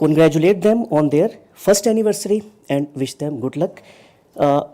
congratulate them on their first anniversary and wish them good luck.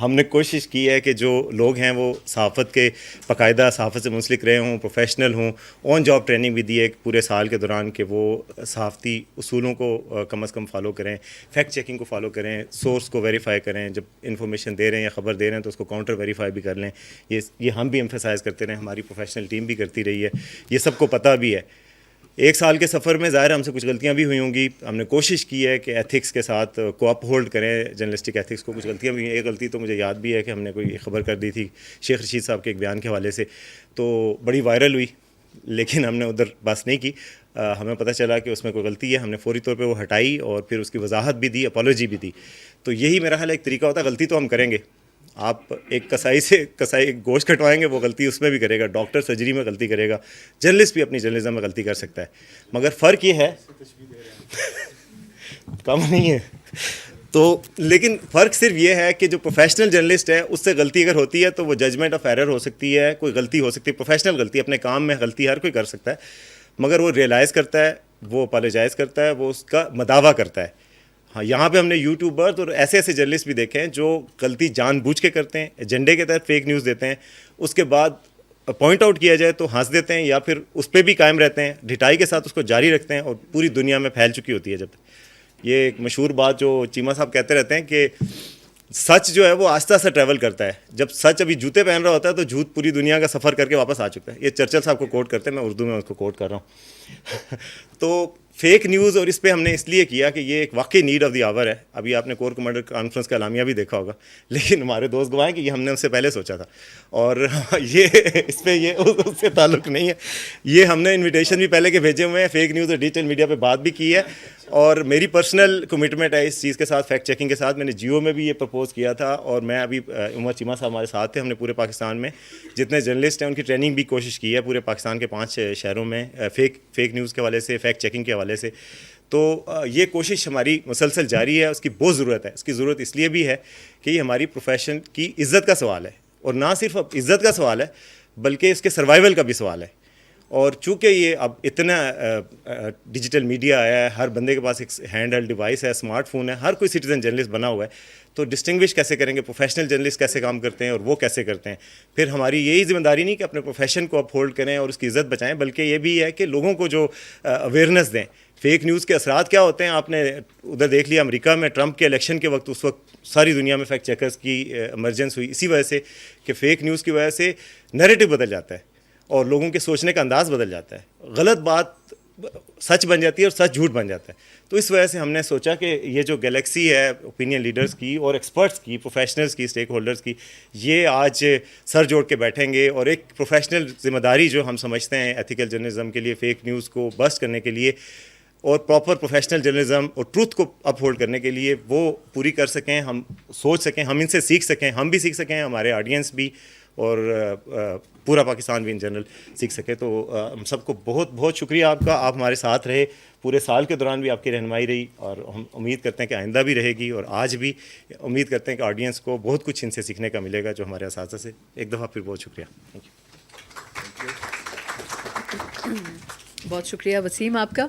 ہم نے کوشش کی ہے کہ جو لوگ ہیں وہ صحافت کے باقاعدہ صحافت سے منسلک رہے ہوں، پروفیشنل ہوں، آن جاب ٹریننگ بھی دی ہے پورے سال کے دوران کہ وہ صحافتی اصولوں کو کم از کم فالو کریں، فیکٹ چیکنگ کو فالو کریں، سورس کو ویریفائی کریں، جب انفارمیشن دے رہے ہیں یا خبر دے رہے ہیں تو اس کو کاؤنٹر ویریفائی بھی کر لیں. یہ ہم بھی ایمفیسائز کرتے رہے، ہماری پروفیشنل ٹیم بھی کرتی رہی ہے، یہ سب کو پتہ بھی ہے. ایک سال کے سفر میں ظاہر ہم سے کچھ غلطیاں بھی ہوئی ہوں گی. ہم نے کوشش کی ہے کہ ایتھکس کے ساتھ کو اپ ہولڈ کریں، جرنلسٹک ایتھکس کو. کچھ غلطیاں بھی ہوئی. ایک غلطی تو مجھے یاد بھی ہے کہ ہم نے کوئی خبر کر دی تھی شیخ رشید صاحب کے ایک بیان کے حوالے سے، تو بڑی وائرل ہوئی، لیکن ہم نے ادھر بس نہیں کی. ہمیں پتہ چلا کہ اس میں کوئی غلطی ہے، ہم نے فوری طور پہ وہ ہٹائی اور پھر اس کی وضاحت بھی دی، اپالوجی بھی دی. تو یہی میرا حال ایک طریقہ ہوتا ہے. غلطی تو ہم کریں گے. آپ ایک کسائی گوشت کٹوائیں گے، وہ غلطی اس میں بھی کرے گا. ڈاکٹر سرجری میں غلطی کرے گا. جرنلسٹ بھی اپنی جرنلزم میں غلطی کر سکتا ہے. مگر فرق یہ ہے کم نہیں ہے تو، لیکن فرق صرف یہ ہے کہ جو پروفیشنل جرنلسٹ ہے اس سے غلطی اگر ہوتی ہے تو وہ ججمنٹ آف ایرر ہو سکتی ہے، کوئی غلطی ہو سکتی ہے، پروفیشنل غلطی. اپنے کام میں غلطی ہر کوئی کر سکتا ہے، مگر وہ ریئلائز کرتا ہے، وہ اپالوجائز کرتا ہے، وہ اس کا مداوع کرتا ہے. ہاں، یہاں پہ ہم نے یوٹیوبر اور ایسے جرنلسٹ بھی دیکھے ہیں جو غلطی جان بوجھ کے کرتے ہیں، ایجنڈے کے تحت فیک نیوز دیتے ہیں. اس کے بعد پوائنٹ آؤٹ کیا جائے تو ہنس دیتے ہیں یا پھر اس پہ بھی قائم رہتے ہیں، ڈھٹائی کے ساتھ اس کو جاری رکھتے ہیں، اور پوری دنیا میں پھیل چکی ہوتی ہے. جب یہ ایک مشہور بات جو چیمہ صاحب کہتے رہتے ہیں کہ سچ جو ہے وہ آہستہ آہستہ ٹریول کرتا ہے. جب سچ ابھی جوتے پہن رہا ہوتا ہے تو جھوٹ پوری دنیا کا سفر کر کے واپس آ چکا ہے. یہ چرچل صاحب کو کوٹ کرتے ہیں، میں اردو میں اس کو کوٹ کر رہا ہوں. تو فیک نیوز، اور اس پہ ہم نے اس لیے کیا کہ یہ ایک واقعی نیڈ آف دی آور ہے. ابھی آپ نے کور کمانڈر کانفرنس کا اعلامیہ بھی دیکھا ہوگا، لیکن ہمارے دوست گوائیں کہ یہ ہم نے اس سے پہلے سوچا تھا، اور یہ اس پہ یہ اس سے تعلق نہیں ہے. یہ ہم نے انویٹیشن بھی پہلے کے بھیجے ہوئے ہیں. فیک نیوز اور ڈیجیٹل میڈیا پہ بات بھی کی ہے، اور میری پرسنل کمٹمنٹ ہے اس چیز کے ساتھ، فیکٹ چیکنگ کے ساتھ. میں نے جیو میں بھی یہ پرپوز کیا تھا، اور میں ابھی عمر چیمہ صاحب ہمارے ساتھ تھے. ہم نے پورے پاکستان میں جتنے جرنلسٹ ہیں ان کی ٹریننگ بھی کوشش کی ہے پورے پاکستان کے 5 شہروں میں، فیک نیوز کے حوالے سے، فیکٹ چیکنگ کے حوالے سے. تو یہ کوشش ہماری مسلسل جاری ہے. اس کی بہت ضرورت ہے. اس کی ضرورت اس لیے بھی ہے کہ یہ ہماری پروفیشن کی عزت کا سوال ہے، اور نہ صرف اب عزت کا سوال ہے بلکہ اس کے سروائیول کا بھی سوال ہے. اور چونکہ یہ اب اتنا ڈیجیٹل میڈیا آیا ہے، ہر بندے کے پاس ایک ہینڈ ہیلڈ ڈیوائس ہے، اسمارٹ فون ہے، ہر کوئی سٹیزن جرنلسٹ بنا ہوا ہے. تو ڈسٹنگوش کیسے کریں گے پروفیشنل جرنلسٹ کیسے کام کرتے ہیں اور وہ کیسے کرتے ہیں؟ پھر ہماری یہی ذمہ داری نہیں کہ اپنے پروفیشن کو اپ ہولڈ کریں اور اس کی عزت بچائیں، بلکہ یہ بھی ہے کہ لوگوں کو جو اویئرنیس دیں. فیک نیوز کے اثرات کیا ہوتے ہیں آپ نے ادھر دیکھ لیا. امریکہ میں ٹرمپ کے الیکشن کے وقت، اس وقت ساری دنیا میں فیکٹ چیکرز کی ایمرجنس ہوئی اسی وجہ سے کہ فیک نیوز کی وجہ سے نیریٹو بدل جاتا ہے اور لوگوں کے سوچنے کا انداز بدل جاتا ہے. غلط بات سچ بن جاتی ہے اور سچ جھوٹ بن جاتا ہے. تو اس وجہ سے ہم نے سوچا کہ یہ جو گلیکسی ہے اوپینین لیڈرز کی اور ایکسپرٹس کی، پروفیشنلز کی، اسٹیک ہولڈرز کی، یہ آج سر جوڑ کے بیٹھیں گے اور ایک پروفیشنل ذمہ داری جو ہم سمجھتے ہیں ایتھیکل جرنلزم کے لیے، فیک نیوز کو بسٹ کرنے کے لیے اور پراپر پروفیشنل جرنلزم اور ٹروتھ کو اپ ہولڈ کرنے کے لیے، وہ پوری کر سکیں، ہم سوچ سکیں، ہم ان سے سیکھ سکیں، ہم بھی سیکھ سکیں، ہمارے آڈینس بھی، اور پورا پاکستان بھی ان جنرل سیکھ سکے. تو ہم سب کو بہت بہت شکریہ آپ کا. آپ ہمارے ساتھ رہے پورے سال کے دوران بھی، آپ کی رہنمائی رہی، اور ہم امید کرتے ہیں کہ آئندہ بھی رہے گی، اور آج بھی امید کرتے ہیں کہ آڈینس کو بہت کچھ ان سے سیکھنے کا ملے گا جو ہمارے اساتذہ سے. ایک دفعہ پھر بہت شکریہ. Thank you. بہت شکریہ وسیم آپ کا.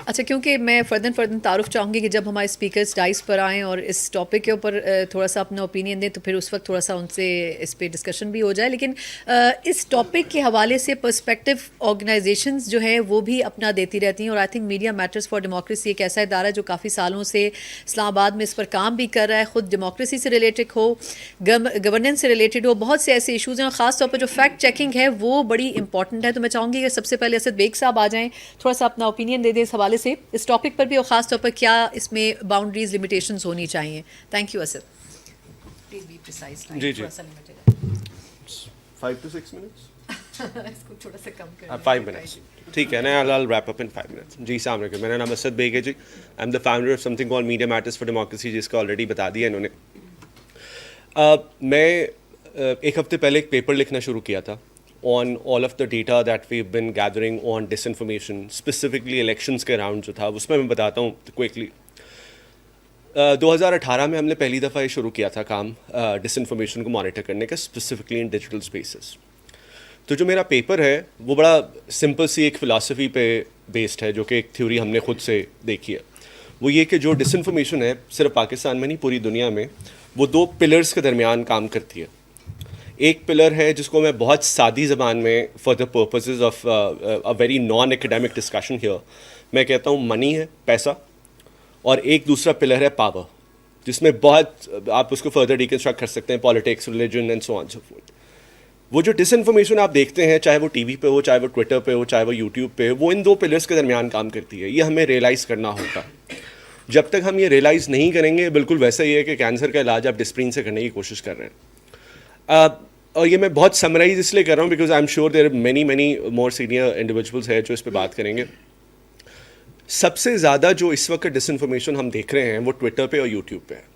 اچھا، کیونکہ میں فردن تعارف چاہوں گی کہ جب ہمارے اسپیکرز ڈائس پر آئیں اور اس ٹاپک کے اوپر تھوڑا سا اپنا اوپینین دیں تو پھر اس وقت تھوڑا سا ان سے اس پہ ڈسکشن بھی ہو جائے. لیکن اس ٹاپک کے حوالے سے پرسپیکٹو آرگنائزیشنز جو ہیں وہ بھی اپنا دیتی رہتی ہیں، اور I think media matters for democracy ایک ایسا ادارہ ہے جو کافی سالوں سے اسلام آباد میں اس پر کام بھی کر رہا ہے. خود ڈیموکریسی سے ریلیٹڈ ہو، گورننس سے ریلیٹڈ ہو، بہت سے ایسے ایشوز ہیں، اور خاص طور پر جو فیکٹ چیکنگ ہے وہ بڑی امپورٹنٹ ہے. تو میں چاہوں گی کہ سب سے پہلے اسد بیگ صاحب آ جائیں، تھوڑا سا اپنا اوپینین دے دیں اس حوالے سے، اس ٹاپک پر بھی، اور خاص طور پر کیا اس میں باؤنڈریز، لمیٹیشنز ہونی چاہیے. Thank you Asad. Please be precise. جی 5 to 6 minutes. اس کو تھوڑا سا کم کریں. 5 minutes. ٹھیک ہے نا، I'll wrap up in 5 minutes. جی السلام علیکم، میرا نام اسد بیگ ہے ji. I'm the founder of something call media matters for democracy, جس کا آلریڈی بتا دیا انہوں نے. میں ایک ہفتے پہلے ایک پیپر لکھنا شروع کیا تھا on all of the data that we've been gathering on disinformation, specifically elections کے راؤنڈ جو تھا اس میں بتاتا ہوں کوئکلی. 2018 میں ہم نے پہلی دفعہ یہ شروع کیا تھا کام ڈس انفارمیشن کو مانیٹر کرنے کا، اسپیسیفکلی ان ڈیجیٹل اسپیسز. تو جو میرا پیپر ہے وہ بڑا سمپل سی ایک فلاسفی پہ بیسڈ ہے، جو کہ ایک تھیوری ہم نے خود سے دیکھی ہے. وہ یہ کہ جو ڈس انفارمیشن ہے صرف پاکستان میں نہیں پوری دنیا میں، وہ دو پلرز کے درمیان کام کرتی ہے. ایک پلر ہے جس کو میں بہت سادی زبان میں for the purposes of a very non academic discussion here میں کہتا ہوں منی ہے, پیسہ. اور ایک دوسرا پلر ہے پاور, جس میں بہت آپ اس کو فردر ڈیکنسٹرکٹ کر سکتے ہیں, politics, religion and so on so forth. وہ جو ڈس انفارمیشن آپ دیکھتے ہیں, چاہے وہ ٹی وی پہ ہو, چاہے وہ ٹویٹر پہ ہو, چاہے وہ یوٹیوب پہ ہو, وہ ان دو پلرس کے درمیان کام کرتی ہے. یہ ہمیں ریئلائز کرنا ہوگا. جب تک ہم یہ ریئلائز نہیں کریں گے, بالکل ویسا ہی ہے کہ کینسر کا علاج آپ ڈسپرین سے کرنے کی کوشش کر رہے ہیں. اور یہ میں بہت سمرائز اس لیے کر رہا ہوں because I am sure there many more senior individuals ہیں جو اس پہ بات کریں گے. سب سے زیادہ جو اس وقت ڈس انفارمیشن ہم دیکھ رہے ہیں وہ ٹویٹر پہ اور یوٹیوب پہ ہے.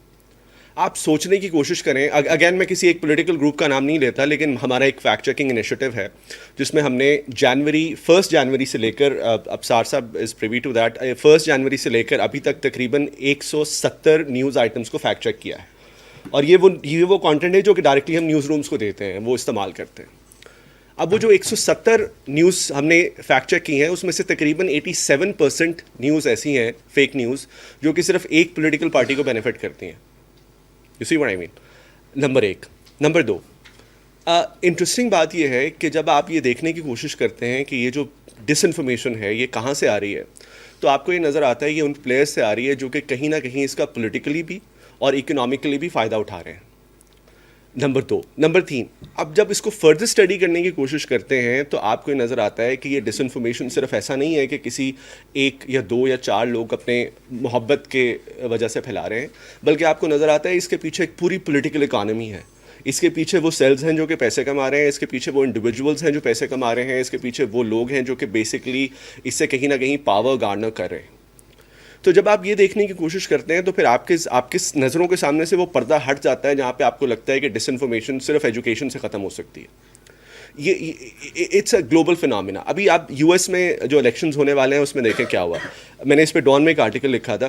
آپ سوچنے کی کوشش کریں, اگین میں کسی ایک پولیٹیکل گروپ کا نام نہیں لیتا, لیکن ہمارا ایک فیکٹ چیکنگ انیشیٹو ہے جس میں ہم نے 1 جنوری سے لے کر, اب سار صاحب از پریوی ٹو دیٹ, 1 جنوری سے لے کر ابھی تک تقریباً 170 نیوز آئٹمس کو فیکٹ چیک کیا ہے. اور یہ وہ کانٹینٹ ہے جو کہ ڈائریکٹلی ہم نیوز رومس کو دیتے ہیں, وہ استعمال کرتے ہیں. اب وہ جو 170 نیوز ہم نے فیکٹ چیک کی ہیں, اس میں سے تقریباً 87% نیوز ایسی ہیں, فیک نیوز, جو کہ صرف ایک پولیٹیکل پارٹی کو بینیفٹ کرتی ہیں. You see what I mean. Number 1. Number 2, interesting بات یہ ہے کہ جب آپ یہ دیکھنے کی کوشش کرتے ہیں کہ یہ جو ڈس انفارمیشن ہے یہ کہاں سے آ رہی ہے, تو آپ کو یہ نظر آتا ہے یہ ان پلیئرس سے آ رہی ہے جو کہ کہیں نہ کہیں اس کا پولیٹیکلی بھی اور اکنامکلی بھی فائدہ اٹھا رہے ہیں. نمبر 2. نمبر 3, اب جب اس کو فردر اسٹڈی کرنے کی کوشش کرتے ہیں تو آپ کو یہ نظر آتا ہے کہ یہ ڈس انفارمیشن صرف ایسا نہیں ہے کہ کسی 1 یا 2 یا 4 لوگ اپنے محبت کے وجہ سے پھیلا رہے ہیں, بلکہ آپ کو نظر آتا ہے اس کے پیچھے ایک پوری پولیٹیکل اکانومی ہے. اس کے پیچھے وہ سیلز ہیں جو کہ پیسے کما رہے ہیں, اس کے پیچھے وہ انڈیویجولس ہیں جو پیسے کما رہے ہیں, اس کے پیچھے وہ لوگ ہیں جو کہ بیسکلی اس سے کہیں نہ کہیں پاور گارنر کر رہے ہیں. تو جب آپ یہ دیکھنے کی کوشش کرتے ہیں تو پھر آپ کے نظروں کے سامنے سے وہ پردہ ہٹ جاتا ہے جہاں پہ آپ کو لگتا ہے کہ ڈس انفارمیشن صرف ایجوکیشن سے ختم ہو سکتی ہے. یہ اٹس اے گلوبل فنامنا. ابھی آپ یو ایس میں جو الیکشنز ہونے والے ہیں اس میں دیکھیں کیا ہوا. میں نے اس پہ ڈان میں ایک آرٹیکل لکھا تھا.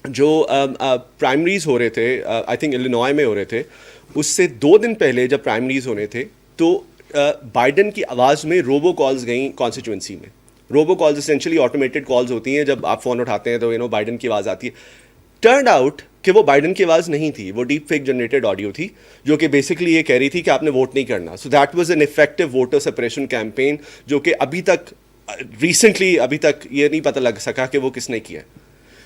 جو پرائمریز ہو رہے تھے, آئی تھنک الینوائے میں ہو رہے تھے, اس سے 2 دن پہلے جب پرائمریز ہونے تھے تو بائیڈن کی آواز میں روبو کالز گئیں کانسٹیچوئنسی میں. روبو کالز اسینشلی آٹومیٹڈ کالز ہوتی ہیں, جب آپ فون اٹھاتے ہیں تو بائیڈن کی آواز آتی ہے. ٹرنڈ آؤٹ کہ وہ بائیڈن کی آواز نہیں تھی, وہ ڈیپ فیک جنریٹڈ آڈیو تھی جو کہ بیسکلی یہ کہہ رہی تھی کہ آپ نے ووٹ نہیں کرنا. So that was an effective voter suppression campaign جو کہ ابھی تک ریسنٹلی ابھی تک یہ نہیں پتہ لگ سکا کہ وہ کس نے کیا.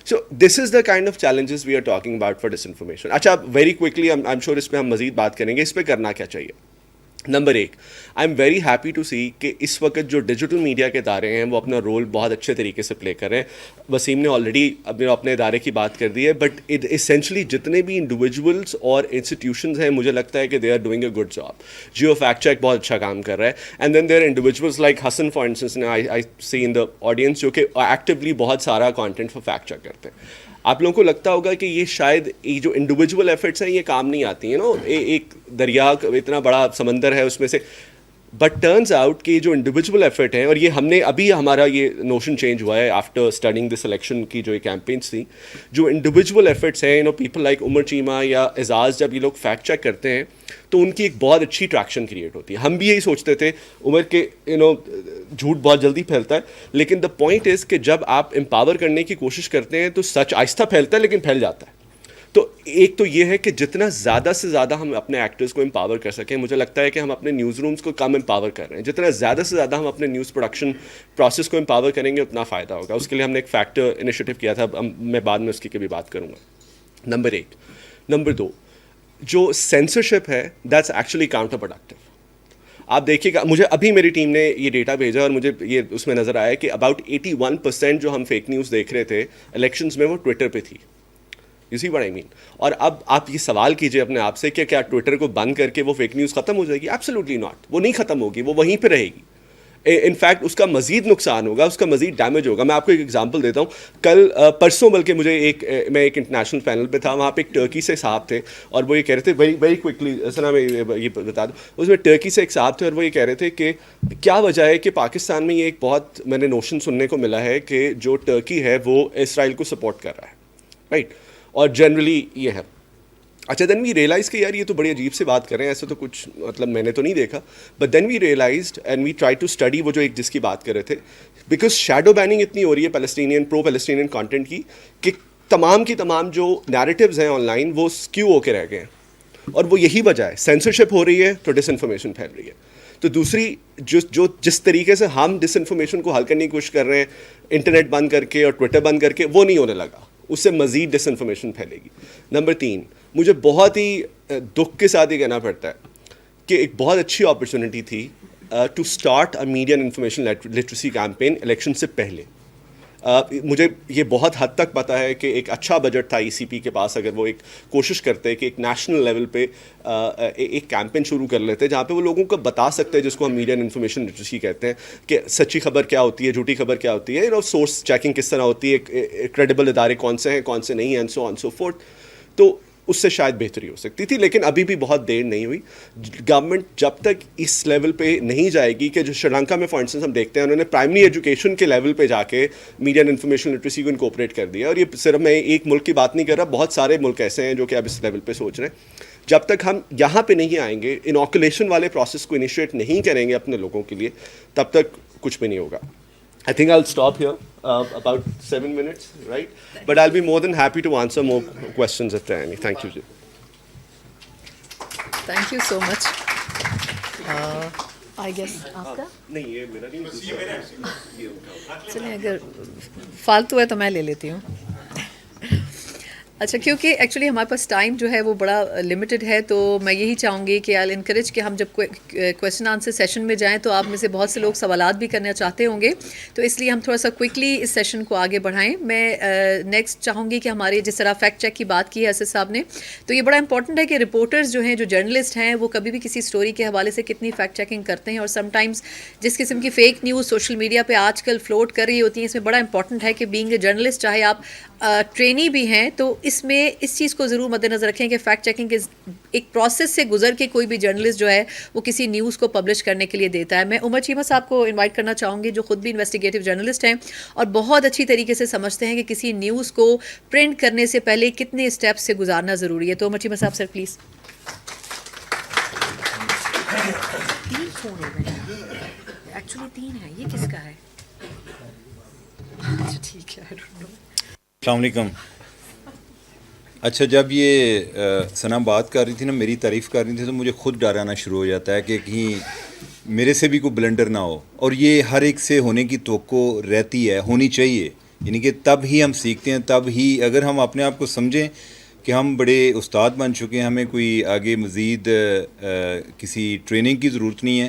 So this is the kind of challenges we are talking about for disinformation. اچھا, very quickly I'm sure اس پہ ہم مزید بات کریں گے, اس پہ کرنا کیا چاہیے. Number 1, I'm very happy to see کہ اس وقت جو ڈیجیٹل میڈیا کے ادارے ہیں وہ اپنا رول بہت اچھے طریقے سے پلے کر رہے ہیں. وسیم نے آلریڈی اپنے ادارے کی بات کر دی ہے, بٹ اسینشلی جتنے بھی انڈیویجولس اور انسٹیٹیوشنز ہیں مجھے لگتا ہے کہ they are doing a good job. Geo fact check بہت اچھا کام کر رہا ہے, and then there individuals like Hassan for instance, I see in the audience, جو کہ ایکٹیولی بہت سارا کانٹینٹ فار فیکٹ چیک کرتے ہیں. آپ لوگوں کو لگتا ہوگا کہ یہ شاید یہ جو انڈیویجول ایفرٹس ہیں یہ کام نہیں آتی ہیں, ایک دریا اتنا بڑا سمندر ہے اس میں سے, بٹ ٹرنز آؤٹ کہ جو انڈیویجول ایفرٹ ہیں, اور یہ ہم نے ابھی ہمارا یہ نوشن چینج ہوا ہے آفٹر اسٹڈنگ دس الیکشن کی جو کیمپینس تھیں, جو انڈیویجول ایفرٹس ہیں, پیپل لائک عمر چیمہ یا اعزاز, جب یہ لوگ فیکٹ چیک کرتے ہیں تو ان کی ایک بہت اچھی ٹریکشن کریٹ ہوتی ہے. ہم بھی یہی سوچتے تھے عمر کے جھوٹ بہت جلدی پھیلتا ہے, لیکن دا پوائنٹ از کہ جب آپ امپاور کرنے کی کوشش کرتے ہیں تو سچ آہستہ پھیلتا ہے لیکن پھیل جاتا ہے. تو ایک تو یہ ہے کہ جتنا زیادہ سے زیادہ ہم اپنے ایکٹرز کو امپاور کر سکیں, مجھے لگتا ہے کہ ہم اپنے نیوز رومس کو کم امپاور کر رہے ہیں. جتنا زیادہ سے زیادہ ہم اپنے نیوز پروڈکشن پروسیس کو امپاور کریں گے اتنا فائدہ ہوگا. اس کے لیے ہم نے ایک فیکٹر انیشیٹو کیا تھا, میں بعد میں اس کی بھی بات کروں گا. نمبر 1. نمبر 2, جو سینسرشپ ہے دیٹس ایکچولی کاؤنٹر پروڈکٹیو. آپ دیکھیے گا, مجھے ابھی میری ٹیم نے یہ ڈیٹا بھیجا اور مجھے یہ اس میں نظر آیا کہ اباؤٹ 81% جو ہم فیک نیوز دیکھ رہے تھے الیکشنز میں وہ ٹویٹر پہ تھی. یو سی واٹ آئی مین. اور اب آپ یہ سوال کیجئے اپنے آپ سے کہ کیا ٹویٹر کو بند کر کے وہ فیک نیوز ختم ہو جائے گی؟ Absolutely not. وہ نہیں ختم ہوگی, وہ وہیں پہ رہے گی. انفیکٹ اس کا مزید نقصان ہوگا, اس کا مزید ڈیمیج ہوگا. میں آپ کو ایک ایگزامپل دیتا ہوں. کل پرسوں بلکہ مجھے میں ایک انٹرنیشنل پینل پہ تھا, وہاں پہ ایک ٹرکی سے صاحب تھے اور وہ یہ کہہ رہے تھے, ویری کوئکلی سنا میں یہ بتا دوں, اس میں ٹرکی سے ایک صاحب تھے اور وہ یہ کہہ رہے تھے کہ کیا وجہ ہے کہ پاکستان میں یہ ایک بہت میں نے نوشن سننے کو ملا ہے کہ جو ٹرکی ہے وہ اسرائیل کو سپورٹ کر رہا ہے, رائٹ, اور جنرلی یہ ہے. اچھا, دین وی ریئلائز کہ یار یہ تو بڑی عجیب سے بات کر رہے ہیں, ایسا تو کچھ مطلب میں نے تو نہیں دیکھا. But then we realised and we try to study وہ جو ایک جس کی بات کر رہے تھے, بیکاز شیڈو بیننگ اتنی ہو رہی ہے پیلسٹینین پرو پیلسٹینین کانٹینٹ کی کہ تمام کی تمام جو نیریٹیوز ہیں آن لائن وہ اسکیو ہو کے رہ گئے ہیں، اور وہ یہی وجہ ہے. سینسرشپ ہو رہی ہے تو ڈس انفارمیشن پھیل رہی ہے. تو دوسری جس طریقے سے ہم ڈس انفارمیشن کو حل کرنے کی کوشش کر رہے ہیں انٹرنیٹ بند کر کے اور ٹویٹر بند کر کے، وہ نہیں ہونے لگا، اس سے مزید ڈس انفارمیشن پھیلے گی. نمبر 3، مجھے بہت ہی دکھ کے ساتھ یہ کہنا پڑتا ہے کہ ایک بہت اچھی اپرچونٹی تھی to start a media and information literacy campaign election سے پہلے. مجھے یہ بہت حد تک پتہ ہے کہ ایک اچھا بجٹ تھا ای سی پی کے پاس، اگر وہ ایک کوشش کرتے کہ ایک نیشنل لیول پہ ایک کیمپین شروع کر لیتے جہاں پہ وہ لوگوں کو بتا سکتے ہیں، جس کو ہم میڈیا اینڈ انفارمیشن لٹریسی کہتے ہیں، کہ سچی خبر کیا ہوتی ہے، جھوٹی خبر کیا ہوتی ہے، سورس چیکنگ کس طرح ہوتی ہے، کریڈیبل ادارے کون سے ہیں کون سے نہیں ہیں، and so on so forth. تو اس سے شاید بہتری ہو سکتی تھی، لیکن ابھی بھی بہت دیر نہیں ہوئی. گورنمنٹ جب تک اس لیول پہ نہیں جائے گی، کہ جو شری لنکا میں فار انسٹنس ہم دیکھتے ہیں انہوں نے پرائمری ایجوکیشن کے لیول پہ جا کے میڈیا اینڈ انفارمیشن لٹریسی کو انکوپریٹ کر دیا. اور یہ صرف میں ایک ملک کی بات نہیں کر رہا، بہت سارے ملک ایسے ہیں جو کہ اب اس لیول پہ سوچ رہے ہیں. جب تک ہم یہاں پہ نہیں آئیں گے، انوکولیشن والے پروسیس کو انیشیٹ نہیں کریں گے اپنے لوگوں کے لیے، تب تک کچھ بھی نہیں ہوگا. I think I'll stop here, about 7 minutes, right? But I'll be more than happy to answer more questions if there are any. Thank you, Ji. Thank you so much. I guess آپ کا نہیں، یہ میرا نہیں، چلیں اگر فالتو ہے تو میں لے لیتی ہوں. اچھا، کیونکہ ایکچولی ہمارے پاس ٹائم جو ہے وہ بڑا لمیٹڈ ہے، تو میں یہی چاہوں گی کہ آئی انکریج کہ ہم جب کویشچن آنسر سیشن میں جائیں تو آپ میں سے بہت سے لوگ سوالات بھی کرنا چاہتے ہوں گے، تو اس لیے ہم تھوڑا سا کوئکلی اس سیشن کو آگے بڑھائیں. میں نیکسٹ چاہوں گی کہ ہمارے جس طرح فیکٹ چیک کی بات کی ہے اسد صاحب نے، تو یہ بڑا امپورٹنٹ ہے کہ رپورٹرز جو ہیں، جو جرنلسٹ ہیں، وہ کبھی بھی کسی اسٹوری کے حوالے سے کتنی فیکٹ چیکنگ کرتے ہیں. اور سم ٹائمز جس قسم کی فیک نیوز سوشل میڈیا پہ آج کل فلوٹ کر رہی ہوتی ہیں، اس میں بڑا امپورٹنٹ ہے کہ بینگ اے جرنلسٹ، چاہے آپ ٹرینی بھی ہیں، تو اس میں اس چیز کو ضرور مد نظر رکھیں کہ فیکٹ چیکنگ ایک پروسیس سے گزر کے کوئی بھی جرنلسٹ جو ہے وہ کسی نیوز کو پبلش کرنے کے لیے دیتا ہے. میں عمر چیمہ صاحب کو انوائٹ کرنا چاہوں گی، جو خود بھی انویسٹیگیٹو جرنلسٹ ہیں اور بہت اچھی طریقے سے سمجھتے ہیں کہ کسی نیوز کو پرنٹ کرنے سے پہلے کتنے اسٹیپس سے گزارنا ضروری ہے. تو عمر چیمہ صاحب سر پلیز. ایکچولی 3 ہے، یہ کس کا ہے؟ اچھا ٹھیک ہے. السلام علیکم. اچھا، جب یہ ثنا بات کر رہی تھی نا، میری تعریف کر رہی تھی، تو مجھے خود ڈر آنا شروع ہو جاتا ہے کہ کہیں میرے سے بھی کوئی بلنڈر نہ ہو. اور یہ ہر ایک سے ہونے کی توقع رہتی ہے، ہونی چاہیے. یعنی کہ تب ہی ہم سیکھتے ہیں، تب ہی اگر ہم اپنے آپ کو سمجھیں کہ ہم بڑے استاد بن چکے ہیں، ہمیں کوئی آگے مزید کسی ٹریننگ کی ضرورت نہیں ہے،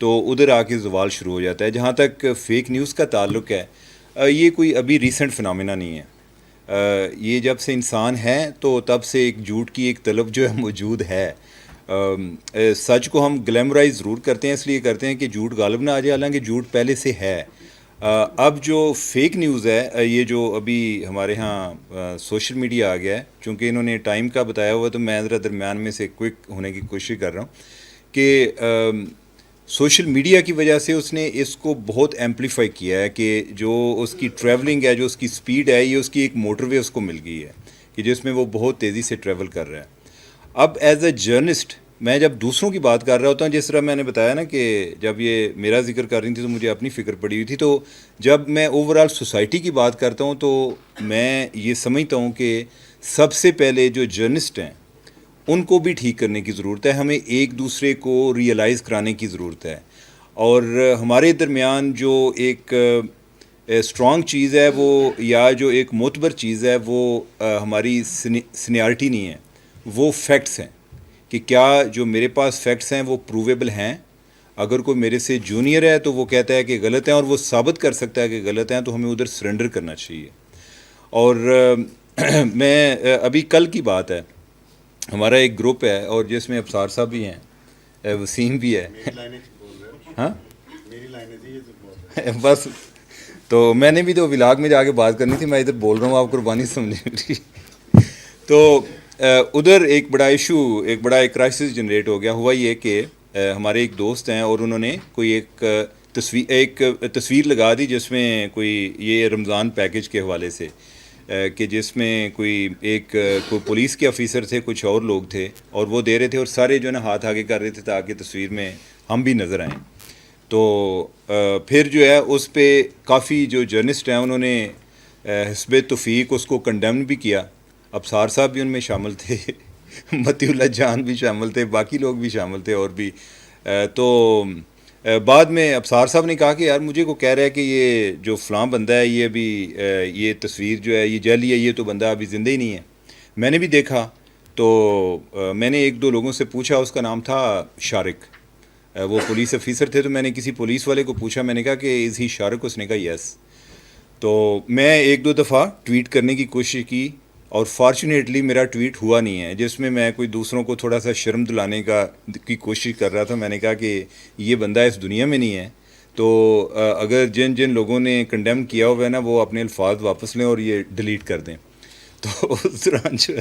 تو ادھر آ کے زوال شروع ہو جاتا ہے. جہاں تک فیک نیوز کا تعلق ہے، یہ کوئی ابھی ریسنٹ فنامنا نہیں ہے. یہ جب سے انسان ہے تو تب سے ایک جھوٹ کی ایک طلب جو ہے موجود ہے. سچ کو ہم گلیمرائز ضرور کرتے ہیں، اس لیے کرتے ہیں کہ جھوٹ غالب نہ آ جائے، حالانکہ جھوٹ پہلے سے ہے. اب جو فیک نیوز ہے، یہ جو ابھی ہمارے ہاں سوشل میڈیا آ گیا ہے، چونکہ انہوں نے ٹائم کا بتایا ہوا، تو میں ذرا درمیان میں سے کوئک ہونے کی کوشش کر رہا ہوں کہ سوشل میڈیا کی وجہ سے اس نے اس کو بہت ایمپلیفائی کیا ہے، کہ جو اس کی ٹریولنگ ہے، جو اس کی سپیڈ ہے، یہ اس کی ایک موٹر وے اس کو مل گئی ہے کہ جس میں وہ بہت تیزی سے ٹریول کر رہا ہے. اب ایز اے جرنلسٹ میں جب دوسروں کی بات کر رہا ہوتا ہوں، جس طرح میں نے بتایا نا کہ جب یہ میرا ذکر کر رہی تھی تو مجھے اپنی فکر پڑی ہوئی تھی، تو جب میں اوور آل سوسائٹی کی بات کرتا ہوں تو میں یہ سمجھتا ہوں کہ سب سے پہلے جو جرنلسٹ ہیں ان کو بھی ٹھیک کرنے کی ضرورت ہے. ہمیں ایک دوسرے کو ریئلائز کرانے کی ضرورت ہے. اور ہمارے درمیان جو ایک اسٹرانگ چیز ہے وہ، یا جو ایک معتبر چیز ہے، وہ ہماری سینیارٹی نہیں ہے، وہ فیکٹس ہیں. کہ کیا جو میرے پاس فیکٹس ہیں وہ پروویبل ہیں. اگر کوئی میرے سے جونیئر ہے تو وہ کہتا ہے کہ غلط ہیں اور وہ ثابت کر سکتا ہے کہ غلط ہیں، تو ہمیں ادھر سرنڈر کرنا چاہیے. اور میں ابھی کل کی بات ہے، ہمارا ایک گروپ ہے اور جس میں ابصار صاحب بھی ہیں، وسیم بھی ہے. ہاں بس تو میں نے بھی تو ولاگ میں جا کے بات کرنی تھی، میں ادھر بول رہا ہوں، آپ قربانی سمجھیں. تو ادھر ایک بڑا ایشو، ایک بڑا ایک کرائسس جنریٹ ہو گیا. ہوا یہ کہ ہمارے ایک دوست ہیں اور انہوں نے کوئی ایک تصویر لگا دی جس میں کوئی یہ رمضان پیکج کے حوالے سے، کہ جس میں کوئی پولیس کے آفیسر تھے، کچھ اور لوگ تھے، اور وہ دے رہے تھے، اور سارے جو ہے نا ہاتھ آگے کر رہے تھے تاکہ تصویر میں ہم بھی نظر آئیں. تو پھر جو ہے اس پہ کافی جو جرنلسٹ ہیں انہوں نے حسب توفیق اس کو کنڈیم بھی کیا. ابصار صاحب بھی ان میں شامل تھے, متی اللہ جان بھی شامل تھے, باقی لوگ بھی شامل تھے اور بھی. تو بعد میں ابصار صاحب نے کہا کہ یار مجھے کو کہہ رہا ہے کہ یہ جو فلاں بندہ ہے یہ ابھی یہ تصویر جو ہے یہ جعلی ہے, یہ تو بندہ ابھی زندہ ہی نہیں ہے. میں نے بھی دیکھا تو میں نے ایک دو لوگوں سے پوچھا, اس کا نام تھا شارق, وہ پولیس افیسر تھے. تو میں نے کسی پولیس والے کو پوچھا, میں نے کہا کہ از ہی شارق؟ اس نے کہا یس. تو میں ایک دو دفعہ ٹویٹ کرنے کی کوشش کی اور فارچونیٹلی میرا ٹویٹ ہوا نہیں ہے, جس میں میں کوئی دوسروں کو تھوڑا سا شرم دلانے کی کوشش کر رہا تھا. میں نے کہا کہ یہ بندہ اس دنیا میں نہیں ہے, تو اگر جن لوگوں نے کنڈیم کیا ہوا ہے نا وہ اپنے الفاظ واپس لیں اور یہ ڈیلیٹ کر دیں. تو اس دوران جو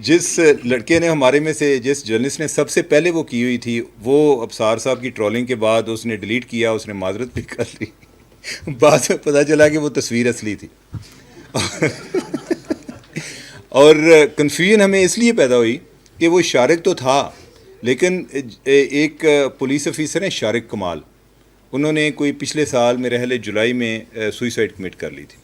جس لڑکے نے ہمارے میں سے جس جرنلسٹ نے سب سے پہلے وہ کی ہوئی تھی, وہ ابصار صاحب کی ٹرولنگ کے بعد اس نے ڈیلیٹ کیا, اس نے معذرت بھی کر لی. بعد میں پتہ چلا کہ وہ تصویر اصلی تھی. اور کنفیوژن ہمیں اس لیے پیدا ہوئی کہ وہ شارق تو تھا, لیکن ایک پولیس افیسر ہیں شارق کمال, انہوں نے کوئی پچھلے سال میرے خیال جولائی میں سوئسائڈ کمٹ کر لی تھی.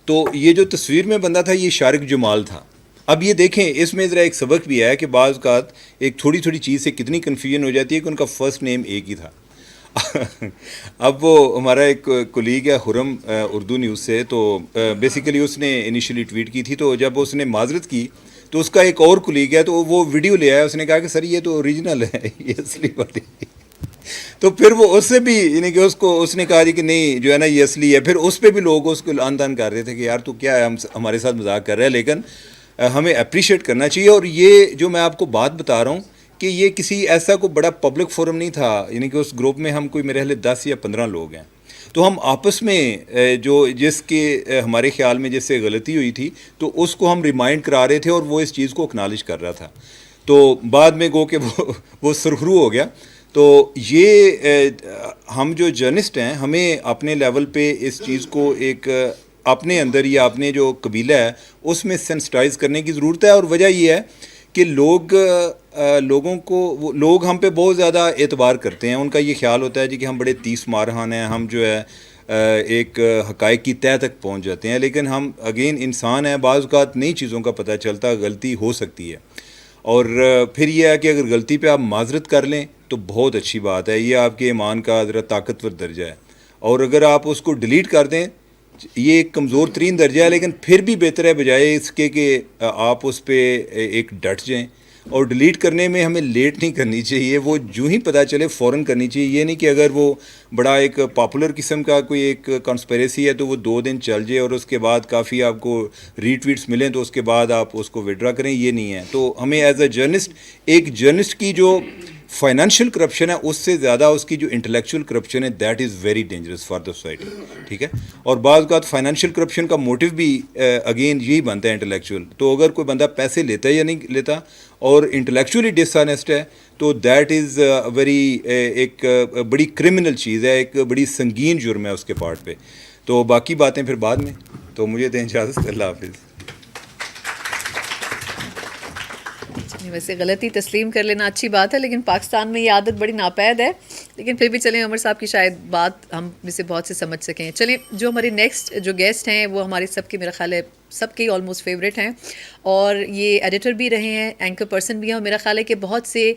تو یہ جو تصویر میں بندہ تھا یہ شارق جمال تھا. اب یہ دیکھیں اس میں ذرا ایک سبق بھی ہے کہ بعض اوقات ایک تھوڑی چیز سے کتنی کنفیوژن ہو جاتی ہے کہ ان کا فرسٹ نیم ایک ہی تھا. اب وہ ہمارا ایک کولیگ ہے خرم اردو نیوز سے, تو بیسیکلی اس نے انیشلی ٹویٹ کی تھی, تو جب اس نے معذرت کی تو اس کا ایک اور کولیگ ہے تو وہ ویڈیو لے آیا, اس نے کہا کہ سر یہ تو اوریجنل ہے, یہ اصلی بات ہے. تو پھر وہ اس سے بھی یعنی کہ اس نے کہا جی کہ نہیں جو ہے نا یہ اصلی ہے. پھر اس پہ بھی لوگ اس کو لان تان کر رہے تھے کہ یار تو کیا ہے, ہمارے ساتھ مذاق کر رہا ہے, لیکن ہمیں اپریشیٹ کرنا چاہیے. اور یہ جو میں آپ کو بات بتا رہا ہوں کہ یہ کسی ایسا کوئی بڑا پبلک فورم نہیں تھا, یعنی کہ اس گروپ میں ہم کوئی میرے خیال 10 یا 15 لوگ ہیں. تو ہم آپس میں جس کے ہمارے خیال میں جس سے غلطی ہوئی تھی تو اس کو ہم ریمائنڈ کرا رہے تھے اور وہ اس چیز کو اکنالج کر رہا تھا. تو بعد میں گو کہ وہ سرخرو ہو گیا. تو یہ ہم جو جرنلسٹ ہیں ہمیں اپنے لیول پہ اس چیز کو ایک اپنے اندر یا اپنے جو قبیلہ ہے اس میں سینسٹائز کرنے کی ضرورت ہے. اور وجہ یہ ہے کہ لوگوں کو لوگ ہم پہ بہت زیادہ اعتبار کرتے ہیں. ان کا یہ خیال ہوتا ہے جی کہ ہم بڑے 30 مارہان ہیں, ہم جو ہے ایک حقائق کی تہہ تک پہنچ جاتے ہیں. لیکن ہم اگین انسان ہیں, بعض اوقات نئی چیزوں کا پتہ چلتا, غلطی ہو سکتی ہے. اور پھر یہ ہے کہ اگر غلطی پہ آپ معذرت کر لیں تو بہت اچھی بات ہے, یہ آپ کے ایمان کا ذرا طاقتور درجہ ہے. اور اگر آپ اس کو ڈیلیٹ کر دیں یہ ایک کمزور ترین درجہ ہے, لیکن پھر بھی بہتر ہے بجائے اس کے کہ آپ اس پہ ایک ڈٹ جائیں. اور ڈیلیٹ کرنے میں ہمیں لیٹ نہیں کرنی چاہیے, وہ جو ہی پتہ چلے فوراً کرنی چاہیے. یہ نہیں کہ اگر وہ بڑا ایک پاپولر قسم کا کوئی ایک کانسپیریسی ہے تو وہ 2 دن چل جائے اور اس کے بعد کافی آپ کو ری ٹویٹس ملیں تو اس کے بعد آپ اس کو وڈرا کریں, یہ نہیں ہے. تو ہمیں ایز اے جرنلسٹ ایک جرنلسٹ کی جو فائنینشیل کرپشن ہے اس سے زیادہ اس کی جو انٹلیکچوئل کرپشن ہے that is very dangerous for the society. ٹھیک ہے, اور بعض اوقات فائنینشیل کرپشن کا موٹیو بھی اگین یہی بنتا ہے انٹلیکچوئل. تو اگر کوئی بندہ پیسے لیتا ہے یا نہیں لیتا اور انٹلیکچولی ڈس آنیسٹ ہے تو دیٹ از ویری ایک بڑی کرمنل چیز ہے, ایک بڑی سنگین جرم ہے اس کے پارٹ پہ. تو باقی باتیں پھر بعد میں. تو مجھے دیں اجازت, اللہ حافظ. ویسے غلطی تسلیم کر لینا اچھی بات ہے, لیکن پاکستان میں یہ عادت بڑی ناپید ہے. لیکن پھر بھی چلیں عمر صاحب کی شاید بات ہم میں سے بہت سے سمجھ سکیں. چلیں جو ہمارے نیکسٹ جو گیسٹ ہیں وہ ہمارے سب کے میرا خیال ہے سب کے آلموسٹ فیوریٹ ہیں, اور یہ ایڈیٹر بھی رہے ہیں, اینکر پرسن بھی ہیں, اور میرا خیال ہے کہ بہت سے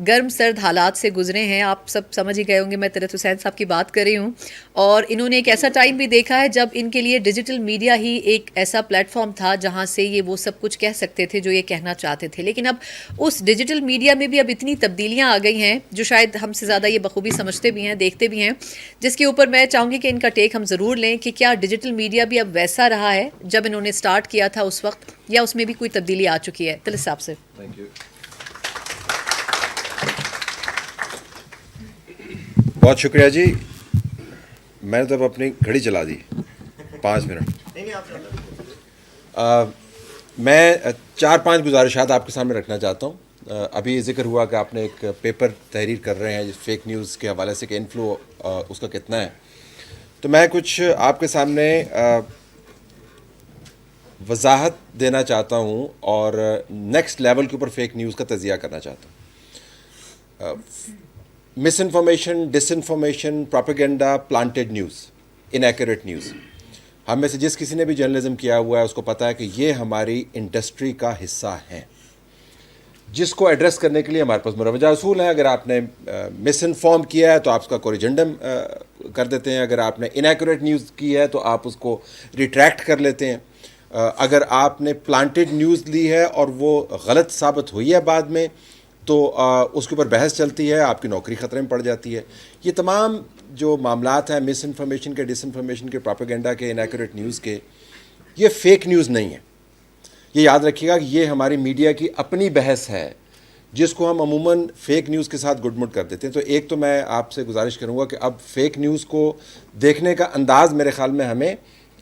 گرم سرد حالات سے گزرے ہیں. آپ سب سمجھ ہی گئے ہوں گے میں طلعت حسین صاحب کی بات کر رہی ہوں. اور انہوں نے ایک ایسا ٹائم بھی دیکھا ہے جب ان کے لیے ڈیجیٹل میڈیا ہی ایک ایسا پلیٹ فارم تھا جہاں سے یہ وہ سب کچھ کہہ سکتے تھے جو یہ کہنا چاہتے تھے. لیکن اب اس ڈیجیٹل میڈیا میں بھی اب اتنی تبدیلیاں آ گئی ہیں جو شاید ہم سے زیادہ یہ بخوبی سمجھتے بھی ہیں, دیکھتے بھی ہیں, جس کے اوپر میں چاہوں گی کہ ان کا ٹیک ہم ضرور لیں کہ کیا ڈیجیٹل میڈیا بھی اب ویسا رہا ہے جب انہوں نے سٹارٹ کیا تھا اس وقت, یا اس میں بھی کوئی تبدیلی آ چکی ہے. طلعت صاحب سے. بہت شکریہ جی. میں نے تو اپنی گھڑی چلا دی 5 منٹ. میں 4-5 گزارشات آپ کے سامنے رکھنا چاہتا ہوں. ابھی ذکر ہوا کہ آپ نے ایک پیپر تحریر کر رہے ہیں فیک نیوز کے حوالے سے کہ انفلو اس کا کتنا ہے. تو میں کچھ آپ کے سامنے وضاحت دینا چاہتا ہوں اور نیکسٹ لیول کے اوپر فیک نیوز کا تجزیہ کرنا چاہتا ہوں. Misinformation, disinformation, propaganda, planted news, inaccurate news. ہم میں سے جس کسی نے بھی جرنلزم کیا ہوا ہے اس کو پتہ ہے کہ یہ ہماری انڈسٹری کا حصہ ہیں, جس کو ایڈریس کرنے کے لیے ہمارے پاس مروجہ اصول ہیں. اگر آپ نے مس انفارم کیا ہے تو آپ اس کا کوریجنڈم کر دیتے ہیں, اگر آپ نے انیکوریٹ نیوز کی ہے تو آپ اس کو ریٹریکٹ کر لیتے ہیں, اگر آپ نے پلانٹڈ نیوز لی ہے اور وہ غلط ثابت ہوئی ہے بعد میں تو اس کے اوپر بحث چلتی ہے, آپ کی نوکری خطرے میں پڑ جاتی ہے. یہ تمام جو معاملات ہیں مس انفارمیشن کے, ڈس انفارمیشن کے, پروپیگنڈا کے, انیکوریٹ نیوز کے, یہ فیک نیوز نہیں ہے. یہ یاد رکھیے گا کہ یہ ہماری میڈیا کی اپنی بحث ہے جس کو ہم عموماً فیک نیوز کے ساتھ گڈ مڈ کر دیتے ہیں. تو ایک تو میں آپ سے گزارش کروں گا کہ اب فیک نیوز کو دیکھنے کا انداز میرے خیال میں ہمیں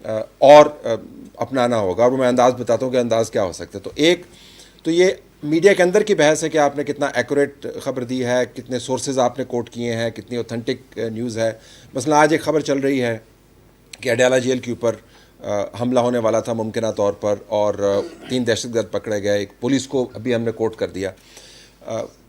اور اپنانا ہوگا, اور میں انداز بتاتا ہوں کہ انداز کیا ہو سکتا ہے. تو ایک تو یہ میڈیا کے اندر کی بحث ہے کہ آپ نے کتنا ایکوریٹ خبر دی ہے, کتنے سورسز آپ نے کوٹ کیے ہیں, کتنی اوتھینٹک نیوز ہے. مثلا آج ایک خبر چل رہی ہے کہ اڈیالہ جیل کے اوپر حملہ ہونے والا تھا ممکنہ طور پر, اور 3 دہشت گرد پکڑے گئے. ایک پولیس کو ابھی ہم نے کوٹ کر دیا.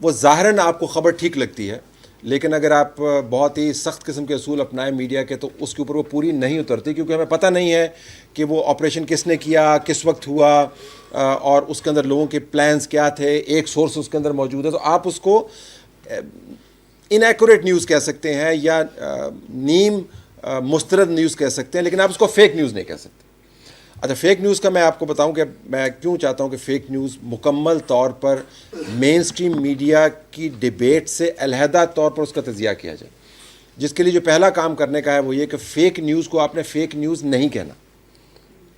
وہ ظاہراً آپ کو خبر ٹھیک لگتی ہے, لیکن اگر آپ بہت ہی سخت قسم کے اصول اپنائیں میڈیا کے تو اس کے اوپر وہ پوری نہیں اترتی, کیونکہ ہمیں پتہ نہیں ہے کہ وہ آپریشن کس نے کیا, کس وقت ہوا, اور اس کے اندر لوگوں کے پلانز کیا تھے. ایک سورس اس کے اندر موجود ہے, تو آپ اس کو انیکوریٹ نیوز کہہ سکتے ہیں یا نیم مسترد نیوز کہہ سکتے ہیں, لیکن آپ اس کو فیک نیوز نہیں کہہ سکتے. اچھا, فیک نیوز کا میں آپ کو بتاؤں کہ میں کیوں چاہتا ہوں کہ فیک نیوز مکمل طور پر مین سٹریم میڈیا کی ڈیبیٹ سے علیحدہ طور پر اس کا تجزیہ کیا جائے. جس کے لیے جو پہلا کام کرنے کا ہے وہ یہ کہ فیک نیوز کو آپ نے فیک نیوز نہیں کہنا.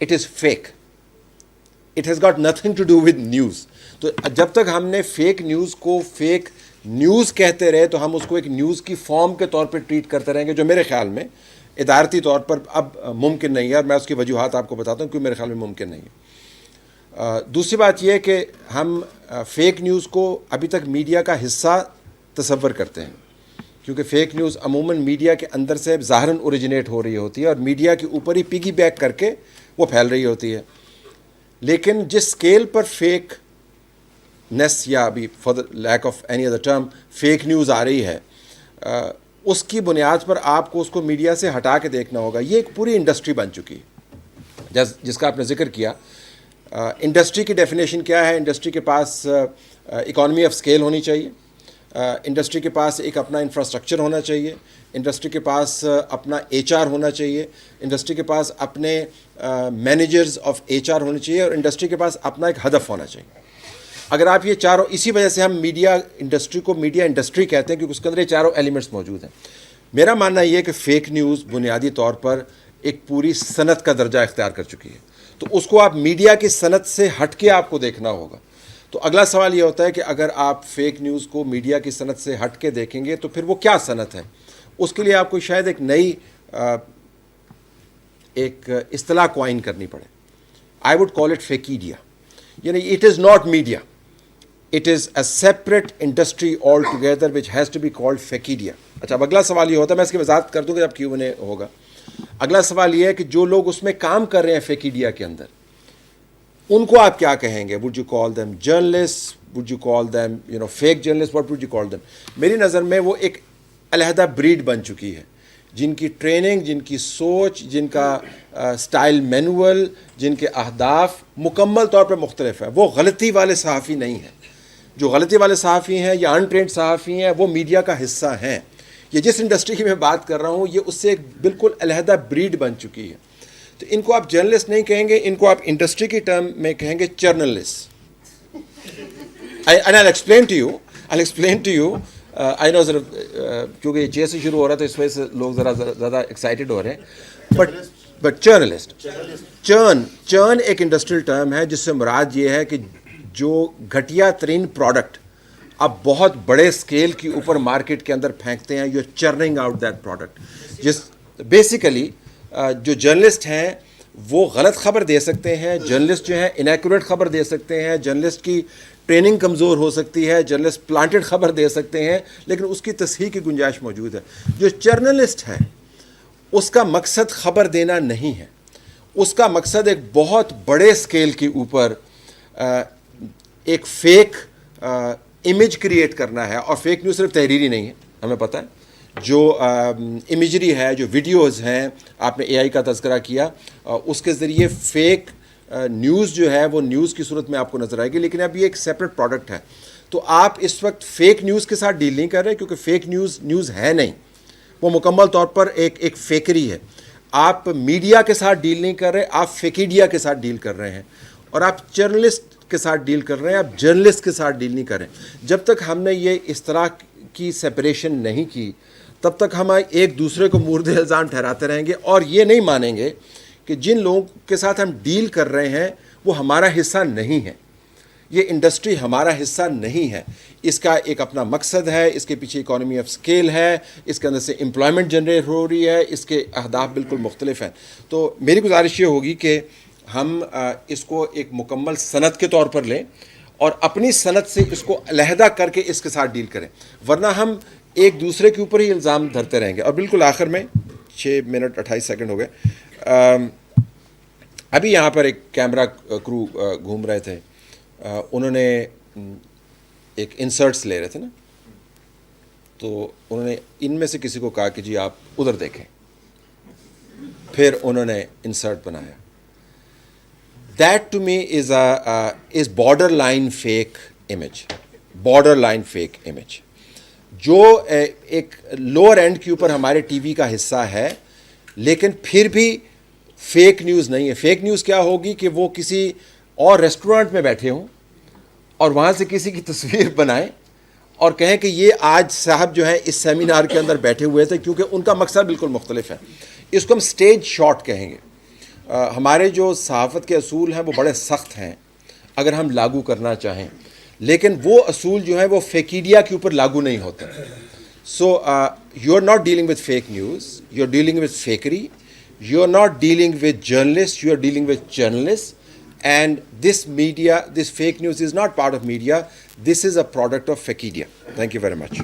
It is fake, it has got nothing to do with news. تو جب تک ہم نے فیک نیوز کو فیک نیوز کہتے رہے تو ہم اس کو ایک نیوز کی فارم کے طور پہ ٹریٹ کرتے رہیں گے, جو میرے خیال میں ادارتی طور پر اب ممکن نہیں ہے, اور میں اس کی وجوہات آپ کو بتاتا ہوں کیوں میرے خیال میں ممکن نہیں ہے. دوسری بات یہ ہے کہ ہم فیک نیوز کو ابھی تک میڈیا کا حصہ تصور کرتے ہیں, کیونکہ فیک نیوز عموماً میڈیا کے اندر سے ظاہراً اوریجنیٹ ہو رہی ہوتی ہے اور میڈیا کے اوپر ہی پگی بیک کر کے وہ پھیل رہی ہوتی ہے. لیکن جس اسکیل پر فیک نیس یا ابھی for the lack of any other term fake news آ رہی ہے, اس کی بنیاد پر آپ کو اس کو میڈیا سے ہٹا کے دیکھنا ہوگا. یہ ایک پوری انڈسٹری بن چکی ہے جس کا آپ نے ذکر کیا. انڈسٹری کی ڈیفینیشن کیا ہے؟ انڈسٹری کے پاس اکانومی آف اسکیل ہونی چاہیے, انڈسٹری کے پاس ایک اپنا انفراسٹرکچر ہونا چاہیے, انڈسٹری کے پاس اپنا ایچ آر ہونا چاہیے, انڈسٹری کے پاس اپنے مینیجرز آف ایچ آر ہونے چاہیے, اور انڈسٹری کے پاس اپنا ایک ہدف ہونا چاہیے. اگر آپ یہ چاروں, اسی وجہ سے ہم میڈیا انڈسٹری کو میڈیا انڈسٹری کہتے ہیں کیونکہ اس کے اندر یہ چاروں ایلیمنٹس موجود ہیں. میرا ماننا یہ ہے کہ فیک نیوز بنیادی طور پر ایک پوری صنعت کا درجہ اختیار کر چکی ہے, تو اس کو آپ میڈیا کی صنعت سے ہٹ کے آپ کو دیکھنا ہوگا. تو اگلا سوال یہ ہوتا ہے کہ اگر آپ فیک نیوز کو میڈیا کی صنعت سے ہٹ کے دیکھیں گے تو پھر وہ کیا صنعت ہے؟ اس کے لیے آپ کو شاید ایک نئی ایک اصطلاح کوائن کرنی پڑے. I would call it fakedia. یعنی it is not media, it is a separate industry altogether which has to be called فیکیڈیا. اچھا, اب اگلا سوال یہ ہوتا ہے, میں اس کی وضاحت کر دوں کہ جب Q&A ہوگا. اگلا سوال یہ ہے کہ جو لوگ اس میں کام کر رہے ہیں فیکیڈیا کے اندر, ان کو آپ کیا کہیں گے؟ would you call them journalists, would you call them fake journalists, what would you call them? میری نظر میں وہ ایک علیحدہ بریڈ بن چکی ہے, جن کی ٹریننگ, جن کی سوچ, جن کا سٹائل مینول, جن کے اہداف مکمل طور پر مختلف ہے. وہ غلطی والے صحافی نہیں ہیں. جو غلطی والے صحافی ہیں یا ان ٹرینڈ صحافی ہیں وہ میڈیا کا حصہ ہیں. یہ جس انڈسٹری کی میں بات کر رہا ہوں یہ اس سے ایک بالکل علیحدہ بریڈ بن چکی ہے. تو ان کو آپ جرنلسٹ نہیں کہیں گے, ان کو آپ انڈسٹری کی ٹرم میں کہیں گے چرنلسٹ. I'll explain to you. I know ذرا کیونکہ یہ چیز سے شروع ہو رہا ہے تو اس وجہ سے لوگ ذرا زیادہ ایکسائٹیڈ ہو رہے ہیں. بٹ جرنلسٹ, چرن ایک انڈسٹریل ٹرم ہے جس سے مراد یہ ہے کہ جو گھٹیا ترین پروڈکٹ آپ بہت بڑے اسکیل کے اوپر مارکیٹ کے اندر پھینکتے ہیں, you are churning out that product. جس بیسیکلی جو جرنلسٹ ہیں وہ غلط خبر دے سکتے ہیں, جرنلسٹ جو ہیں انیکوریٹ خبر دے سکتے ہیں, جرنلسٹ کی ٹریننگ کمزور ہو سکتی ہے, جرنلسٹ پلانٹڈ خبر دے سکتے ہیں, لیکن اس کی تصحیح کی گنجائش موجود ہے. جو جرنلسٹ ہے اس کا مقصد خبر دینا نہیں ہے, اس کا مقصد ایک بہت بڑے اسکیل کے اوپر ایک فیک امیج کریٹ کرنا ہے. اور فیک نیوز صرف تحریری نہیں ہے, ہمیں پتہ ہے جو امیجری ہے, جو ویڈیوز ہیں, آپ نے AI کا تذکرہ کیا, اس کے ذریعے فیک نیوز جو ہے وہ نیوز کی صورت میں آپ کو نظر آئے گی, لیکن اب یہ ایک سیپریٹ پروڈکٹ ہے. تو آپ اس وقت فیک نیوز کے ساتھ ڈیل نہیں کر رہے, کیونکہ فیک نیوز ہے نہیں, وہ مکمل طور پر ایک فیکری ہے. آپ میڈیا کے ساتھ ڈیل نہیں کر رہے, آپ فیکیڈیا کے ساتھ ڈیل کر رہے ہیں, اور آپ جرنلسٹ کے ساتھ ڈیل کر رہے ہیں, آپ جرنلسٹ کے ساتھ ڈیل نہیں کر رہے ہیں. جب تک ہم نے یہ اس طرح کی سیپریشن نہیں کی, تب تک ہم ایک دوسرے کو مورد الزام ٹھہراتے رہیں گے, اور یہ نہیں مانیں گے کہ جن لوگوں کے ساتھ ہم ڈیل کر رہے ہیں وہ ہمارا حصہ نہیں ہے, یہ انڈسٹری ہمارا حصہ نہیں ہے. اس کا ایک اپنا مقصد ہے, اس کے پیچھے اکانومی آف اسکیل ہے, اس کے اندر سے امپلائمنٹ جنریٹ ہو رہی ہے, اس کے اہداف بالکل مختلف ہیں. تو میری گزارش یہ ہوگی کہ ہم اس کو ایک مکمل صنعت کے طور پر لیں, اور اپنی صنعت سے اس کو علیحدہ کر کے اس کے ساتھ ڈیل کریں, ورنہ ہم ایک دوسرے کے اوپر ہی الزام دھرتے رہیں گے. اور بالکل آخر میں 6 منٹ 28 سیکنڈ ہو گئے, ابھی یہاں پر ایک کیمرہ کرو گھوم رہے تھے, انہوں نے ایک انسرٹس لے رہے تھے نا, تو انہوں نے ان میں سے کسی کو کہا کہ جی آپ ادھر دیکھیں, پھر انہوں نے انسرٹ بنایا. That to me is borderline fake image, borderline fake image, جو ایک لوور اینڈ کے اوپر ہمارے ٹی وی کا حصہ ہے, لیکن پھر بھی فیک نیوز نہیں ہے. فیک نیوز کیا ہوگی کہ وہ کسی اور ریسٹورنٹ میں بیٹھے ہوں اور وہاں سے کسی کی تصویر بنائیں اور کہیں کہ یہ آج صاحب جو ہیں اس سیمینار کے اندر بیٹھے ہوئے تھے, کیونکہ ان کا مقصد بالکل مختلف ہے. اس کو ہم سٹیج شاٹ کہیں گے. ہمارے جو صحافت کے اصول ہیں وہ بڑے سخت ہیں اگر ہم لاگو کرنا چاہیں, لیکن وہ اصول جو ہیں وہ فیکیڈیا کے اوپر لاگو نہیں ہوتے. So you are not dealing with fake news, you are dealing with fakery, you are not dealing with journalist, you are dealing with journalist. And this media, this fake news is not part of media. This is a product of Fakedia. Thank you very much.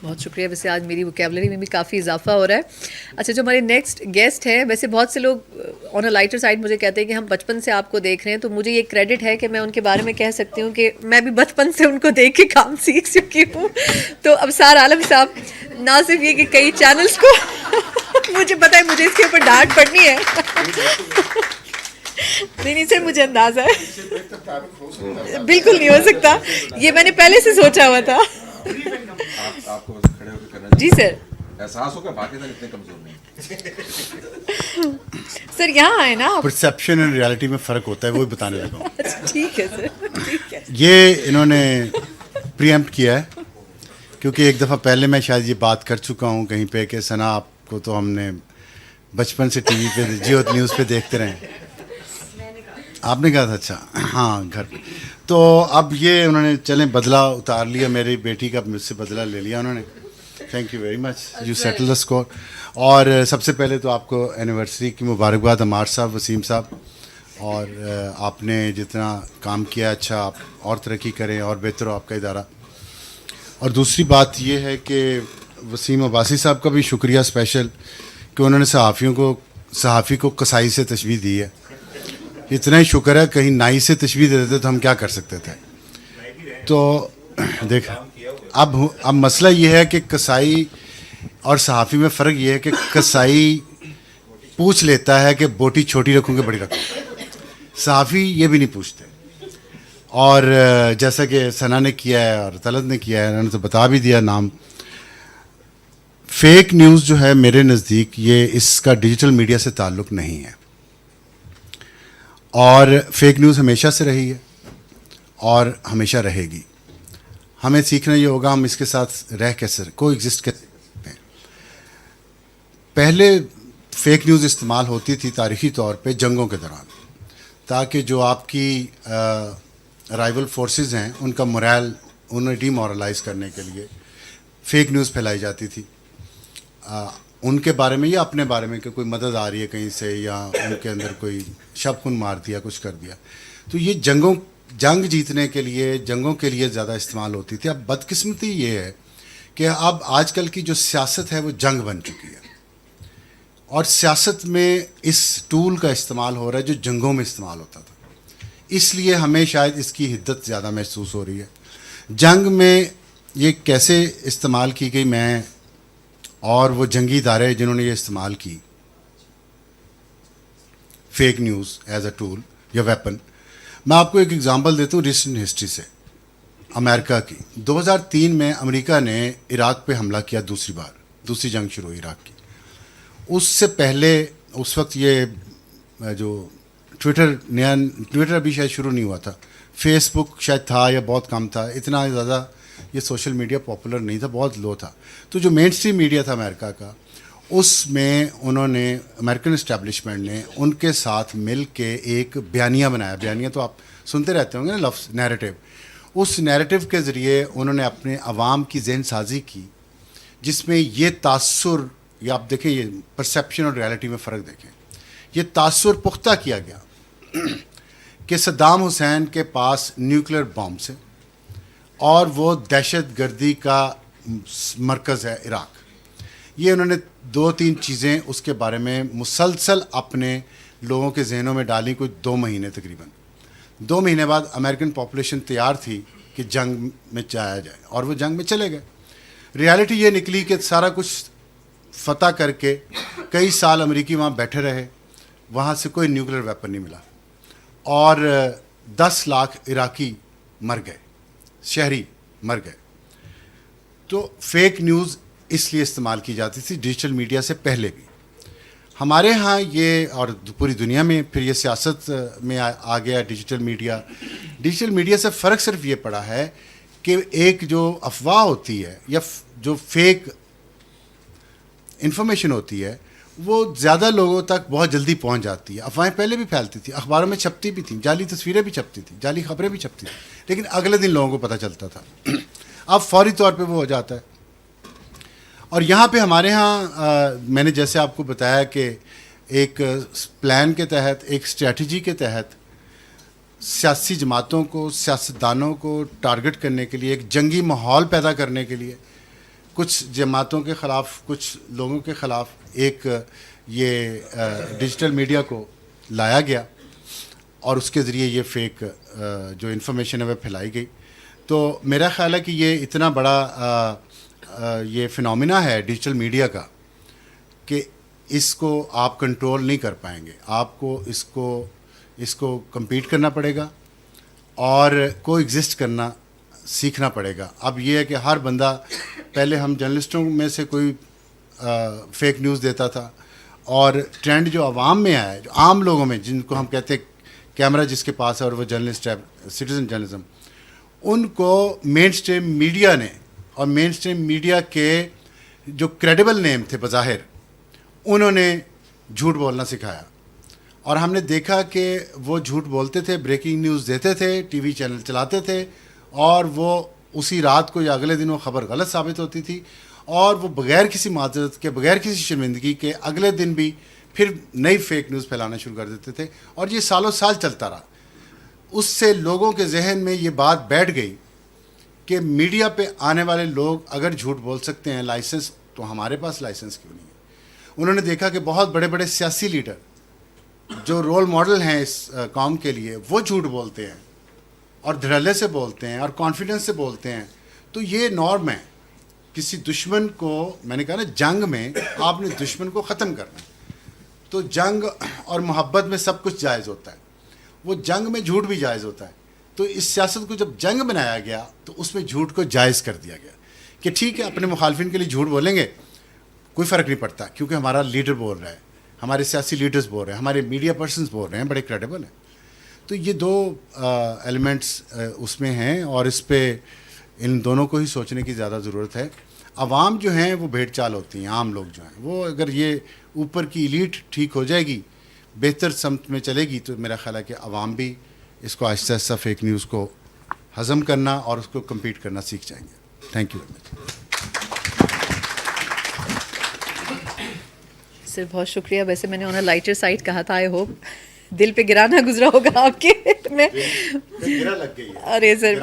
بہت شکریہ. ویسے آج میری vocabulary میں بھی کافی اضافہ ہو رہا ہے. اچھا, جو ہمارے نیکسٹ گیسٹ ہیں, ویسے بہت سے لوگ آن اے لائٹر سائڈ مجھے کہتے ہیں کہ ہم بچپن سے آپ کو دیکھ رہے ہیں, تو مجھے یہ کریڈٹ ہے کہ میں ان کے بارے میں کہہ سکتی ہوں کہ میں بھی بچپن سے ان کو دیکھ کے کام سیکھ چکی ہوں. تو ابصار عالم صاحب, نہ صرف یہ کہ کئی چینلز کو مجھے پتہ ہے مجھے اس کے اوپر ڈانٹ پڑنی ہے, نہیں سر مجھے اندازہ ہے بالکل نہیں ہو سکتا, یہ میں نے پہلے سے سوچا ہوا تھا. آپ کو کھڑے ہو کے کرنا جی سر, احساس ہوگا باقی تک اتنے کمزور نہیں. سر یہاں آئے نا, پرسیپشن اینڈ ریالٹی میں فرق ہوتا ہے, وہی بتانے لگا ہوں. ٹھیک ہے سر, ٹھیک ہے. یہ انہوں نے پری ایمپٹ کیا ہے, کیونکہ ایک دفعہ پہلے میں شاید یہ بات کر چکا ہوں کہیں پہ کہ ثنا آپ کو تو ہم نے بچپن سے ٹی وی پہ جیو نیوز پہ دیکھتے رہے. آپ نے کہا تھا اچھا ہاں گھر پہ. تو اب یہ انہوں نے چلیں بدلہ اتار لیا, میری بیٹی کا مجھ سے بدلہ لے لیا انہوں نے. Thank you very much, you settle the score. اور سب سے پہلے تو آپ کو اینیورسری کی مبارکباد عمار صاحب, وسیم صاحب, اور آپ نے جتنا کام کیا اچھا, آپ اور ترقی کریں اور بہتر ہو آپ کا ادارہ. اور دوسری بات یہ ہے کہ وسیم عباسی صاحب کا بھی شکریہ اسپیشل کہ انہوں نے صحافی کو کسائی سے تشبیہ دی ہے. اتنا ہی شکر ہے, کہیں نائی سے تشبیہ دے دیتے تو ہم کیا کر سکتے تھے. تو دیکھ اب مسئلہ یہ ہے کہ کسائی اور صحافی میں فرق یہ ہے کہ کسائی پوچھ لیتا ہے کہ بوٹی چھوٹی رکھوں کہ بڑی رکھوں, صحافی یہ بھی نہیں پوچھتے. اور جیسا کہ ثنا نے کیا ہے اور طلعت نے کیا ہے, انہوں نے تو بتا بھی دیا نام. فیک نیوز جو ہے میرے نزدیک یہ اس کا ڈیجیٹل میڈیا سے تعلق نہیں ہے, اور فیک نیوز ہمیشہ سے رہی ہے اور ہمیشہ رہے گی. ہمیں سیکھنا یہ ہوگا ہم اس کے ساتھ رہ کیسے کو ایگزسٹ کیسے کرتے ہیں. پہلے فیک نیوز استعمال ہوتی تھی تاریخی طور پہ جنگوں کے دوران, تاکہ جو آپ کی رائیول فورسز ہیں ان کا morale انہیں ڈی مورلائز کرنے کے لیے فیک نیوز پھیلائی جاتی تھی ان کے بارے میں یا اپنے بارے میں کہ کوئی مدد آ رہی ہے کہیں سے, یا ان کے اندر کوئی شب خون مار دیا, کچھ کر دیا. تو یہ جنگ جیتنے کے لیے, جنگوں کے لیے زیادہ استعمال ہوتی تھی. اب بدقسمتی یہ ہے کہ اب آج کل کی جو سیاست ہے وہ جنگ بن چکی ہے, اور سیاست میں اس ٹول کا استعمال ہو رہا ہے جو جنگوں میں استعمال ہوتا تھا. اس لیے ہمیں شاید اس کی حدت زیادہ محسوس ہو رہی ہے. جنگ میں یہ کیسے استعمال کی گئی، میں اور وہ جنگی ادارے جنہوں نے یہ استعمال کی fake news as a tool یا ویپن. میں آپ کو ایک ایگزامپل دیتا ہوں ریسنٹ ہسٹری سے امریکہ کی. 2003 میں امریکہ نے عراق پہ حملہ کیا دوسری جنگ شروع ہوئی عراق کی. اس سے پہلے اس وقت یہ جو ٹویٹر ابھی شاید شروع نہیں ہوا تھا، فیس بک شاید تھا یا بہت کم تھا، اتنا زیادہ یہ سوشل میڈیا پاپولر نہیں تھا، بہت لو تھا. تو جو مین اسٹریم میڈیا تھا امریکہ کا، اس میں انہوں نے امریکن اسٹیبلشمنٹ نے ان کے ساتھ مل کے ایک بیانیہ بنایا. بیانیہ تو آپ سنتے رہتے ہوں گے نا لفظ، نیریٹو. اس نیریٹو کے ذریعے انہوں نے اپنے عوام کی ذہن سازی کی، جس میں یہ تاثر، یا آپ دیکھیں یہ پرسیپشن اور ریالٹی میں فرق دیکھیں، یہ تاثر پختہ کیا گیا کہ صدام حسین کے پاس نیوکلیر بامس ہے اور وہ دہشت گردی کا مرکز ہے عراق. یہ انہوں نے 2-3 چیزیں اس کے بارے میں مسلسل اپنے لوگوں کے ذہنوں میں ڈالی، کوئی 2 مہینے تقریباً. 2 مہینے بعد امریکن پاپولیشن تیار تھی کہ جنگ میں جایا جائے، اور وہ جنگ میں چلے گئے. ریالٹی یہ نکلی کہ سارا کچھ فتح کر کے کئی سال امریکی وہاں بیٹھے رہے، وہاں سے کوئی نیوکلیر ویپن نہیں ملا، اور 10 لاکھ عراقی مر گئے، شہری مر گئے. تو فیک نیوز اس لیے استعمال کی جاتی تھی ڈیجیٹل میڈیا سے پہلے بھی. ہمارے ہاں یہ، اور پوری دنیا میں پھر یہ سیاست میں آ گیا ڈیجیٹل میڈیا. ڈیجیٹل میڈیا سے فرق صرف یہ پڑا ہے کہ ایک جو افواہ ہوتی ہے یا جو فیک انفارمیشن ہوتی ہے وہ زیادہ لوگوں تک بہت جلدی پہنچ جاتی ہے. افواہیں پہلے بھی پھیلتی تھیں، اخباروں میں چھپتی بھی تھیں، جعلی تصویریں بھی چھپتی تھیں، جعلی خبریں بھی چھپتی تھیں، لیکن اگلے دن لوگوں کو پتہ چلتا تھا. اب فوری طور پہ وہ ہو جاتا ہے. اور یہاں پہ ہمارے ہاں میں نے جیسے آپ کو بتایا کہ ایک پلان کے تحت، ایک اسٹریٹجی کے تحت سیاسی جماعتوں کو، سیاستدانوں کو ٹارگٹ کرنے کے لیے، ایک جنگی ماحول پیدا کرنے کے لیے کچھ جماعتوں کے خلاف، کچھ لوگوں کے خلاف ایک یہ ڈیجیٹل میڈیا کو لایا گیا، اور اس کے ذریعے یہ فیک جو انفارمیشن ہے وہ پھیلائی گئی. تو میرا خیال ہے کہ یہ اتنا بڑا یہ فنومینا ہے ڈیجیٹل میڈیا کا کہ اس کو آپ کنٹرول نہیں کر پائیں گے. آپ کو اس کو کمپیٹ کرنا پڑے گا اور کو ایگزسٹ کرنا سیکھنا پڑے گا. اب یہ ہے کہ ہر بندہ، پہلے ہم جرنلسٹوں میں سے کوئی فیک نیوز دیتا تھا، اور ٹرینڈ جو عوام میں آیا ہے، جو عام لوگوں میں، جن کو ہم کہتے ہیں کیمرہ جس کے پاس ہے اور وہ جرنلسٹ ہے، سٹیزن جرنلزم، ان کو مین اسٹریم میڈیا نے، اور مین اسٹریم میڈیا کے جو کریڈیبل نیم تھے بظاہر، انہوں نے جھوٹ بولنا سکھایا. اور ہم نے دیکھا کہ وہ جھوٹ بولتے تھے، بریکنگ نیوز دیتے تھے، ٹی وی چینل چلاتے تھے، اور وہ اسی رات کو یا اگلے دن وہ خبر غلط ثابت ہوتی تھی، اور وہ بغیر کسی معذرت کے، بغیر کسی شرمندگی کے اگلے دن بھی پھر نئی فیک نیوز پھیلانا شروع کر دیتے تھے. اور یہ سالوں سال چلتا رہا. اس سے لوگوں کے ذہن میں یہ بات بیٹھ گئی کہ میڈیا پہ آنے والے لوگ اگر جھوٹ بول سکتے ہیں لائسنس، تو ہمارے پاس لائسنس کیوں نہیں ہے. انہوں نے دیکھا کہ بہت بڑے بڑے سیاسی لیڈر جو رول ماڈل ہیں اس قوم کے لیے، وہ جھوٹ بولتے ہیں اور دھڑلے سے بولتے ہیں اور کانفیڈنس سے بولتے ہیں. تو یہ نارم ہے. کسی دشمن کو، میں نے کہا نا، جنگ میں آپ نے دشمن کو ختم کرنا ہے، تو جنگ اور محبت میں سب کچھ جائز ہوتا ہے، وہ جنگ میں جھوٹ بھی جائز ہوتا ہے. تو اس سیاست کو جب جنگ بنایا گیا تو اس میں جھوٹ کو جائز کر دیا گیا کہ ٹھیک ہے، اپنے مخالفین کے لیے جھوٹ بولیں گے، کوئی فرق نہیں پڑتا، کیونکہ ہمارا لیڈر بول رہا ہے، ہمارے سیاسی لیڈرز بول رہے ہیں، ہمارے میڈیا پرسنز بول رہے ہیں، بڑے کریڈیبل ہیں. تو یہ 2 ایلیمنٹس اس میں ہیں، اور اس پہ ان دونوں کو ہی سوچنے کی زیادہ ضرورت ہے. عوام جو ہیں وہ بھیڑ چال ہوتی ہیں، عام لوگ جو ہیں وہ، اگر یہ اوپر کی ایلیٹ ٹھیک ہو جائے گی، بہتر سمت میں چلے گی، تو میرا خیال ہے کہ عوام بھی اس کو آہستہ آہستہ فیک نیوز کو ہضم کرنا اور اس کو کمپیٹ کرنا سیکھ جائیں گے. Thank you very much. Sir بہت شکریہ. ویسے میں نے انہیں لائٹر سائڈ کہا تھا، آئی ہوپ دل پہ گرانا گزرا ہوگا آپ کے میں. گرا لگ گئی ہے. ارے سر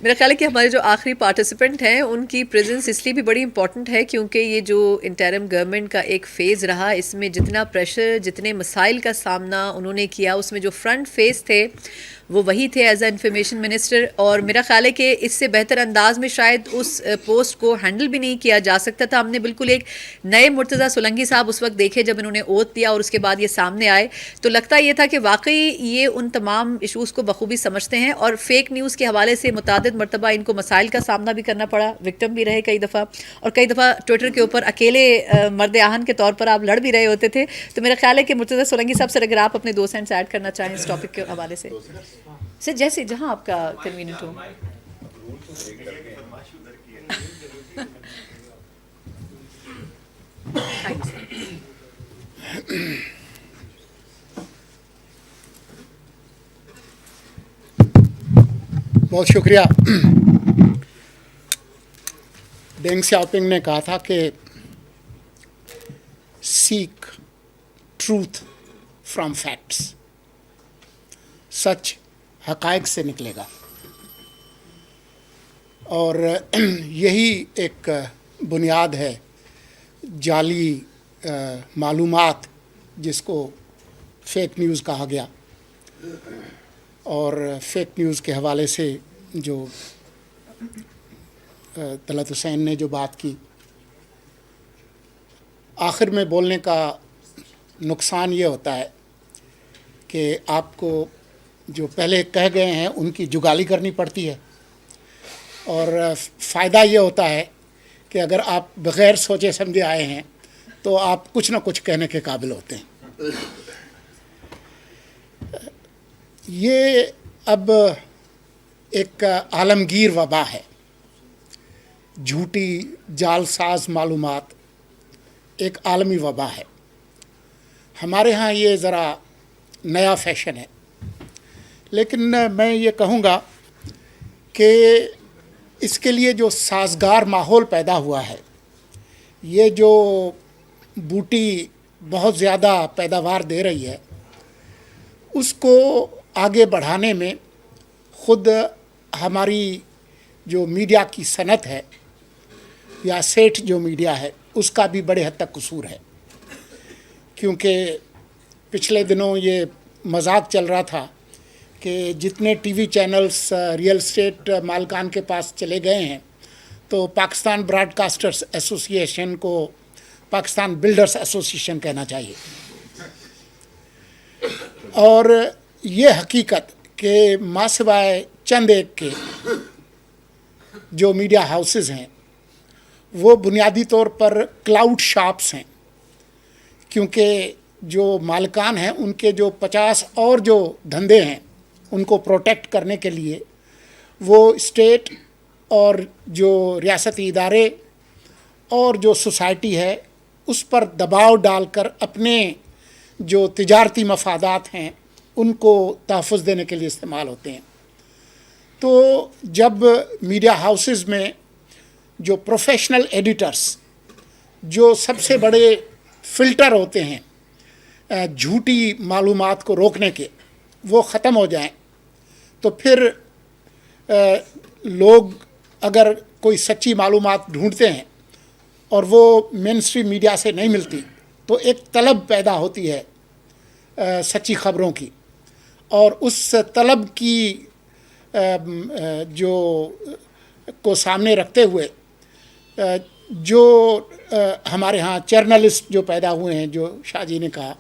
میرا خیال ہے کہ ہمارے جو آخری پارٹیسپینٹ ہیں ان کی پریزنس اس لیے بھی بڑی امپورٹنٹ ہے کیونکہ یہ جو انٹرم گورنمنٹ کا ایک فیز رہا اس میں جتنا پریشر جتنے مسائل کا سامنا انہوں نے کیا اس میں جو فرنٹ فیس تھے وہ وہی تھے ایز اے انفارمیشن منسٹر. اور میرا خیال ہے کہ اس سے بہتر انداز میں شاید اس پوسٹ کو ہینڈل بھی نہیں کیا جا سکتا تھا. ہم نے بالکل ایک نئے مرتضیٰ سولنگی صاحب اس وقت دیکھے جب انہوں نے اوت دیا اور اس کے بعد یہ سامنے آئے تو لگتا یہ تھا کہ واقعی یہ ان تمام ایشوز کو بخوبی سمجھتے ہیں. اور فیک نیوز کے حوالے سے متعدد مرتبہ ان کو مسائل کا سامنا بھی کرنا پڑا, وکٹم بھی رہے کئی دفعہ, اور کئی دفعہ ٹویٹر کے اوپر اکیلے مرد آہن کے طور پر آپ لڑ بھی رہے ہوتے تھے. تو میرا خیال ہے کہ مرتضیٰ سولنگی صاحب سے اگر آپ اپنے 2 سینٹس ایڈ کرنا چاہیں اس ٹاپک کے حوالے سے سر, جیسے جہاں آپ کا کنوینئنٹ ہو. بہت شکریہ. ڈینگ سیاؤپنگ نے کہا تھا کہ سیک ٹروتھ فرام فیکٹس, سچ حقائق سے نکلے گا. اور یہی ایک بنیاد ہے جعلی معلومات جس کو فیک نیوز کہا گیا. اور فیک نیوز کے حوالے سے جو طلعت حسین نے جو بات کی, آخر میں بولنے کا نقصان یہ ہوتا ہے کہ آپ کو جو پہلے کہہ گئے ہیں ان کی جگالی کرنی پڑتی ہے, اور فائدہ یہ ہوتا ہے کہ اگر آپ بغیر سوچے سمجھے آئے ہیں تو آپ کچھ نہ کچھ کہنے کے قابل ہوتے ہیں. یہ اب ایک عالمگیر وبا ہے, جھوٹی جعل ساز معلومات ایک عالمی وبا ہے. ہمارے ہاں یہ ذرا نیا فیشن ہے, لیکن میں یہ کہوں گا کہ اس کے لیے جو سازگار ماحول پیدا ہوا ہے, یہ جو بوٹی بہت زیادہ پیداوار دے رہی ہے, اس کو آگے بڑھانے میں خود ہماری جو میڈیا کی صنعت ہے یا سیٹھ جو میڈیا ہے اس کا بھی بڑے حد تک قصور ہے. کیونکہ پچھلے دنوں یہ مذاق چل رہا تھا کہ جتنے T V channels real estate مالکان کے پاس چلے گئے ہیں تو پاکستان براڈ کاسٹرز ایسوسی ایشن کو پاکستان بلڈرز ایسوسی ایشن کہنا چاہیے. اور یہ حقیقت کہ ماں سوائے چند ایک کے جو میڈیا ہاؤسز ہیں وہ بنیادی طور پر کلاؤڈ شاپس ہیں, کیونکہ جو مالکان ہیں ان کے جو 50 اور جو دھندے ہیں ان کو پروٹیکٹ کرنے کے لیے وہ اسٹیٹ اور جو ریاستی ادارے اور جو سوسائٹی ہے اس پر دباؤ ڈال کر اپنے جو تجارتی مفادات ہیں ان کو تحفظ دینے کے لیے استعمال ہوتے ہیں. تو جب میڈیا ہاؤسز میں جو پروفیشنل ایڈیٹرز جو سب سے بڑے فلٹر ہوتے ہیں جھوٹی معلومات کو روکنے کے, وہ ختم ہو جائیں تو پھر لوگ اگر کوئی سچی معلومات ڈھونڈتے ہیں اور وہ مین اسٹریم میڈیا سے نہیں ملتی تو ایک طلب پیدا ہوتی ہے سچی خبروں کی, اور اس طلب کی جو کو سامنے رکھتے ہوئے جو ہمارے ہاں جرنلسٹ جو پیدا ہوئے ہیں, جو شاہ جی نے کہا,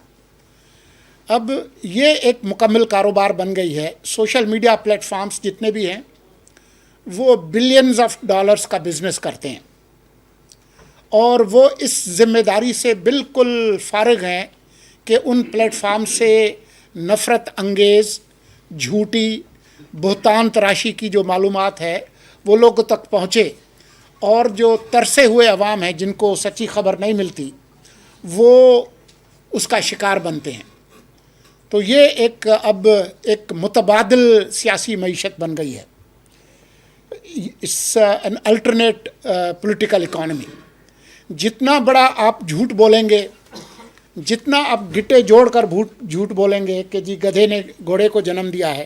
اب یہ ایک مکمل کاروبار بن گئی ہے. سوشل میڈیا پلیٹ فارمز جتنے بھی ہیں وہ بلینز آف ڈالرز کا بزنس کرتے ہیں, اور وہ اس ذمہ داری سے بالکل فارغ ہیں کہ ان پلیٹ فارم سے نفرت انگیز جھوٹی بہتان تراشی کی جو معلومات ہے وہ لوگوں تک پہنچے, اور جو ترسے ہوئے عوام ہیں جن کو سچی خبر نہیں ملتی وہ اس کا شکار بنتے ہیں. تو یہ ایک اب ایک متبادل سیاسی معیشت بن گئی ہے. It's an alternate political economy. جتنا بڑا آپ جھوٹ بولیں گے, جتنا آپ گٹے جوڑ کر جھوٹ بولیں گے کہ جی گدھے نے گھوڑے کو جنم دیا ہے,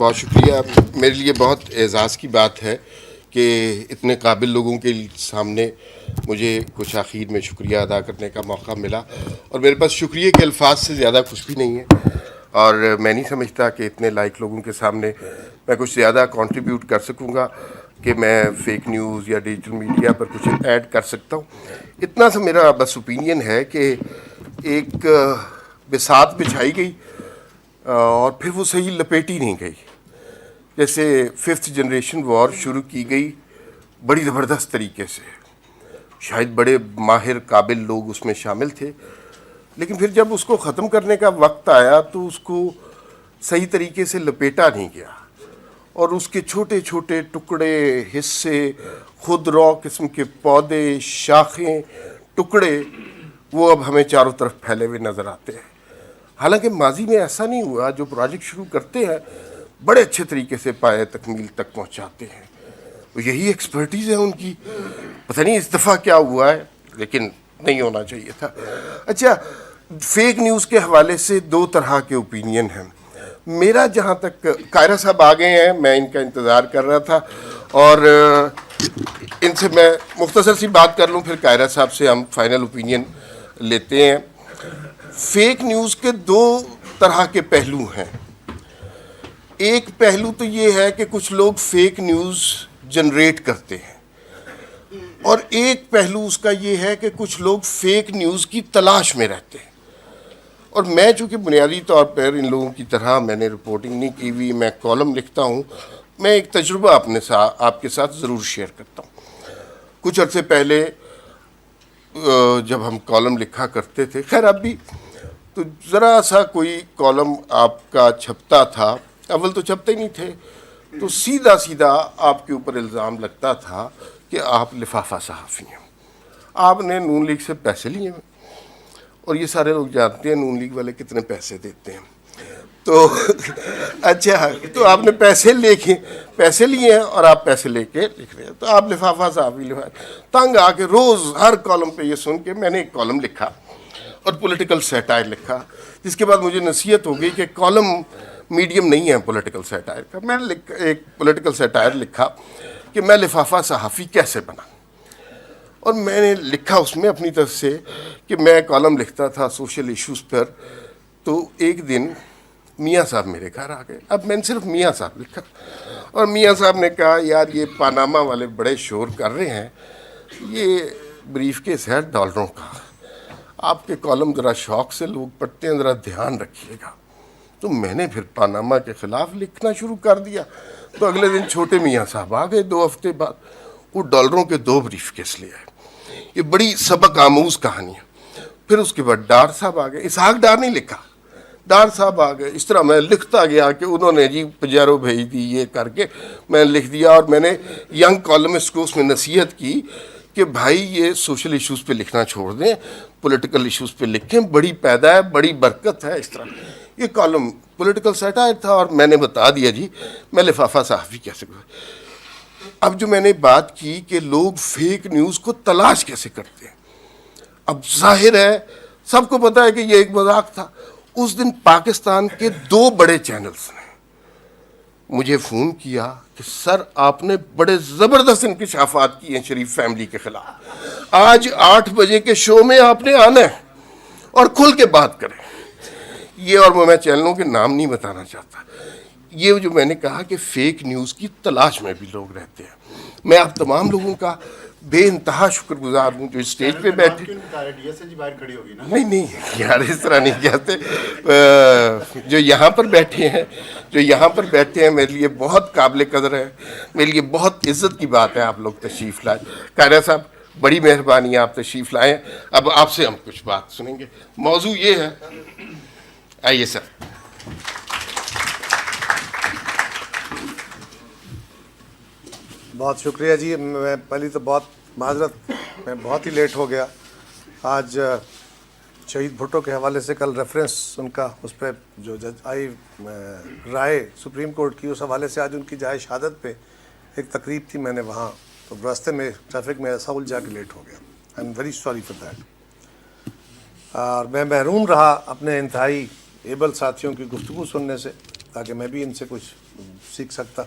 بہت شکریہ. میرے لیے بہت اعزاز کی بات ہے کہ اتنے قابل لوگوں کے سامنے مجھے کچھ آخر میں شکریہ ادا کرنے کا موقع ملا, اور میرے پاس شکریہ کے الفاظ سے زیادہ کچھ بھی نہیں ہے, اور میں نہیں سمجھتا کہ اتنے لائق لوگوں کے سامنے میں کچھ زیادہ کنٹریبیوٹ کر سکوں گا کہ میں فیک نیوز یا ڈیجیٹل میڈیا پر کچھ ایڈ کر سکتا ہوں. اتنا سا میرا بس اوپینین ہے کہ ایک بساط بچھائی گئی اور پھر وہ صحیح لپیٹی نہیں گئی. جیسے 5th جنریشن وار شروع کی گئی بڑی زبردست طریقے سے, شاید بڑے ماہر قابل لوگ اس میں شامل تھے, لیکن پھر جب اس کو ختم کرنے کا وقت آیا تو اس کو صحیح طریقے سے لپیٹا نہیں گیا, اور اس کے چھوٹے چھوٹے ٹکڑے, حصے, خود رو قسم کے پودے, شاخیں, ٹکڑے, وہ اب ہمیں چاروں طرف پھیلے ہوئے نظر آتے ہیں. حالانکہ ماضی میں ایسا نہیں ہوا. جو پروجیکٹ شروع کرتے ہیں بڑے اچھے طریقے سے پائے تکمیل تک پہنچاتے ہیں. یہی ایکسپرٹیز ہے ان کی. پتہ نہیں اس دفعہ کیا ہوا ہے, لیکن نہیں ہونا چاہیے تھا. اچھا, فیک نیوز کے حوالے سے 2 طرح کے اوپینین ہیں. میرا جہاں تک, قاہرہ صاحب آ گئے ہیں, میں ان کا انتظار کر رہا تھا, اور ان سے میں مختصر سی بات کر لوں, پھر قاہرہ صاحب سے ہم فائنل اوپینین لیتے ہیں. فیک نیوز کے 2 طرح کے پہلو ہیں. ایک پہلو تو یہ ہے کہ کچھ لوگ فیک نیوز جنریٹ کرتے ہیں, اور ایک پہلو اس کا یہ ہے کہ کچھ لوگ فیک نیوز کی تلاش میں رہتے ہیں. اور میں چونکہ بنیادی طور پر ان لوگوں کی طرح میں نے رپورٹنگ نہیں کی ہوئی, میں کالم لکھتا ہوں, میں ایک تجربہ آپ کے ساتھ ضرور شیئر کرتا ہوں. کچھ عرصے پہلے جب ہم کالم لکھا کرتے تھے, خیر اب بھی, تو ذرا سا کوئی کالم آپ کا چھپتا تھا, اول تو چھپتے نہیں تھے, تو سیدھا آپ کے اوپر الزام لگتا تھا کہ آپ لفافہ صحافی ہیں, آپ نے نون لیگ سے پیسے لیے ہیں, اور یہ سارے لوگ جانتے ہیں نون لیگ والے کتنے پیسے دیتے ہیں. تو اچھا, تو آپ نے پیسے لیے ہیں اور آپ پیسے لے کے لکھ رہے ہیں, تو آپ لفافہ صحافی. تنگ آ کے روز ہر کالم پہ یہ سن کے میں نے ایک کالم لکھا اور پولیٹیکل سیٹائر لکھا, جس کے بعد مجھے نصیحت ہو گئی کہ کالم میڈیم نہیں ہے پولیٹیکل سیٹائر کا. میں نے ایک پولیٹیکل سیٹائر لکھا کہ میں لفافہ صحافی کیسے بنا, اور میں نے لکھا اس میں اپنی طرف سے کہ میں کالم لکھتا تھا سوشل ایشوز پر. تو ایک دن میاں صاحب میرے گھر آ گئے. اب میں نے صرف میاں صاحب لکھا, اور میاں صاحب نے کہا یار یہ پاناما والے بڑے شور کر رہے ہیں, یہ بریف کیس ہے ڈالروں کا, آپ کے کالم ذرا شوق سے لوگ پڑھتے ہیں, ذرا دھیان رکھیے گا. تو میں نے پھر پاناما کے خلاف لکھنا شروع کر دیا. تو اگلے دن چھوٹے میاں صاحب آ گئے, 2 ہفتے بعد وہ ڈالروں کے 2 بریف کیس لے آئے. یہ بڑی سبق آموز کہانی ہے. پھر اس کے بعد ڈار صاحب آ گئے, اسحاق ڈار نہیں لکھا, ڈار صاحب آ گئے. اس طرح میں لکھتا گیا کہ انہوں نے جی پجیرو بھیج دی, یہ کر کے میں نے لکھ دیا. اور میں نے ینگ کالمسٹ کو اس میں نصیحت کی کہ بھائی یہ سوشل ایشوز پہ لکھنا چھوڑ دیں, پولیٹیکل ایشوز پہ لکھیں, بڑی پیدا ہے, بڑی برکت ہے. اس طرح یہ کالم پولیٹیکل سیٹائر تھا, اور میں نے بتا دیا جی میں لفافہ صحافی کیسے. اب جو میں نے بات کی کہ لوگ فیک نیوز کو تلاش کیسے کرتے ہیں, اب ظاہر ہے سب کو پتہ ہے کہ یہ ایک مذاق تھا. اس دن پاکستان کے 2 بڑے چینلز نے مجھے فون کیا کہ سر آپ نے بڑے زبردست انکشافات کیے ہیں شریف فیملی کے خلاف, آج 8 بجے کے شو میں آپ نے آنا ہے اور کھل کے بات کریں. یہ, اور میں چینلوں کے نام نہیں بتانا چاہتا. یہ جو میں نے کہا کہ فیک نیوز کی تلاش میں بھی لوگ رہتے ہیں. میں آپ تمام لوگوں کا بے انتہا شکر گزار ہوں جو اسٹیج پہ بیٹھے. نہیں یار اس طرح نہیں کہتے. جو یہاں پر بیٹھے ہیں میرے لیے بہت قابل قدر ہے, میرے لیے بہت عزت کی بات ہے آپ لوگ تشریف لائے. قاہرہ صاحب بڑی مہربانی ہے, آپ تشریف لائیں. اب آپ سے ہم کچھ بات سنیں گے. موضوع یہ ہے, آئیے سر. بہت شکریہ جی. میں پہلی تو بہت معذرت, میں بہت ہی لیٹ ہو گیا. آج شہید بھٹو کے حوالے سے کل ریفرنس ان کا اس پہ جو جج آئی رائے سپریم کورٹ کی, اس حوالے سے آج ان کی جائے شہادت پہ ایک تقریب تھی. میں نے وہاں تو راستے میں ٹریفک میں ایسا الجھا کے لیٹ ہو گیا. I am very sorry for that. اور میں محروم رہا اپنے انتہائی ایبل ساتھیوں کی گفتگو سننے سے. تاکہ میں بھی ان سے کچھ سیکھ سکتا.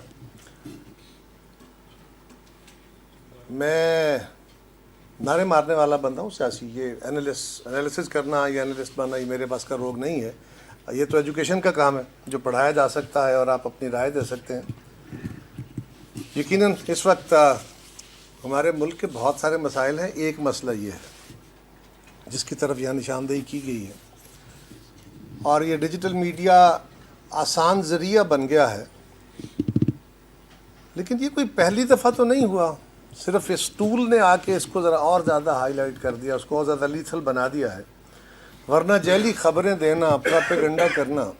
میں نعرے مارنے والا بندہ ہوں سیاسی. یہ انالیسس کرنا یا انالسٹ بننا یہ میرے پاس کا روگ نہیں ہے. یہ تو ایجوکیشن کا کام ہے جو پڑھایا جا سکتا ہے اور آپ اپنی رائے دے سکتے ہیں. یقیناً اس وقت ہمارے ملک کے بہت سارے مسائل ہیں. ایک مسئلہ یہ ہے جس کی طرف یہاں نشاندہی کی گئی ہے, اور یہ ڈیجیٹل میڈیا آسان ذریعہ بن گیا ہے. لیکن یہ کوئی پہلی دفعہ تو نہیں ہوا. صرف اس ٹول نے آ کے اس کو ذرا اور زیادہ ہائی لائٹ کر دیا, اس کو اور زیادہ لیتھل بنا دیا ہے. ورنہ جعلی خبریں دینا, پراپیگنڈا کرنا,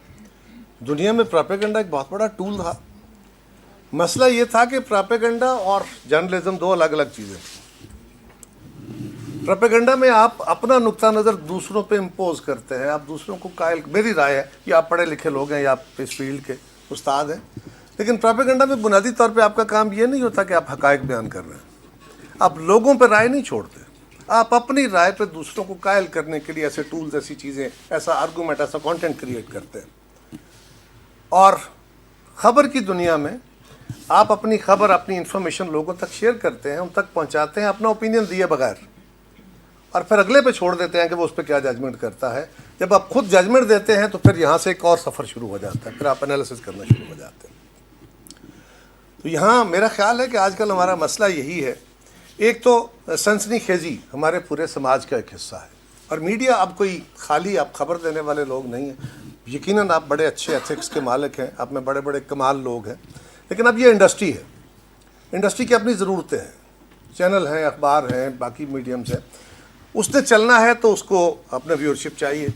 دنیا میں پراپیگنڈا ایک بہت بڑا ٹول تھا. مسئلہ یہ تھا کہ پراپیگنڈا اور جرنلزم دو الگ الگ چیزیں. پراپیگنڈا میں آپ اپنا نقطہ نظر دوسروں پہ امپوز کرتے ہیں, آپ دوسروں کو قائل, میری رائے ہے کہ آپ پڑھے لکھے لوگ ہیں یا آپ اس فیلڈ کے استاد ہیں, لیکن پراپیگنڈا میں بنیادی طور پہ آپ کا کام یہ نہیں ہوتا کہ آپ حقائق بیان کر رہے ہیں. آپ لوگوں پہ رائے نہیں چھوڑتے, آپ اپنی رائے پہ دوسروں کو قائل کرنے کے لیے ایسے ٹولز, ایسی چیزیں, ایسا آرگومنٹ, ایسا کانٹینٹ کریٹ کرتے ہیں. اور خبر کی دنیا میں آپ اپنی خبر, اپنی انفارمیشن لوگوں تک شیئر کرتے ہیں, ان تک پہنچاتے ہیں اپنا اوپینین دیے بغیر, اور پھر اگلے پہ چھوڑ دیتے ہیں کہ وہ اس پہ کیا ججمنٹ کرتا ہے. جب آپ خود ججمنٹ دیتے ہیں تو پھر یہاں سے ایک اور سفر شروع ہو جاتا ہے, پھر آپ انالیسس کرنا شروع ہو جاتے ہیں. تو یہاں میرا خیال ہے کہ آج کل ہمارا مسئلہ یہی ہے. ایک تو سنسنی خیزی ہمارے پورے سماج کا ایک حصہ ہے, اور میڈیا اب کوئی خالی آپ خبر دینے والے لوگ نہیں ہیں. یقیناً آپ بڑے اچھے ایتھکس کے مالک ہیں, آپ میں بڑے بڑے کمال لوگ ہیں, لیکن اب یہ انڈسٹری ہے. انڈسٹری کی اپنی ضرورتیں ہیں, چینل ہیں, اخبار ہیں, باقی میڈیمز ہیں. اس نے چلنا ہے تو اس کو اپنا ویورشپ چاہیے.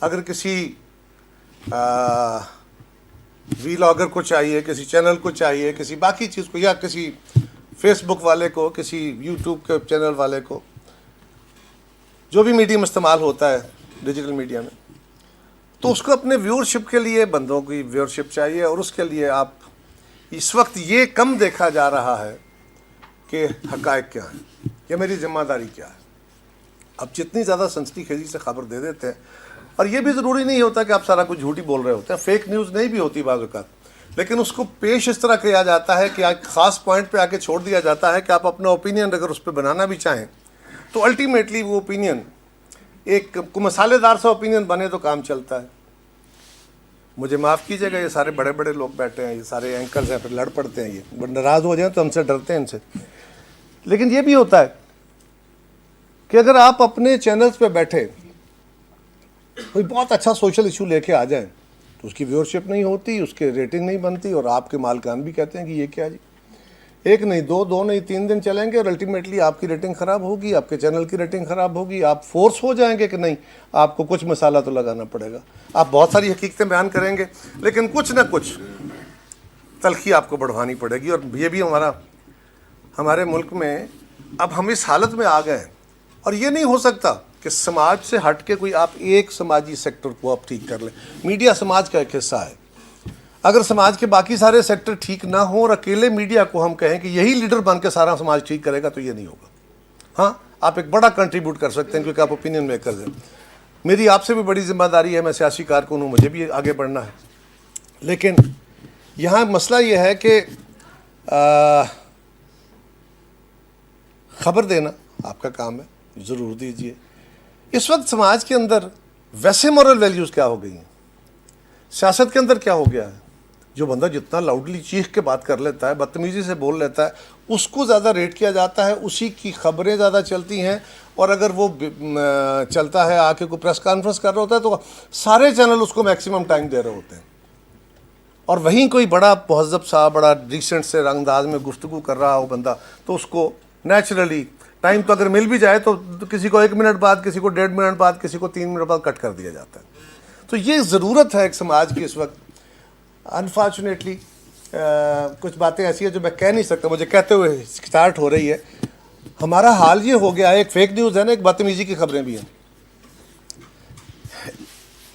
اگر کسی ویلاگر کو چاہیے, کسی چینل کو چاہیے, کسی باقی چیز کو, یا کسی فیس بک والے کو, کسی یوٹیوب کے چینل والے کو, جو بھی میڈیم استعمال ہوتا ہے ڈیجیٹل میڈیا میں, تو اس کو اپنے ویورشپ کے لیے بندوں کی ویورشپ چاہیے. اور اس کے لیے آپ اس وقت یہ کم دیکھا جا رہا ہے کہ حقائق کیا ہیں یا میری ذمہ داری کیا ہے. اب جتنی زیادہ سنسنی خیزی سے خبر دے دیتے ہیں, اور یہ بھی ضروری نہیں ہوتا کہ آپ سارا کچھ جھوٹی بول رہے ہوتے ہیں, فیک نیوز نہیں بھی ہوتی بعض اوقات, لیکن اس کو پیش اس طرح کیا جاتا ہے کہ ایک خاص پوائنٹ پہ آ کے چھوڑ دیا جاتا ہے کہ آپ اپنا اوپینین اگر اس پہ بنانا بھی چاہیں تو الٹیمیٹلی وہ اوپینین ایک مسالے دار سا اوپینین بنے تو کام چلتا ہے. مجھے معاف کیجیے گا, یہ سارے بڑے بڑے لوگ بیٹھے ہیں, یہ سارے اینکرز ہیں, پھر لڑ پڑتے ہیں, یہ ناراض ہو جائیں تو ہم سے ڈرتے ہیں ان سے. لیکن یہ بھی ہوتا ہے کہ اگر آپ اپنے چینلز پہ بیٹھے کوئی بہت اچھا سوشل ایشو لے کے آ جائیں تو اس کی ویورشپ نہیں ہوتی, اس کے ریٹنگ نہیں بنتی, اور آپ کے مالکان بھی کہتے ہیں کہ یہ کیا جی, ایک نہیں, دو نہیں, 3 دن چلیں گے اور الٹیمیٹلی آپ کی ریٹنگ خراب ہوگی, آپ کے چینل کی ریٹنگ خراب ہوگی. آپ فورس ہو جائیں گے کہ نہیں, آپ کو کچھ مسالہ تو لگانا پڑے گا. آپ بہت ساری حقیقتیں بیان کریں گے, لیکن کچھ نہ کچھ تلخی آپ کو بڑھوانی پڑے گی. اور یہ بھی ہمارے ملک میں اب ہم اس حالت میں آ گئے ہیں, اور یہ نہیں ہو سکتا کہ سماج سے ہٹ کے کوئی آپ ایک سماجی سیکٹر کو آپ ٹھیک کر لیں. میڈیا سماج کا ایک حصہ ہے. اگر سماج کے باقی سارے سیکٹر ٹھیک نہ ہوں اور اکیلے میڈیا کو ہم کہیں کہ یہی لیڈر بن کے سارا سماج ٹھیک کرے گا تو یہ نہیں ہوگا. ہاں, آپ ایک بڑا کنٹریبیوٹ کر سکتے ہیں کیونکہ آپ اوپینین میکرز ہیں. میری آپ سے بھی بڑی ذمہ داری ہے, میں سیاسی کارکن ہوں, مجھے بھی آگے بڑھنا ہے. لیکن یہاں مسئلہ یہ ہے کہ خبر دینا آپ کا کام ہے, ضرور دیجیے. اس وقت سماج کے اندر ویسے مورل ویلیوز کیا ہو گئی ہیں, سیاست کے اندر کیا ہو گیا ہے, جو بندہ جتنا لاؤڈلی چیخ کے بات کر لیتا ہے, بدتمیزی سے بول لیتا ہے, اس کو زیادہ ریٹ کیا جاتا ہے, اسی کی خبریں زیادہ چلتی ہیں. اور اگر وہ چلتا ہے آ کے کوئی پریس کانفرنس کر رہا ہوتا ہے تو سارے چینل اس کو میکسیمم ٹائم دے رہے ہوتے ہیں. اور وہیں کوئی بڑا مہذب سا, بڑا ڈیسنٹ سے انداز میں گفتگو کر رہا ہو بندہ, تو اس کو نیچرلی ٹائم تو اگر مل بھی جائے تو کسی کو 1 منٹ بعد, کسی کو 1.5 منٹ بعد, کسی کو 3 منٹ بعد کٹ کر دیا جاتا ہے. تو یہ ضرورت ہے ایک سماج کی اس وقت. انفارچونیٹلی کچھ باتیں ایسی ہیں جو میں کہہ نہیں سکتا, مجھے کہتے ہوئے اسٹارٹ ہو رہی ہے. ہمارا حال یہ ہو گیا ہے, ایک فیک نیوز ہے نا, ایک بدتمیزی کی خبریں بھی ہیں.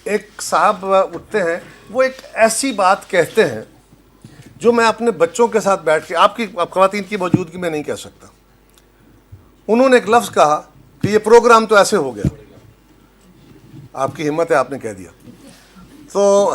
ایک صاحب اٹھتے ہیں, وہ ایک ایسی بات کہتے ہیں جو میں اپنے بچوں کے ساتھ بیٹھ کے, آپ کی خواتین کی موجودگی میں نہیں کہہ سکتا. انہوں نے ایک لفظ کہا کہ یہ پروگرام تو ایسے ہو گیا. آپ کی ہمت ہے, آپ نے کہہ دیا. تو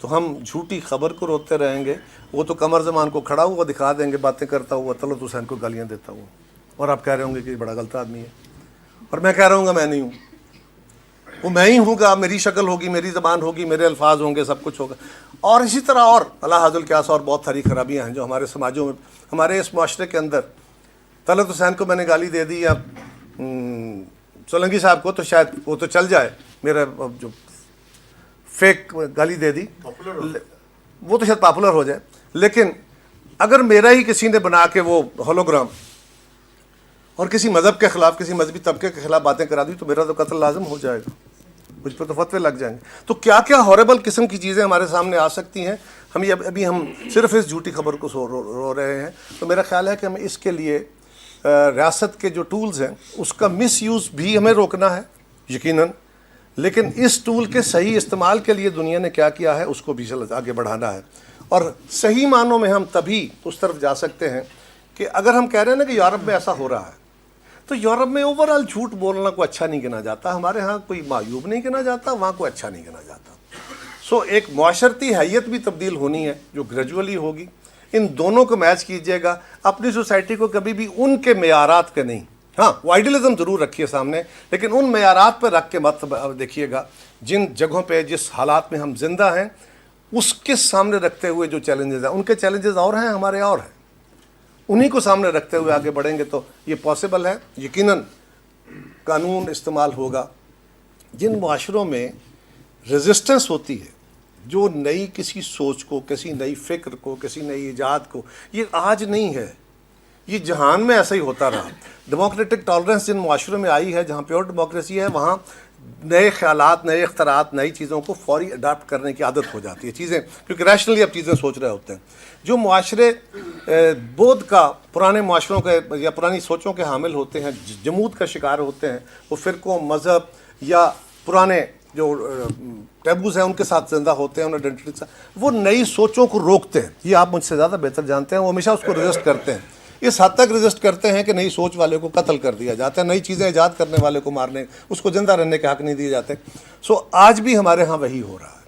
تو ہم جھوٹی خبر کو روتے رہیں گے. وہ تو قمر زمان کو کھڑا ہوا دکھا دیں گے باتیں کرتا ہوا, طلعت حسین کو گالیاں دیتا ہوا, اور آپ کہہ رہے ہوں گے کہ یہ بڑا غلط آدمی ہے, اور میں کہہ رہا ہوں گا میں نہیں ہوں, وہ میں ہی ہوں گا, میری شکل ہوگی, میری زبان ہوگی, میرے الفاظ ہوں گے, سب کچھ ہوگا. اور اسی طرح اور اللہ حاضر القیاس اور بہت ساری خرابیاں ہیں جو ہمارے سماجوں میں, ہمارے اس معاشرے کے اندر. طلعت حسین کو میں نے گالی دے دی یا سولنگی صاحب کو, تو شاید وہ تو چل جائے, میرا جو فیک گالی دے دی وہ تو شاید پاپولر ہو جائے. لیکن اگر میرا ہی کسی نے بنا کے وہ ہولوگرام اور کسی مذہب کے خلاف, کسی مذہبی طبقے کے خلاف باتیں کرا دی تو میرا تو قتل لازم ہو جائے گا, مجھ پہ تو فتوے لگ جائیں گے. تو کیا کیا ہاربل قسم کی چیزیں ہمارے سامنے آ سکتی ہیں. ہم یہ ابھی ہم صرف اس جھوٹی خبر کو رو رہے ہیں. تو میرا خیال ہے کہ ہمیں اس کے لیے ریاست کے جو ٹولز ہیں اس کا مس یوز بھی ہمیں روکنا ہے یقیناً, لیکن اس ٹول کے صحیح استعمال کے لیے دنیا نے کیا کیا ہے اس کو بھی آگے بڑھانا ہے. اور صحیح معنوں میں ہم تبھی اس طرف جا سکتے ہیں کہ اگر ہم کہہ رہے ہیں نا کہ یورپ میں ایسا ہو رہا ہے, تو یورپ میں اوور آل جھوٹ بولنا کوئی اچھا نہیں گنا جاتا, ہمارے ہاں کوئی معیوب نہیں گنا جاتا, وہاں کوئی اچھا نہیں گنا جاتا. سو ایک معاشرتی حیت بھی تبدیل ہونی ہے جو گریجولی ہوگی. ان دونوں کو میچ کیجئے گا. اپنی سوسائٹی کو کبھی بھی ان کے معیارات کے نہیں, ہاں وہ آئیڈیلزم ضرور رکھیے سامنے, لیکن ان معیارات پہ رکھ کے مت دیکھیے گا. جن جگہوں پہ جس حالات میں ہم زندہ ہیں اس کے سامنے رکھتے ہوئے جو چیلنجز ہیں, ان کے چیلنجز اور ہیں, ہمارے اور ہیں, انہی کو سامنے رکھتے ہوئے آگے بڑھیں گے تو یہ پاسبل ہے. یقیناً قانون استعمال ہوگا. جن معاشروں میں ریزسٹنس ہوتی ہے, جو نئی کسی سوچ کو, کسی نئی فکر کو, کسی نئی ایجاد کو, یہ آج نہیں ہے, یہ جہان میں ایسا ہی ہوتا رہا. ڈیموکریٹک ٹالرنس جن معاشروں میں آئی ہے, جہاں پیور ڈیموکریسی ہے, وہاں نئے خیالات, نئے اختراعات, نئی چیزوں کو فوری اڈاپٹ کرنے کی عادت ہو جاتی ہے چیزیں, کیونکہ ریشنلی اب چیزیں سوچ رہے ہوتے ہیں. جو معاشرے بودھ کا, پرانے معاشروں کے یا پرانی سوچوں کے حامل ہوتے ہیں, جمود کا شکار ہوتے ہیں, وہ فرقوں, مذہب یا پرانے جو ٹیبوز ہیں ان کے ساتھ زندہ ہوتے ہیں, ان آئیڈینٹی کے ساتھ, وہ نئی سوچوں کو روکتے ہیں. یہ آپ مجھ سے زیادہ بہتر جانتے ہیں. وہ ہمیشہ اس کو ریزسٹ کرتے ہیں, اس حد تک ریزسٹ کرتے ہیں کہ نئی سوچ والے کو قتل کر دیا جاتا ہے, نئی چیزیں ایجاد کرنے والے کو مارنے, اس کو زندہ رہنے کے حق نہیں دیے جاتے. سو آج بھی ہمارے ہاں وہی ہو رہا ہے.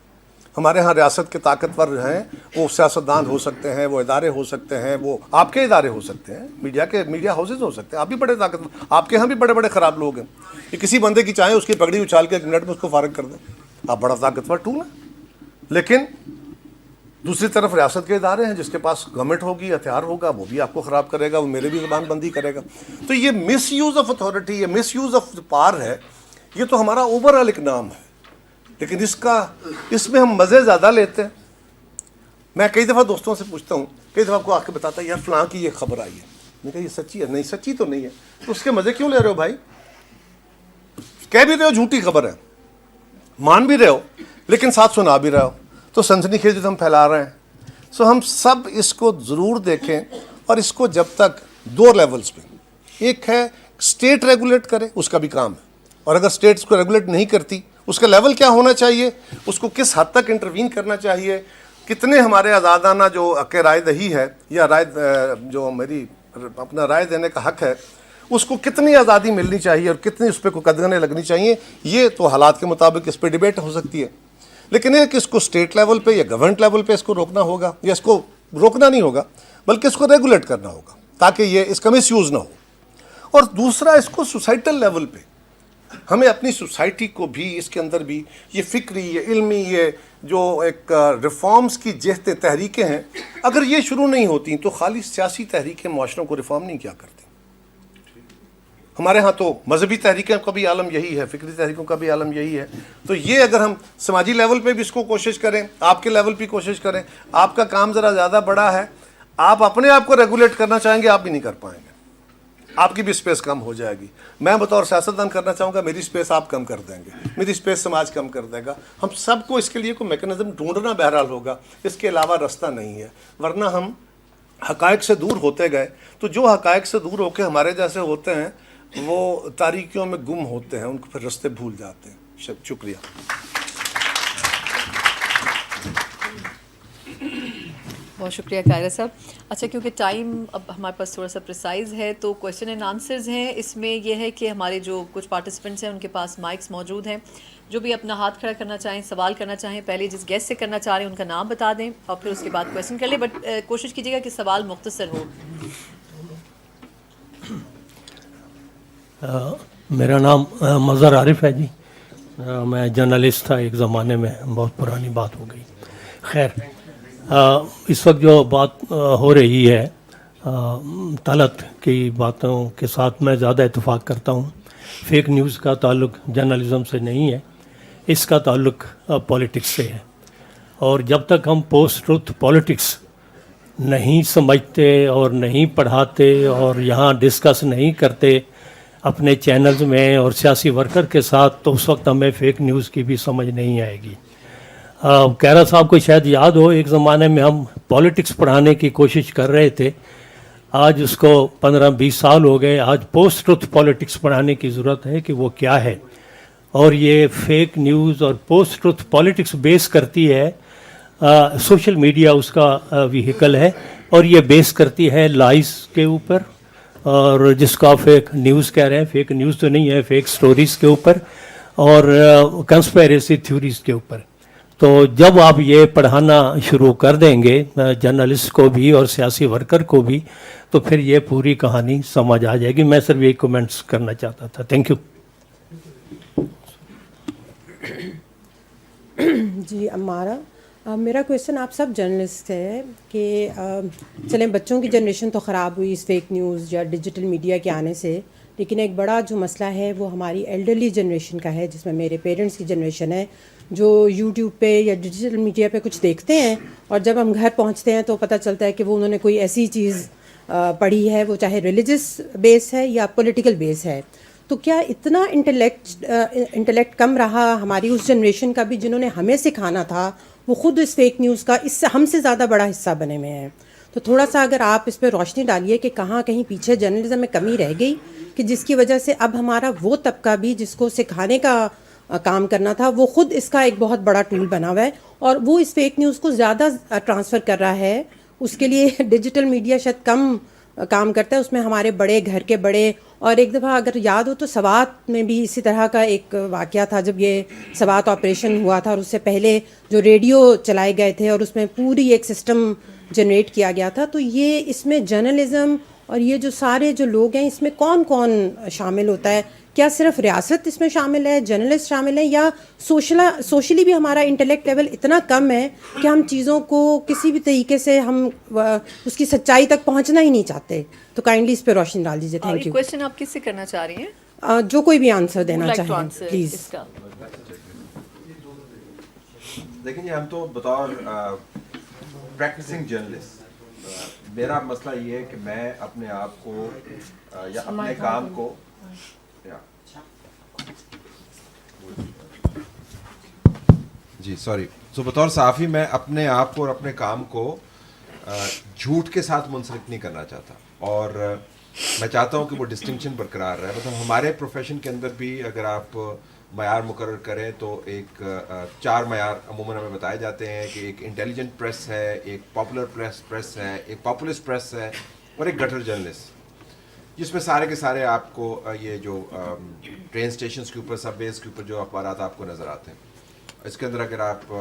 ہمارے ہاں ریاست کے طاقتور ہیں, وہ سیاستدان ہو سکتے ہیں, وہ ادارے ہو سکتے ہیں, وہ آپ کے ادارے ہو سکتے ہیں, میڈیا ہاؤسز ہو سکتے ہیں. آپ بھی بڑے طاقتور, آپ کے ہاں بھی بڑے بڑے خراب لوگ ہیں. یہ کسی بندے کی چاہیں اس کی پگڑی اچھال کے 1 منٹ میں اس کو فارغ کر دیں, آپ بڑا طاقتور ٹول ہیں. لیکن دوسری طرف ریاست کے ادارے ہیں, جس کے پاس گورنمنٹ ہوگی, ہتھیار ہوگا, وہ بھی آپ کو خراب کرے گا, وہ میرے بھی زبان بندی کرے گا. تو یہ مس یوز آف اتھارٹی, یہ مس یوز آف پاور ہے, یہ تو ہمارا اوور آل ایک نام ہے. لیکن اس میں ہم مزے زیادہ لیتے ہیں. میں کئی دفعہ دوستوں سے پوچھتا ہوں, کئی دفعہ کو آ کے بتاتا ہے یار فلاں کی یہ خبر آئی ہے, میں کہا یہ سچی ہے, نہیں سچی تو نہیں ہے, تو اس کے مزے کیوں لے رہے ہو بھائی؟ کہہ بھی رہے ہو جھوٹی خبر ہے, مان بھی رہے ہو, لیکن ساتھ سنا بھی رہے ہو, تو سنسنی خیز ہم پھیلا رہے ہیں. سو ہم سب اس کو ضرور دیکھیں, اور اس کو جب تک 2 لیولز پہ, ایک ہے اسٹیٹ ریگولیٹ کرے, اس کا بھی کام ہے, اور اگر اسٹیٹ اس کو ریگولیٹ نہیں کرتی, اس کا لیول کیا ہونا چاہیے, اس کو کس حد تک انٹروین کرنا چاہیے, کتنے ہمارے آزادانہ جو حق رائے دہی ہے یا جو میری اپنا رائے دینے کا حق ہے, اس کو کتنی آزادی ملنی چاہیے اور کتنی اس پہ کو قدغنیں لگنی چاہیے, یہ تو حالات کے مطابق اس پہ ڈیبیٹ ہو سکتی ہے. لیکن یہ کہ اس کو اسٹیٹ لیول پہ یا گورنمنٹ لیول پہ اس کو روکنا ہوگا, یا اس کو روکنا نہیں ہوگا بلکہ اس کو ریگولیٹ کرنا ہوگا تاکہ یہ اس کا مس یوز نہ ہو. اور دوسرا, اس کو سوسائٹل لیول پہ ہمیں اپنی سوسائٹی کو بھی, اس کے اندر بھی یہ فکری, یہ علمی, یہ جو ایک ریفارمز کی جہتیں, تحریکیں ہیں, اگر یہ شروع نہیں ہوتی تو خالی سیاسی تحریکیں معاشروں کو ریفارم نہیں کیا کرتی. ہمارے ہاں تو مذہبی تحریکوں کا بھی عالم یہی ہے, فکری تحریکوں کا بھی عالم یہی ہے. تو یہ اگر ہم سماجی لیول پہ بھی اس کو کوشش کریں, آپ کے لیول پہ کوشش کریں, آپ کا کام ذرا زیادہ بڑا ہے, آپ اپنے آپ کو ریگولیٹ کرنا چاہیں گے, آپ بھی نہیں کر پائیں گے, آپ کی بھی اسپیس کم ہو جائے گی. میں بطور سیاستدان کرنا چاہوں گا, میری اسپیس آپ کم کر دیں گے, میری اسپیس سماج کم کر دے گا. ہم سب کو اس کے لیے کوئی میکنزم ڈھونڈنا بہرحال ہوگا, اس کے علاوہ رستہ نہیں ہے. ورنہ ہم حقائق سے دور ہوتے گئے تو جو حقائق سے دور ہو کے ہمارے جیسے ہوتے ہیں وہ تاریکیوں میں گم ہوتے ہیں, ان کو پھر رستے بھول جاتے ہیں. شکریہ. بہت شکریہ قاہرہ صاحب. اچھا کیونکہ ٹائم اب ہمارے پاس تھوڑا سا پریسائز ہے تو کویشچن اینڈ آنسرز ہیں. اس میں یہ ہے کہ ہمارے جو کچھ پارٹیسپینٹس ہیں ان کے پاس مائکس موجود ہیں, جو بھی اپنا ہاتھ کھڑا کرنا چاہیں, سوال کرنا چاہیں, پہلے جس گیسٹ سے کرنا چاہ رہے ہیں ان کا نام بتا دیں اور پھر اس کے بعد کویشچن کر لیں, بٹ کوشش کیجیے گا کہ سوال مختصر ہو. میرا نام مظہر عارف ہے جی. میں جرنلسٹ تھا ایک زمانے میں, بہت پرانی بات ہو گئی. خیر, اس وقت جو بات ہو رہی ہے طلعت کی باتوں کے ساتھ میں زیادہ اتفاق کرتا ہوں. فیک نیوز کا تعلق جرنلزم سے نہیں ہے, اس کا تعلق پولیٹکس سے ہے. اور جب تک ہم پوسٹ ٹروتھ پولیٹکس نہیں سمجھتے اور نہیں پڑھاتے اور یہاں ڈسکس نہیں کرتے اپنے چینلز میں اور سیاسی ورکر کے ساتھ, تو اس وقت ہمیں فیک نیوز کی بھی سمجھ نہیں آئے گی. قاہرہ صاحب کو شاید یاد ہو, ایک زمانے میں ہم پولیٹکس پڑھانے کی کوشش کر رہے تھے, آج اس کو 15-20 سال ہو گئے. آج پوسٹ ٹروتھ پولیٹکس پڑھانے کی ضرورت ہے کہ وہ کیا ہے, اور یہ فیک نیوز اور پوسٹ ٹروتھ پولیٹکس بیس کرتی ہے, سوشل میڈیا اس کا ویہیکل ہے, اور یہ بیس کرتی ہے لائز کے اوپر, اور جس کو آپ فیک نیوز کہہ رہے ہیں, فیک نیوز تو نہیں ہے, فیک سٹوریز کے اوپر اور کنسپیریسی تھیوریز کے اوپر. تو جب آپ یہ پڑھانا شروع کر دیں گے جرنلسٹ کو بھی اور سیاسی ورکر کو بھی, تو پھر یہ پوری کہانی سمجھ آ جائے گی. میں صرف یہی کومنٹس کرنا چاہتا تھا. Thank you. جی امارہ, میرا کویشچن آپ سب جرنلسٹ ہے کہ چلیں بچوں کی جنریشن تو خراب ہوئی اس فیک نیوز یا ڈیجیٹل میڈیا کے آنے سے, لیکن ایک بڑا جو مسئلہ ہے وہ ہماری ایلڈرلی جنریشن کا ہے, جس میں میرے پیرنٹس کی جنریشن ہے, جو یوٹیوب پہ یا ڈیجیٹل میڈیا پہ کچھ دیکھتے ہیں اور جب ہم گھر پہنچتے ہیں تو پتہ چلتا ہے کہ وہ انہوں نے کوئی ایسی چیز پڑھی ہے, وہ چاہے ریلیجس بیس ہے یا پولیٹیکل بیس ہے. تو کیا اتنا انٹلیکٹ کم رہا ہماری اس جنریشن کا بھی, جنہوں نے ہمیں سکھانا تھا, وہ خود اس فیک نیوز کا اس سے ہم سے زیادہ بڑا حصہ بنے ہوئے ہیں. تو تھوڑا سا اگر آپ اس پہ روشنی ڈالیے کہ کہاں کہیں پیچھے جرنلزم میں کمی رہ گئی, کہ جس کی وجہ سے اب ہمارا وہ طبقہ بھی جس کو سکھانے کا کام کرنا تھا, وہ خود اس کا ایک بہت بڑا ٹول بنا ہوا ہے, اور وہ اس فیک نیوز کو زیادہ ٹرانسفر کر رہا ہے. اس کے لیے ڈیجیٹل میڈیا شاید کم کام کرتا ہے, اس میں ہمارے بڑے گھر کے بڑے. اور ایک دفعہ اگر یاد ہو تو سوات میں بھی اسی طرح کا ایک واقعہ تھا, جب یہ سوات آپریشن ہوا تھا, اور اس سے پہلے جو ریڈیو چلائے گئے تھے اور اس میں پوری ایک سسٹم جنریٹ کیا گیا تھا. تو یہ اس میں جرنلزم اور یہ جو سارے جو لوگ ہیں, اس میں کون کون شامل ہوتا ہے؟ کیا صرف ریاست اس میں شامل ہے, جرنلسٹ شامل ہیں, یا سوشلی بھی ہمارا انٹلیکٹ لیول اتنا کم ہے کہ ہم چیزوں کو کسی بھی طریقے سے ہم اس کی سچائی تک پہنچنا ہی نہیں چاہتے؟ تو کائنڈلی اس پہ روشنی ڈال دیجیے. Thank you. کویشچن آپ کس سے کرنا چاہ رہی ہیں؟ جو کوئی بھی آنسر دینا چاہیں پلیز. دیکھیں جی, ہم تو بطور پریکٹسنگ جرنلسٹ, میرا مسئلہ یہ ہے کہ میں اپنے آپ کو یا اپنے کام کو جی سوری سو بطور صحافی میں اپنے آپ کو اور اپنے کام کو جھوٹ کے ساتھ منسلک نہیں کرنا چاہتا, اور میں چاہتا ہوں کہ وہ ڈسٹنکشن برقرار رہے. مطلب ہمارے پروفیشن کے اندر بھی اگر آپ معیار مقرر کریں تو ایک 4 معیار عموماً ہمیں بتائے جاتے ہیں کہ ایک انٹیلیجنٹ پریس ہے, ایک پاپولر پریس ہے, ایک پاپولسٹ پریس ہے, اور ایک گٹر جرنلسٹ, جس میں سارے کے سارے آپ کو یہ جو ٹرین اسٹیشنس کے اوپر, سب ویز کے اوپر جو اخبارات آپ کو نظر آتے ہیں, اس کے اندر اگر آپ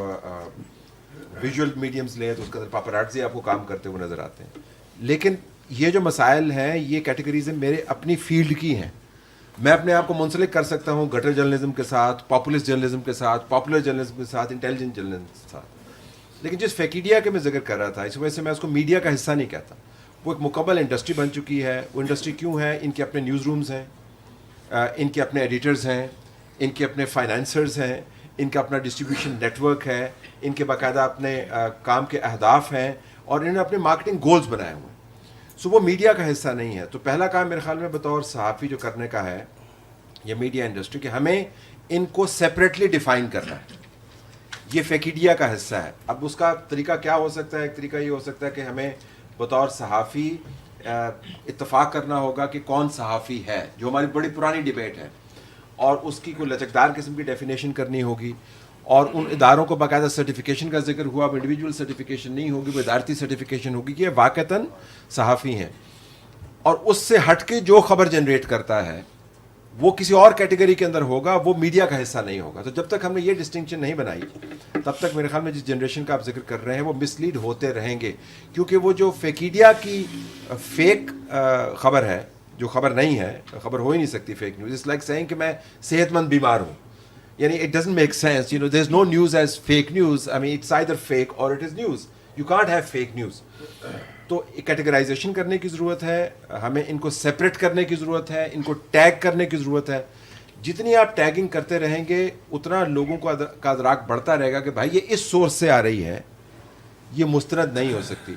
ویژول میڈیمز لیں تو اس کے اندر پاپرازی آپ کو کام کرتے ہوئے نظر آتے ہیں. لیکن یہ جو مسائل ہیں, یہ کیٹیگریز میرے اپنی فیلڈ کی ہیں. میں اپنے آپ کو منسلک کر سکتا ہوں گٹر جرنلزم کے ساتھ, پاپولسٹ جرنلزم کے ساتھ, پاپولر جرنلزم کے ساتھ, انٹیلیجنٹ جرنلزم کے ساتھ. لیکن جس فیکیڈیا کے میں ذکر کر رہا تھا, اس وجہ سے میں اس کو میڈیا کا حصہ نہیں کہتا. وہ ایک مکمل انڈسٹری بن چکی ہے. وہ انڈسٹری کیوں ہے؟ ان کے اپنے نیوز رومز ہیں, ان کے اپنے ایڈیٹرز ہیں, ان کے اپنے فائنانسرز ہیں, ان کا اپنا ڈسٹریبیوشن نیٹ ورک ہے, ان کے باقاعدہ اپنے کام کے اہداف ہیں, اور انہوں نے اپنے مارکیٹنگ گولز بنائے ہوئے ہیں. سو وہ میڈیا کا حصہ نہیں ہے. تو پہلا کام میرے خیال میں بطور صحافی جو کرنے کا ہے یہ میڈیا انڈسٹری, کہ ہمیں ان کو سیپریٹلی ڈیفائن کرنا ہے. یہ فیکیڈیا کا حصہ ہے. اب اس کا طریقہ کیا ہو سکتا ہے؟ ایک طریقہ یہ ہو سکتا ہے کہ ہمیں بطور صحافی اتفاق کرنا ہوگا کہ کون صحافی ہے, جو ہماری بڑی پرانی ڈیبیٹ ہے, اور اس کی کوئی لچکدار قسم کی ڈیفینیشن کرنی ہوگی. اور ان اداروں کو باقاعدہ سرٹیفکیشن کا ذکر ہوا. اب انڈیویجول سرٹیفکیشن نہیں ہوگی, وہ ادارتی سرٹیفکیشن ہوگی کہ یہ واقعتاً صحافی ہیں. اور اس سے ہٹ کے جو خبر جنریٹ کرتا ہے وہ کسی اور کیٹیگری کے اندر ہوگا, وہ میڈیا کا حصہ نہیں ہوگا. تو جب تک ہم نے یہ ڈسٹنکشن نہیں بنائی تب تک میرے خیال میں جس جنریشن کا آپ ذکر کر رہے ہیں وہ مس لیڈ ہوتے رہیں گے. کیونکہ وہ جو فیکیڈیا کی فیک خبر ہے, جو خبر نہیں ہے, خبر ہو ہی نہیں سکتی fake news. It's like seeing کہ میں صحت مند بیمار ہوں, یعنی it doesn't make sense. There is no news as fake news. I mean it's either fake or it is news. You can't have fake news. تو کیٹیگرائزیشن کرنے کی ضرورت ہے, ہمیں ان کو سیپریٹ کرنے کی ضرورت ہے, ان کو ٹیگ کرنے کی ضرورت ہے. جتنی آپ ٹیگنگ کرتے رہیں گے اتنا لوگوں کا ادراک بڑھتا رہے گا کہ بھائی یہ اس سورس سے آ رہی ہے, یہ مستند نہیں ہو سکتی.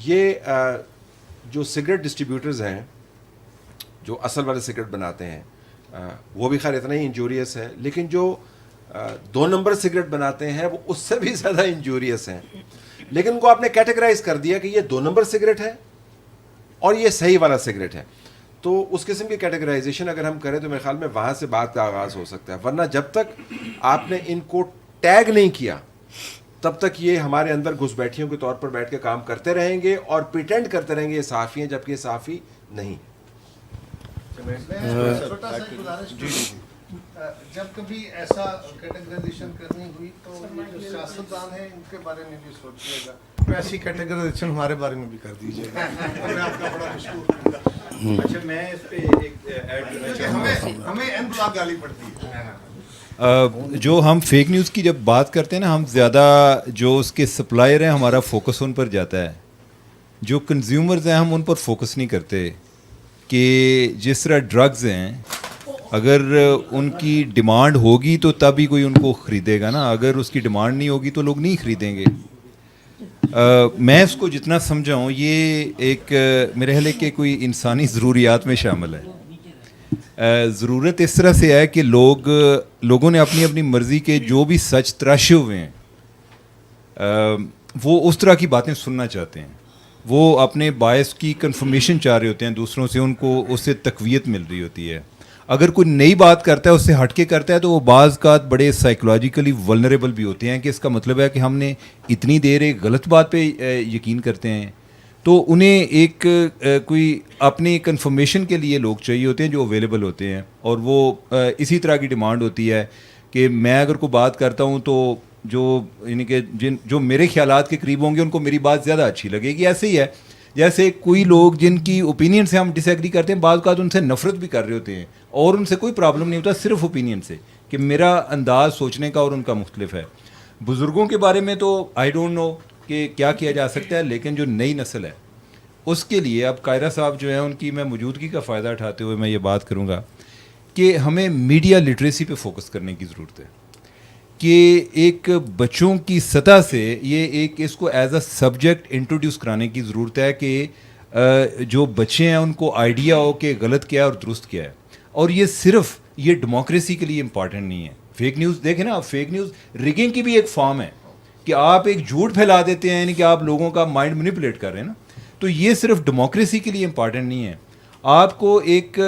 یہ جو سگریٹ ڈسٹریبیوٹرز ہیں جو اصل والے سگریٹ بناتے ہیں وہ بھی خیر اتنا ہی انجوریس ہے, لیکن جو 2 نمبر سگریٹ بناتے ہیں وہ اس سے بھی زیادہ انجوریس ہیں. لیکن ان کو آپ نے کیٹیگرائز کر دیا کہ یہ 2 نمبر سگریٹ ہے اور یہ صحیح والا سگریٹ ہے. تو اس قسم کی کیٹیگرائزیشن اگر ہم کریں تو میرے خیال میں وہاں سے بات کا آغاز ہو سکتا ہے. ورنہ جب تک آپ نے ان کو ٹیگ نہیں کیا تب تک یہ ہمارے اندر گھس بیٹھیوں کے طور پر بیٹھ کے کام کرتے رہیں گے اور پریٹینڈ کرتے رہیں گے یہ صحافی ہیں, جبکہ یہ صحافی نہیں. جب کبھی ایسا کیٹیگرائزیشن کرنی ہوئی تو یہ جو سیاستدان ہیں ان کے بارے میں بھی سوچیے گا, تو ایسی کیٹیگرائزیشن ہمارے بارے میں بھی کر دیجیے گا. میں آپ کا بڑا مشکور ہوں. اچھا میں اس پہ ایک ایڈ کرنا چاہوں گا. ہمیں این بلاک گالی پڑتی ہے. جو ہم فیک نیوز کی جب بات کرتے ہیں نا, ہم زیادہ جو اس کے سپلائر ہیں ہمارا فوکس ان پر جاتا ہے. جو کنزیومرز ہیں ہم ان پر فوکس نہیں کرتے. کہ جس طرح ڈرگز ہیں اگر ان کی ڈیمانڈ ہوگی تو تب ہی کوئی ان کو خریدے گا نا, اگر اس کی ڈیمانڈ نہیں ہوگی تو لوگ نہیں خریدیں گے. میں اس کو جتنا سمجھا ہوں یہ ایک میرے خیال ہے کہ کوئی انسانی ضروریات میں شامل ہے. ضرورت اس طرح سے ہے کہ لوگوں نے اپنی اپنی مرضی کے جو بھی سچ تراشے ہوئے ہیں وہ اس طرح کی باتیں سننا چاہتے ہیں. وہ اپنے باعث کی کنفرمیشن چاہ رہے ہوتے ہیں دوسروں سے, ان کو اس سے تقویت مل رہی ہوتی ہے. اگر کوئی نئی بات کرتا ہے اس سے ہٹ کے کرتا ہے تو وہ بعض کا بڑے سائیکولوجیکلی ولنریبل بھی ہوتے ہیں کہ اس کا مطلب ہے کہ ہم نے اتنی دیر ایک غلط بات پہ یقین کرتے ہیں. تو انہیں ایک کوئی اپنی کنفرمیشن کے لیے لوگ چاہیے ہوتے ہیں جو اویلیبل ہوتے ہیں, اور وہ اسی طرح کی ڈیمانڈ ہوتی ہے کہ میں اگر کوئی بات کرتا ہوں تو جو یعنی کہ جو میرے خیالات کے قریب ہوں گے ان کو میری بات زیادہ اچھی لگے گی. ایسے ہی ہے جیسے کوئی لوگ جن کی اوپینین سے ہم ڈس ایگری کرتے ہیں بعض اوقات ان سے نفرت بھی کر رہے ہوتے ہیں اور ان سے کوئی پرابلم نہیں ہوتا, صرف اوپینین سے کہ میرا انداز سوچنے کا اور ان کا مختلف ہے. بزرگوں کے بارے میں تو آئی ڈونٹ نو کہ کیا کیا جا سکتا ہے, لیکن جو نئی نسل ہے اس کے لیے اب قائرہ صاحب جو ہیں ان کی میں موجودگی کا فائدہ اٹھاتے ہوئے میں یہ بات کروں گا کہ ہمیں میڈیا لٹریسی پہ فوکس کرنے کی ضرورت ہے. کہ ایک بچوں کی سطح سے یہ ایک اس کو ایز اے سبجیکٹ انٹروڈیوس کرانے کی ضرورت ہے کہ جو بچے ہیں ان کو آئیڈیا ہو کہ غلط کیا ہے اور درست کیا ہے. اور یہ صرف یہ ڈیموکریسی کے لیے امپارٹنٹ نہیں ہے. فیک نیوز دیکھیں نا, فیک نیوز ریگنگ کی بھی ایک فارم ہے کہ آپ ایک جھوٹ پھیلا دیتے ہیں, یعنی کہ آپ لوگوں کا مائنڈ مینیپولیٹ کر رہے ہیں نا. تو یہ صرف ڈیموکریسی کے لیے امپارٹنٹ نہیں ہے. آپ کو ایک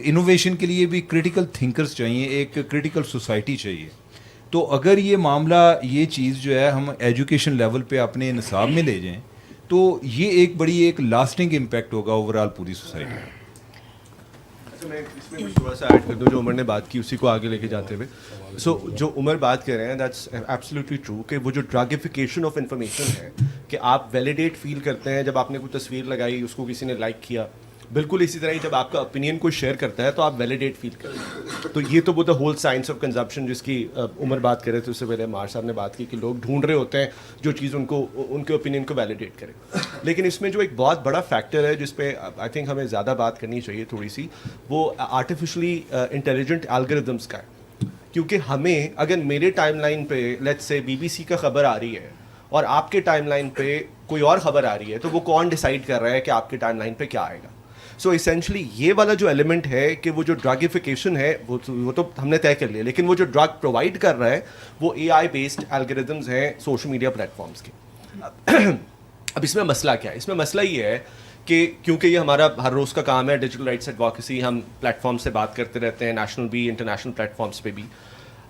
انوویشن کے لیے بھی کریٹیکل تھنکرز چاہیے, ایک کریٹیکل سوسائٹی چاہیے. تو اگر یہ معاملہ یہ چیز جو ہے ہم ایجوکیشن لیول پہ اپنے نصاب میں لے جائیں تو یہ ایک بڑی ایک لاسٹنگ امپیکٹ ہوگا اوور آل پوری سوسائٹی میں. میں اس میں تھوڑا سا ایڈ کر دوں جو عمر نے بات کی اسی کو آگے لے کے جاتے ہوئے. سو جو عمر بات کر رہے ہیں دیٹس ایبسلیوٹلی ٹرو کہ وہ جو ڈرگیفیکیشن آف انفارمیشن ہے کہ آپ ویلیڈیٹ فیل کرتے ہیں جب آپ نے کوئی تصویر لگائی اس کو کسی نے لائک کیا, بالکل اسی طرح ہی جب آپ کا اوپینین کوئی شیئر کرتا ہے تو آپ ویلیڈیٹ فیل کرتے ہیں. تو یہ تو وہ the whole science of consumption جس کی عمر بات کر رہے تھے, اس سے پہلے مار صاحب نے بات کی کہ لوگ ڈھونڈ رہے ہوتے ہیں جو چیز ان کو ان کے اوپینین کو ویلیڈیٹ کرے. لیکن اس میں جو ایک بہت بڑا فیکٹر ہے جس پہ آئی تھنک ہمیں زیادہ بات کرنی چاہیے تھوڑی سی, وہ آرٹیفیشلی انٹیلیجنٹ الگوریدمس کا ہے. کیونکہ ہمیں اگر میرے ٹائم لائن پہ لیٹس سے BBC کا خبر آ رہی ہے اور آپ کے ٹائم لائن پہ کوئی اور خبر آ رہی ہے تو وہ کون ڈیسائیڈ کر رہا ہے کہ آپ کے ٹائم لائن پہ کیا آئے گا. سو اسینشلی یہ والا جو ایلیمنٹ ہے کہ وہ جو ڈرگیفیکیشن ہے وہ تو ہم نے طے کر لیا, لیکن وہ جو ڈرگ پرووائڈ کر رہا ہے وہ AI بیسڈ الگوریدمز ہیں سوشل میڈیا پلیٹ فارمس کے. اب اس میں مسئلہ کیا ہے؟ اس میں مسئلہ یہ ہے کہ کیونکہ یہ ہمارا ہر روز کا کام ہے ڈیجیٹل رائٹس ایڈوکیسی, ہم پلیٹ فارم سے بات کرتے رہتے ہیں, نیشنل بھی انٹرنیشنل پلیٹ فارمس پہ بھی.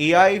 AI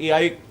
AI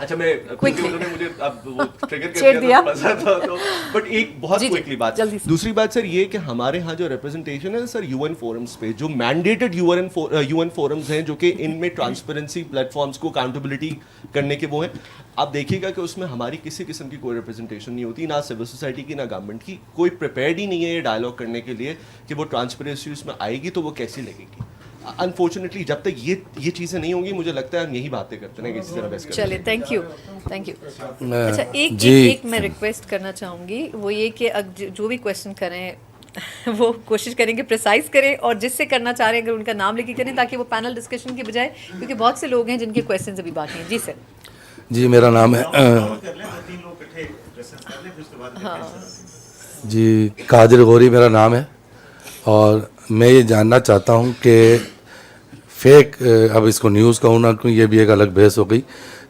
اچھا میں انہوں نے مجھے اب وہ ٹریگر کر چھیڑ دیا تو بٹ ایک بہت کوئکلی بات جلدی سے. دوسری بات سر یہ کہ ہمارے ہاں جو ریپرزنٹیشن ہے سر یو این فورمس پہ جو مینڈیٹڈ یو این فورمز ہیں جو کہ ان میں ٹرانسپیرنسی پلیٹ فارمس کو اکاؤنٹیبلٹی کرنے کے وہ ہیں, آپ دیکھیے گا کہ اس میں ہماری کسی قسم کی کوئی ریپرزنٹیشن نہیں ہوتی, نہ سول سوسائٹی کی نہ گورنمنٹ کی. کوئی پریپیئرڈ ہی نہیں ہے یہ ڈائلاگ کرنے کے لیے کہ وہ ٹرانسپیرنسی اس میں آئے گی تو وہ کیسی لگے گی. انفارچونیٹلی جب تک یہ چیزیں نہیں ہوں گی مجھے لگتا ہے ہم یہی باتیں کرتے ہیں کہ کسی طرح بیسٹ. چلے تھینک یو. اچھا ایک میں ریکویسٹ کرنا چاہوں گی, وہ یہ کہ جو بھی کویشچن کریں وہ کوشش کریں کہ پریسائز کریں, اور جس سے کرنا چاہ رہے ہیں اگر ان کا نام لے کے کریں تاکہ وہ پینل ڈسکشن کی بجائے, کیونکہ بہت سے لوگ ہیں جن کے کویشچنز ابھی باقی ہیں. جی سر. جی میرا نام ہے جی قادر غوری میرا نام ہے, اور میں یہ جاننا چاہتا ہوں کہ فیک, اب اس کو نیوز کہوں نہ کہوں یہ بھی ایک الگ بحث ہو گئی,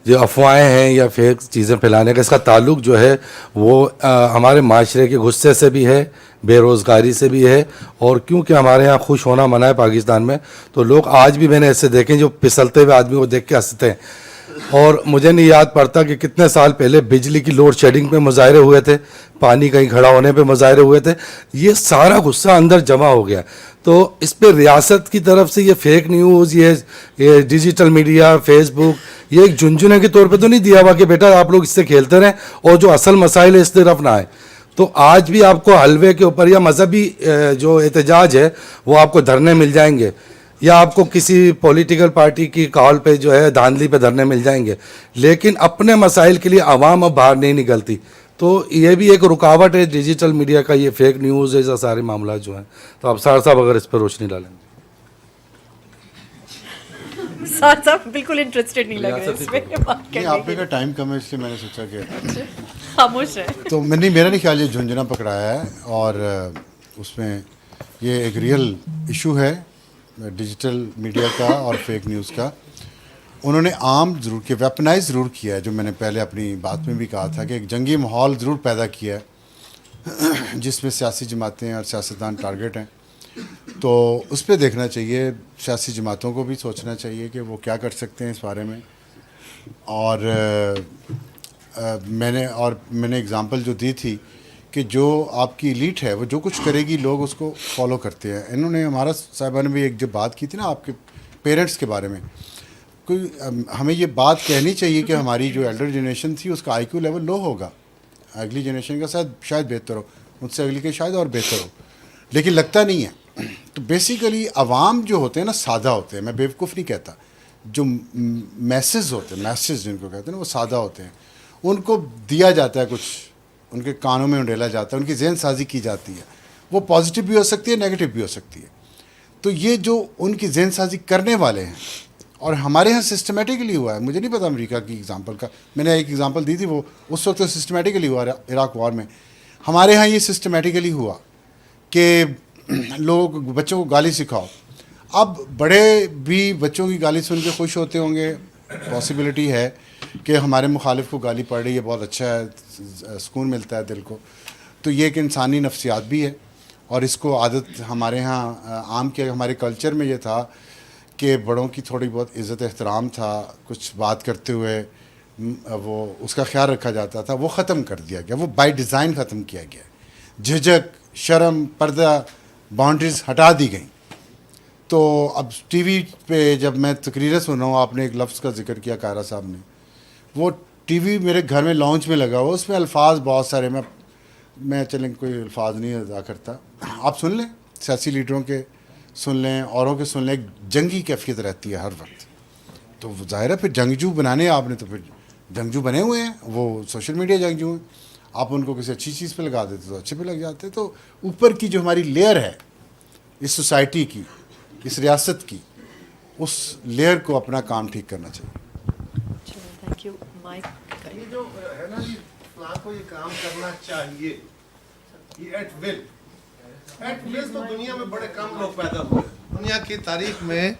جو افواہیں ہیں یا فیک چیزیں پھیلانے کا اس کا تعلق جو ہے وہ ہمارے معاشرے کے غصے سے بھی ہے, بے روزگاری سے بھی ہے, اور کیونکہ ہمارے ہاں خوش ہونا منع ہے پاکستان میں, تو لوگ آج بھی میں نے ایسے دیکھے جو پھسلتے ہوئے آدمی کو دیکھ کے ہنستے ہیں. اور مجھے نہیں یاد پڑتا کہ کتنے سال پہلے بجلی کی لوڈ شیڈنگ پہ مظاہرے ہوئے تھے, پانی کہیں کھڑا ہونے پہ مظاہرے ہوئے تھے. یہ سارا غصہ اندر جمع ہو گیا. تو اس پہ ریاست کی طرف سے یہ فیک نیوز, یہ ڈیجیٹل میڈیا, فیس بک, یہ ایک جھنجھنے کے طور پہ تو نہیں دیا ہوا کہ بیٹا آپ لوگ اس سے کھیلتے رہیں اور جو اصل مسائل ہے اس طرف نہ آئے. تو آج بھی آپ کو حلوے کے اوپر یا مذہبی جو احتجاج ہے وہ آپ کو دھرنے مل جائیں گے, یا آپ کو کسی پولیٹیکل پارٹی کی کال پہ جو ہے دھاندلی پہ دھرنے مل جائیں گے, لیکن اپنے مسائل کے لیے عوام اب باہر نہیں نکلتی. تو یہ بھی ایک رکاوٹ ہے ڈیجیٹل میڈیا کا, یہ فیک نیوز ایسا سارے معاملات جو ہیں. تو اب سار صاحب اگر اس پہ روشنی ڈالیں. سار صاحب بالکل انٹرسٹڈ نہیں لگ رہے اس پہ بات کرنے آپ کا ٹائم کم ہے اس لیے میں نے سوچا کہ خاموش ہے. تو میرا نہیں خیال یہ جھنجھنا پکڑایا ہے, اور اس میں یہ ایک ریئل ایشو ہے ڈیجیٹل میڈیا کا اور فیک نیوز کا. انہوں نے عام ضرور کیا, ویپنائز ضرور کیا ہے, جو میں نے پہلے اپنی بات میں بھی کہا تھا کہ ایک جنگی ماحول ضرور پیدا کیا ہے جس میں سیاسی جماعتیں اور سیاستدان ٹارگٹ ہیں. تو اس پہ دیکھنا چاہیے, سیاسی جماعتوں کو بھی سوچنا چاہیے کہ وہ کیا کر سکتے ہیں اس بارے میں. اور میں نے اگزامپل جو دی تھی کہ جو آپ کی ایلیٹ ہے وہ جو کچھ کرے گی لوگ اس کو فالو کرتے ہیں. انہوں نے ہمارا صاحبہ نے بھی ایک جو بات کی تھی نا آپ کے پیرنٹس کے بارے میں, کوئی ہمیں یہ بات کہنی چاہیے کہ ہماری جو ایلڈر جنریشن تھی اس کا آئی کیو لیول لو ہوگا, اگلی جنریشن کا شاید بہتر ہو, مجھ سے اگلی کے شاید اور بہتر ہو, لیکن لگتا نہیں ہے. تو بیسیکلی عوام جو ہوتے ہیں نا سادہ ہوتے ہیں, میں بیوقوف نہیں کہتا, جو میسز ہوتے ہیں, میسز جن کو کہتے ہیں نا وہ سادہ ہوتے ہیں, ان کو دیا جاتا ہے کچھ, ان کے کانوں میں انڈیلا جاتا ہے, ان کی ذہن سازی کی جاتی ہے, وہ پازیٹیو بھی ہو سکتی ہے نیگیٹو بھی ہو سکتی ہے. تو یہ جو ان کی ذہن سازی کرنے والے ہیں, اور ہمارے ہاں سسٹمیٹکلی ہوا ہے, مجھے نہیں پتا امریکہ کی اگزامپل کا, میں نے ایک اگزامپل دی تھی وہ اس وقت سسٹمیٹکلی ہوا عراق وار میں. ہمارے ہاں یہ سسٹمیٹکلی ہوا کہ لوگ بچوں کو گالی سکھاؤ. اب بڑے بھی بچوں کی گالی سن کے خوش ہوتے ہوں گے, پاسبلٹی ہے کہ ہمارے مخالف کو گالی پڑ رہی ہے, بہت اچھا ہے, سکون ملتا ہے دل کو. تو یہ ایک انسانی نفسیات بھی ہے, اور اس کو عادت ہمارے ہاں عام کیا, ہمارے کلچر میں یہ تھا کہ بڑوں کی تھوڑی بہت عزت احترام تھا, کچھ بات کرتے ہوئے وہ اس کا خیال رکھا جاتا تھا, وہ ختم کر دیا گیا, وہ بائی ڈیزائن ختم کیا گیا. جھجک, شرم, پردہ, باؤنڈریز ہٹا دی گئیں. تو اب ٹی وی پہ جب میں تقریریں سن رہا ہوں, آپ نے ایک لفظ کا ذکر کیا قاہرہ صاحب نے, وہ ٹی وی میرے گھر میں لانچ میں لگا ہوا, اس میں الفاظ بہت سارے, میں چلیں کوئی الفاظ نہیں ادا کرتا, آپ سن لیں, سیاسی لیڈروں کے سن لیں, اوروں کے سن لیں, ایک جنگی کیفیت رہتی ہے ہر وقت. تو ظاہر ہے پھر جنگجو بنانے آپ نے, تو پھر جنگجو بنے ہوئے ہیں, وہ سوشل میڈیا جنگجو ہیں, آپ ان کو کسی اچھی چیز پہ لگا دیتے تو اچھے پہ لگ جاتے. تو اوپر کی جو ہماری لیئر ہے اس سوسائٹی کی, اس ریاست کی, اس لیئر کو اپنا کام ٹھیک کرنا چاہیے. Thank you. مائک یہ جو ہے نا جی, فلاں کو یہ کام کرنا چاہیے, یہ ایٹ ول تو دنیا میں بڑے کم لوگ پیدا ہوئے, دنیا کی تاریخ میں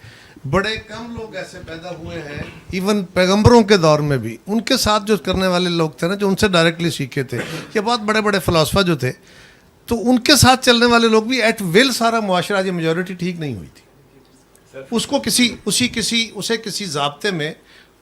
بڑے کم لوگ ایسے پیدا ہوئے ہیں, ایون پیغمبروں کے دور میں بھی ان کے ساتھ جو کرنے والے لوگ تھے نا, جو ان سے ڈائریکٹلی سیکھے تھے, یہ بہت بڑے بڑے فلاسفہ جو تھے, تو ان کے ساتھ چلنے والے لوگ بھی ایٹ ول, سارا معاشرہ یہ میجورٹی ٹھیک نہیں ہوئی تھی, اس کو اسے کسی ضابطے میں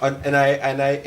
and I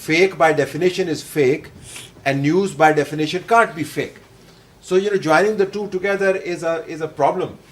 fake by definition is fake and news by definition can't be fake. So you know joining the two together is a problem.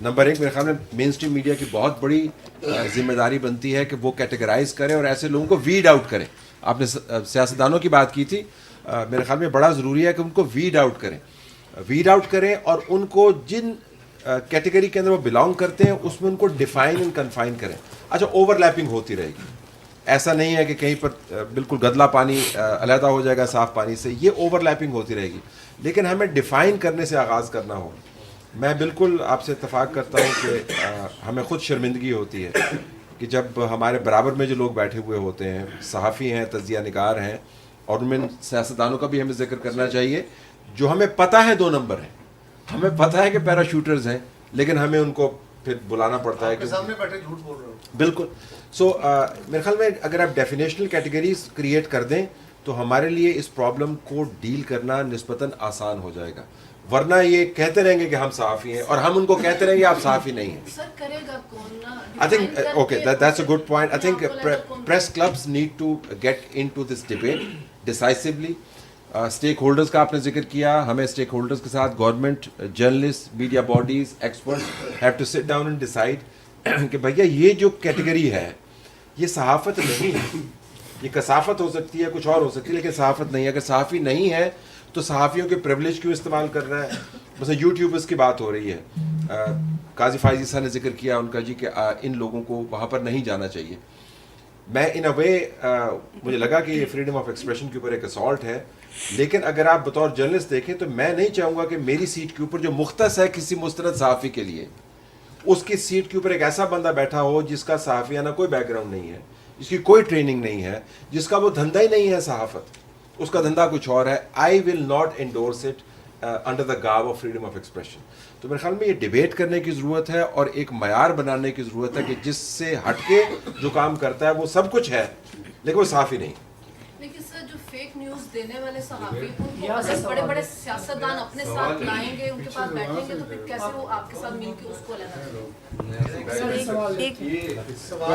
Number ایک میرے خیال میں مین اسٹریم میڈیا کی بہت بڑی ذمہ داری بنتی ہے کہ وہ کیٹیگرائز کرے اور ایسے لوگوں کو ویڈ آؤٹ کرے. آپ نے سیاستدانوں کی بات کی تھی, میرے خیال میں بڑا ضروری ہے کہ ان کو ویڈ آؤٹ کریں اور ان کو جن کیٹیگری کے اندر وہ بلانگ کرتے ہیں اس میں ان کو ڈیفائن اینڈ کنفائن کریں. اچھا, اوور لیپنگ ہوتی رہے گی, ایسا نہیں ہے کہ کہیں پر بالکل گدلا پانی علیحدہ ہو جائے گا صاف پانی سے, یہ اوور لیپنگ ہوتی رہے گی, لیکن ہمیں ڈیفائن کرنے سے آغاز کرنا ہو. میں بالکل آپ سے اتفاق کرتا ہوں کہ ہمیں خود شرمندگی ہوتی ہے کہ جب ہمارے برابر میں جو لوگ بیٹھے ہوئے ہوتے ہیں, صحافی ہیں, تجزیہ نگار ہیں, اور ان میں سیاستدانوں کا بھی ہمیں ذکر کرنا چاہیے, جو ہمیں پتہ ہے 2 نمبر ہیں, ہمیں پتہ ہے کہ پیراشوٹرز ہیں, لیکن ہمیں ان کو پھر بلانا پڑتا ہے کہ سامنے بیٹھے جھوٹ بول رہے ہو. بالکل. سو میرے خیال میں اگر آپ ڈیفینیشنل کیٹیگریز کریٹ کر دیں تو ہمارے لیے اس پرابلم کو ڈیل کرنا نسبتاً آسان ہو جائے گا. ورنہ یہ کہتے رہیں گے کہ ہم صحافی ہیں اور ہم ان کو کہتے رہیں گے آپ صحافی نہیں ہیں. سر کرے گا کون نا؟ I think okay, that's a good point. I think press clubs need to get into this debate decisively. Stake holders کا آپ نے ذکر کیا, ہمیں اسٹیک ہولڈرز کے ساتھ government, journalist, media bodies, experts have to sit down and decide کہ بھیا یہ جو کیٹیگری ہے یہ صحافت نہیں ہے, یہ کثافت ہو سکتی ہے, کچھ اور ہو سکتی ہے, لیکن صحافت نہیں ہے. اگر صحافی نہیں ہے تو صحافیوں کے پریولیج کیوں استعمال کر رہا ہے؟ مثلا یوٹیوبرس کی بات ہو رہی ہے, قاضی فائز عیسیٰ نے ذکر کیا ان کا جی کہ ان لوگوں کو وہاں پر نہیں جانا چاہیے. میں ان اے وے مجھے لگا کہ یہ فریڈم آف ایکسپریشن کے اوپر ایک اسالٹ ہے, لیکن اگر آپ بطور جرنلسٹ دیکھیں تو میں نہیں چاہوں گا کہ میری سیٹ کے اوپر جو مختص ہے کسی مستند صحافی کے لیے, اس کی سیٹ کے اوپر ایک ایسا بندہ بیٹھا ہو جس کا صحافیانہ کوئی بیک گراؤنڈ نہیں ہے, جس کی کوئی ٹریننگ نہیں ہے, جس کا وہ دھندا ہی نہیں ہے صحافت, اس کا دھندا کچھ اور ہے. I will not endorse it under the garb of freedom of expression. تو میرے خیال میں یہ ڈیبیٹ کرنے کی ضرورت ہے اور ایک معیار بنانے کی ضرورت ہے کہ جس سے ہٹ کے جو کام کرتا ہے وہ سب کچھ ہے لیکن وہ صحافی نہیں. لیکن سر جو فیک نیوز دینے والے صحافی ان کو اگر بڑے بڑے سیاستدان اپنے ساتھ لائیں گے, ان کے پاس بیٹھیں گے, تو پھر کیسے وہ آپ کے ساتھ مل کے اس کو لینا؟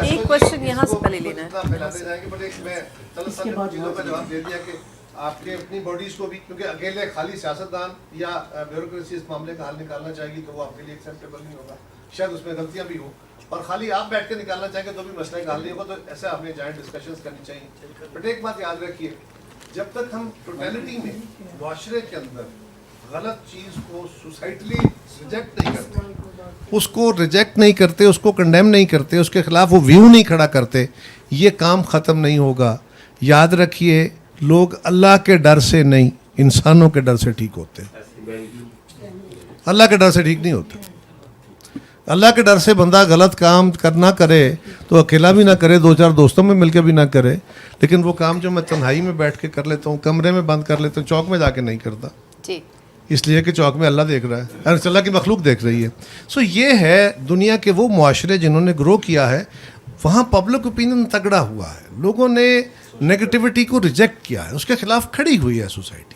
ایک کوشچن یہاں سے پہلے لینا ہے. اس کے بعد چیزوں کا جواب دے دیا کہ آپ کے اپنی باڈیز کو بھی, کیونکہ اکیلے خالی سیاستدان یا بیوروکریسی اس معاملے کا حل نکالنا چاہے گی تو وہ آپ کے لیے ایکسیپٹیبل نہیں ہوگا, شاید اس میں غلطیاں بھی ہوں, اور خالی آپ بیٹھ کے نکالنا چاہیں گے تو بھی مسئلہ کا حل نہیں ہوگا. تو ایسا ہمیں جوائنٹ ڈسکشنز کرنی چاہیے. بٹ ایک بات یاد رکھیے, جب تک ہم ٹوٹیلٹی میں معاشرے کے اندر غلط چیز کو سوسائٹلی ریجیکٹ نہیں کرتے, اس کو کنڈیم نہیں کرتے, اس کے خلاف وہ ویو نہیں کھڑا کرتے, یہ کام ختم نہیں ہوگا. یاد رکھیے, لوگ اللہ کے ڈر سے نہیں, انسانوں کے ڈر سے ٹھیک ہوتے ہیں. اللہ کے ڈر سے ٹھیک نہیں ہوتے. اللہ کے ڈر سے بندہ غلط کام کرنا کرے تو اکیلا بھی نہ کرے, 2-4 دوستوں میں مل کے بھی نہ کرے, لیکن وہ کام جو میں تنہائی میں بیٹھ کے کر لیتا ہوں, کمرے میں بند کر لیتا ہوں, چوک میں جا کے نہیں کرتا, اس لیے کہ چوک میں اللہ دیکھ رہا ہے, اللہ کی مخلوق دیکھ رہی ہے. سو یہ ہے دنیا کے وہ معاشرے جنہوں نے گرو کیا ہے, وہاں پبلک اوپینین تگڑا ہوا ہے, لوگوں نے نیگیٹیوٹی کو ریجیکٹ کیا ہے, اس کے خلاف کھڑی ہوئی ہے سوسائٹی.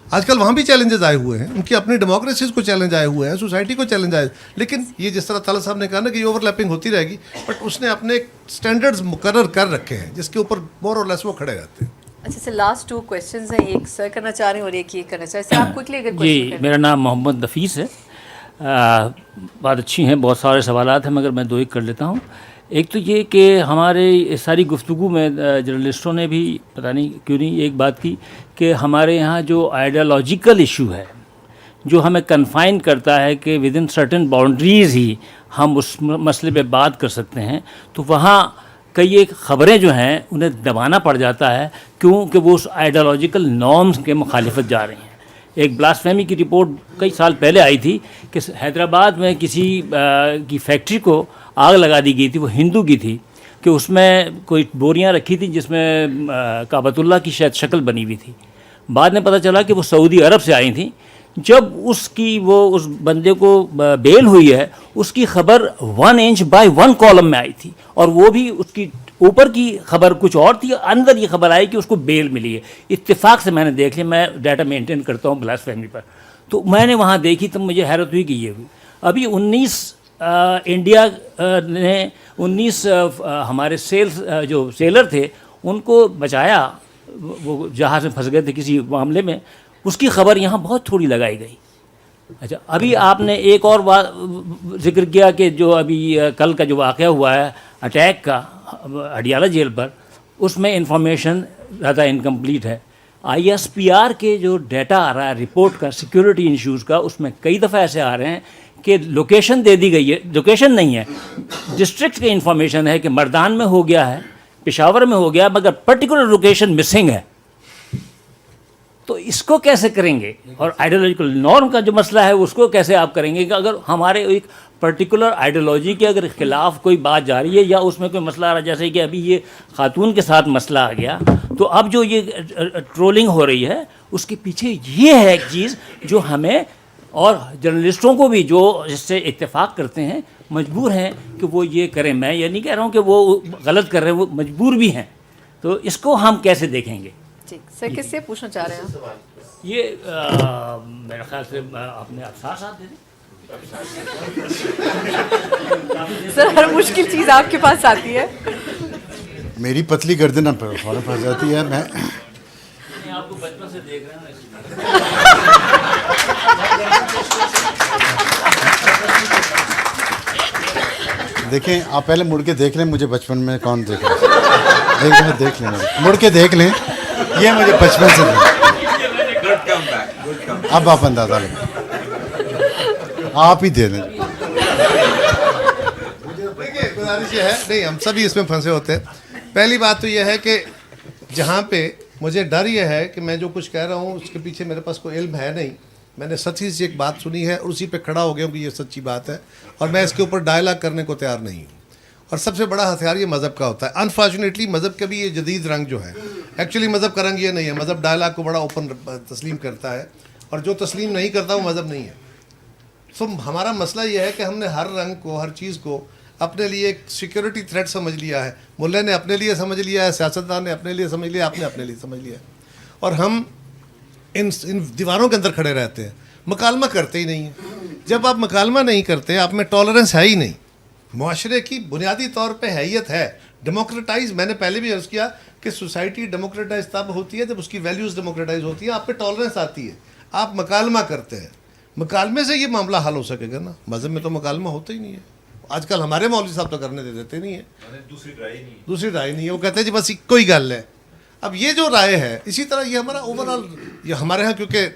آج کل وہاں بھی چیلنجز آئے ہوئے ہیں, ان کی اپنی ڈیموکریسیز کو چیلنج آئے ہوئے ہیں, سوسائٹی کو چیلنج آئے, لیکن یہ جس طرح طلعت صاحب نے کہا نا کہ یہ اوور لیپنگ ہوتی رہے گی, بٹ اس نے اپنے اسٹینڈرڈز مقرر کر رکھے ہیں جس کے اوپر مور اور لیس وہ کھڑے رہتے ہیں. اچھا سر, لاسٹ 2 کویشچنز ہیں, ایک سر کرنا چاہ رہے ہیں اور ایک یہ کرنا چاہ رہے ہیں. سر آپ کوئکلی اگر جی, میرا نام محمد نفیس ہے. بات اچھی ہیں, بہت سارے سوالات ہیں, مگر میں 2 ایک کر لیتا ہوں. ایک تو یہ کہ ہمارے ساری گفتگو میں جرنلسٹوں نے بھی پتہ نہیں کیوں نہیں ایک بات کی کہ ہمارے یہاں جو آئیڈیالوجیکل ایشو ہے جو ہمیں کنفائن کرتا ہے کہ ود ان سرٹن باؤنڈریز ہی ہم اس مسئلے پہ بات کر سکتے ہیں, تو وہاں کئی ایک خبریں جو ہیں انہیں دبانا پڑ جاتا ہے کیونکہ وہ اس آئیڈیالوجیکل نارمز کے مخالفت جا رہی ہیں. ایک بلاسفیمی کی رپورٹ کئی سال پہلے آئی تھی کہ حیدرآباد میں کسی کی فیکٹری کو آگ لگا دی گئی تھی, وہ ہندو کی تھی, کہ اس میں کوئی بوریاں رکھی تھیں جس میں کعبۃ اللہ کی شاید شکل بنی ہوئی تھی. بعد میں پتہ چلا کہ وہ سعودی عرب سے آئی تھیں. جب اس بندے کو بیل ہوئی ہے, اس کی خبر 1 inch by 1 column میں آئی تھی, اور وہ بھی اس کی اوپر کی خبر کچھ اور تھی, اندر یہ خبر آئی کہ اس کو بیل ملی ہے. اتفاق سے میں نے دیکھ لیا, میں ڈیٹا مینٹین کرتا ہوں بلاسفیمی پر, تو میں نے وہاں دیکھی تب مجھے حیرت ہوئی کہ یہ ہوئی. ابھی 19 انڈیا نے 19 ہمارے جو سیلر تھے ان کو بچایا, وہ جہاز میں پھنس گئے تھے کسی معاملے میں, اس کی خبر یہاں بہت تھوڑی لگائی گئی. اچھا ابھی آپ نے ایک اور بات ذکر کیا کہ جو ابھی کل کا جو واقعہ ہوا ہے اٹیک کا اڈیالہ جیل پر، اس میں انفارمیشن زیادہ انکمپلیٹ ہے. آئی ایس پی آر کے جو ڈیٹا آ رہا ہے رپورٹ کا سیکیورٹی ایشوز کا، اس میں کئی دفعہ ایسے آ رہے ہیں کہ لوکیشن دے دی گئی ہے، لوکیشن نہیں ہے، ڈسٹرکٹ کی انفارمیشن ہے کہ مردان میں ہو گیا ہے، پشاور میں ہو گیا، مگر پرٹیکولر لوکیشن مسنگ ہے. تو اس کو کیسے کریں گے؟ اور آئیڈیالوجیکل نارم کا جو مسئلہ ہے اس کو کیسے آپ کریں گے کہ اگر ہمارے ایک پرٹیکولر آئیڈیالوجی کے اگر خلاف کوئی بات جا رہی ہے یا اس میں کوئی مسئلہ آ رہا ہے، جیسے کہ ابھی یہ خاتون کے ساتھ مسئلہ آ گیا، تو اب جو یہ ٹرولنگ ہو رہی ہے اس کے پیچھے یہ ہے ایک چیز جو ہمیں اور جرنلسٹوں کو بھی جو اس سے اتفاق کرتے ہیں مجبور ہیں کہ وہ یہ کریں. میں یہ نہیں کہہ رہا ہوں کہ وہ غلط کر رہے ہیں، وہ مجبور بھی ہیں. تو اس کو ہم کیسے دیکھیں گے؟ ٹھیک سر، کس سے پوچھنا چاہ رہے ہیں آپ؟ یہ میرے خیال سے اپنے افسار صاحب دے دیں. سر ہر مشکل چیز آپ کے پاس آتی ہے. میری پتلی گردن پر فوراً پھنس جاتی ہے. میں آپ کو بچپن سے دیکھ رہے ہیں. دیکھیں آپ پہلے مڑ کے دیکھ لیں مجھے بچپن میں کون دیکھ رہا ہے. ایک دفعہ دیکھ لیں، مڑ کے دیکھ لیں، یہ مجھے بچپن سے اب آپ اندازہ لیں، آپ ہی دے دیں. گزارش یہ ہے، نہیں ہم سبھی اس میں پھنسے ہوتے ہیں. پہلی بات تو یہ ہے کہ جہاں پہ مجھے ڈر یہ ہے کہ میں جو کچھ کہہ رہا ہوں اس کے پیچھے میرے پاس کوئی علم ہے نہیں، میں نے سچی سے ایک بات سنی ہے اور اسی پہ کھڑا ہو گیا ہوں کہ یہ سچی بات ہے، اور میں اس کے اوپر ڈائلاگ کرنے کو تیار نہیں ہوں. اور سب سے بڑا ہتھیار یہ مذہب کا ہوتا ہے. انفارچونیٹلی مذہب کا بھی یہ جدید رنگ جو ہے، ایکچولی مذہب کا رنگ یہ نہیں ہے. مذہب ڈائلاگ کو بڑا اوپن تسلیم کرتا ہے، اور جو تسلیم نہیں کرتا وہ مذہب نہیں ہے. سو ہمارا مسئلہ یہ ہے کہ ہم نے ہر رنگ کو، ہر چیز کو اپنے لیے ایک سیکیورٹی تھریٹ سمجھ لیا ہے. ملا نے اپنے لیے سمجھ لیا ہے، سیاستدان نے اپنے لیے سمجھ لیا، آپ نے اپنے لیے سمجھ لیا ہے، اور ہم ان دیواروں کے اندر کھڑے رہتے ہیں، مکالمہ کرتے ہی نہیں ہیں. جب آپ مکالمہ نہیں کرتے، آپ میں ٹالرنس ہے ہی نہیں. معاشرے کی بنیادی طور پہ حیثیت ہے ڈیموکریٹائز. میں نے پہلے بھی عرض کیا کہ سوسائٹی ڈیموکریٹائز تب ہوتی ہے جب اس کی ویلیوز ڈیموکریٹائز ہوتی ہیں. آپ پہ ٹالرنس آتی ہے، آپ مکالمہ کرتے ہیں. مکالمے سے یہ معاملہ حل ہو سکے گا نا. مذہب میں تو مکالمہ ہوتا ہی نہیں ہے. آج کل ہمارے مولوی صاحب تو کرنے دیتے نہیں ہیں، دوسری رائے نہیں ہے. وہ کہتے ہیں جی بس کوئی گل ہے. اب یہ جو رائے ہے، اسی طرح یہ ہمارا اوور آل، یہ ہمارے ہاں کیونکہ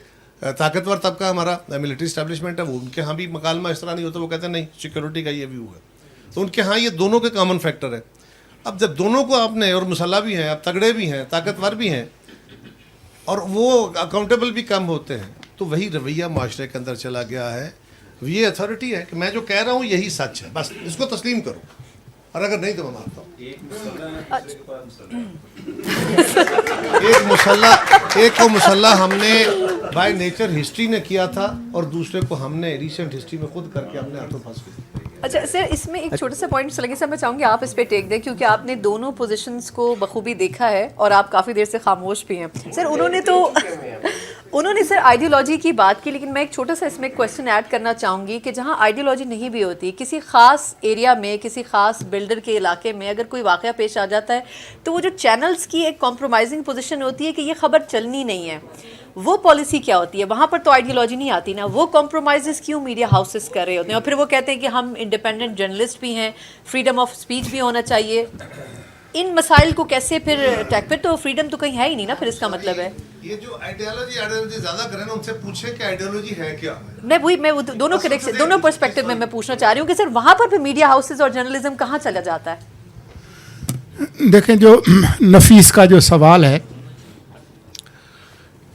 طاقتور طبقہ ہمارا ملٹری اسٹیبلشمنٹ ہے، وہ ان کے ہاں بھی مکالمہ اس طرح نہیں ہوتا. وہ کہتے ہیں نہیں سیکورٹی کا یہ ویو ہے، تو ان کے ہاں یہ دونوں کے کامن فیکٹر ہے. اب جب دونوں کو آپ نے، اور مسلح بھی ہیں، اب تگڑے بھی ہیں، طاقتور بھی ہیں، اور وہ اکاؤنٹیبل بھی کم ہوتے ہیں، تو وہی رویہ معاشرے کے اندر چلا گیا ہے. یہ اتھارٹی ہے کہ میں جو کہہ رہا ہوں یہی سچ ہے، بس اس کو تسلیم کرو، اور اگر نہیں تو میں مانتا ہوں. ایک کو مسلح ہم نے بائی نیچر ہسٹری نے کیا تھا، اور دوسرے کو ہم نے ریسنٹ ہسٹری میں خود کر کے اپنے ہاتھوں پھنس گئے. اچھا سر، اس میں ایک چھوٹا سا پوائنٹ سلنگی صاحب میں چاہوں گی آپ اس پہ ٹیک دیں، کیونکہ آپ نے دونوں پوزیشنز کو بخوبی دیکھا ہے اور آپ کافی دیر سے خاموش بھی ہیں. سر انہوں نے سر آئیڈیالوجی کی بات کی، لیکن میں ایک چھوٹا سا اس میں ایک کویسچن ایڈ کرنا چاہوں گی کہ جہاں آئیڈیالوجی نہیں بھی ہوتی، کسی خاص ایریا میں، کسی خاص بلڈر کے علاقے میں اگر کوئی واقعہ پیش آ جاتا ہے تو وہ جو چینلز کی ایک کمپرومائزنگ پوزیشن ہوتی ہے کہ یہ خبر چلنی نہیں ہے، وہ پالیسی کیا ہوتی ہے؟ وہاں پر تو آئیڈیالوجی نہیں آتی نا. وہ کمپرومائزز کیوں میڈیا ہاؤسز کر رہے ہوتے ہیں؟ اور پھر وہ کہتے ہیں کہ ہم انڈیپینڈنٹ جرنلسٹ بھی ہیں، فریڈم آف اسپیچ بھی ہونا چاہیے. ان مسائل کو کیسے پھر پھر تو فریڈم تو کہیں ہے ہی نہیں نا، پھر اس کا مطلب ہے یہ جو آئیڈیالوجی زیادہ کریں نا، ان سے پوچھیں کہ آئیڈیالوجی ہے کیا. میں دونوں پرسپیکٹو میں پوچھنا چاہ رہی ہوں کہ سر وہاں پر پھر میڈیا ہاؤسز اور جرنلزم کہاں چلا جاتا ہے؟ دیکھیں، جو نفیس کا جو سوال ہے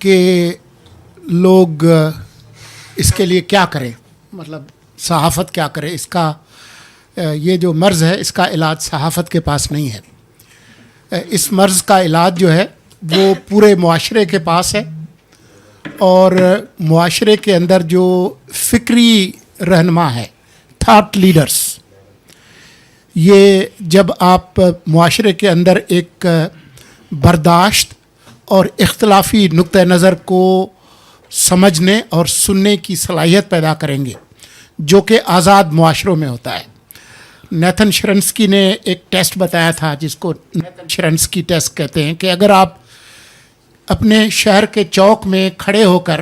کہ لوگ اس کے لیے کیا کریں، مطلب صحافت کیا کرے، اس کا یہ جو مرض ہے اس کا علاج صحافت کے پاس نہیں ہے. اس مرض کا علاج جو ہے وہ پورے معاشرے کے پاس ہے، اور معاشرے کے اندر جو فکری رہنما ہے، تھاٹ لیڈرز، یہ جب آپ معاشرے کے اندر ایک برداشت اور اختلافی نقطہ نظر کو سمجھنے اور سننے کی صلاحیت پیدا کریں گے، جو کہ آزاد معاشروں میں ہوتا ہے. نیتھن شرنسکی نے ایک ٹیسٹ بتایا تھا جس کو نیتھن شرنسکی ٹیسٹ کہتے ہیں، کہ اگر آپ اپنے شہر کے چوک میں کھڑے ہو کر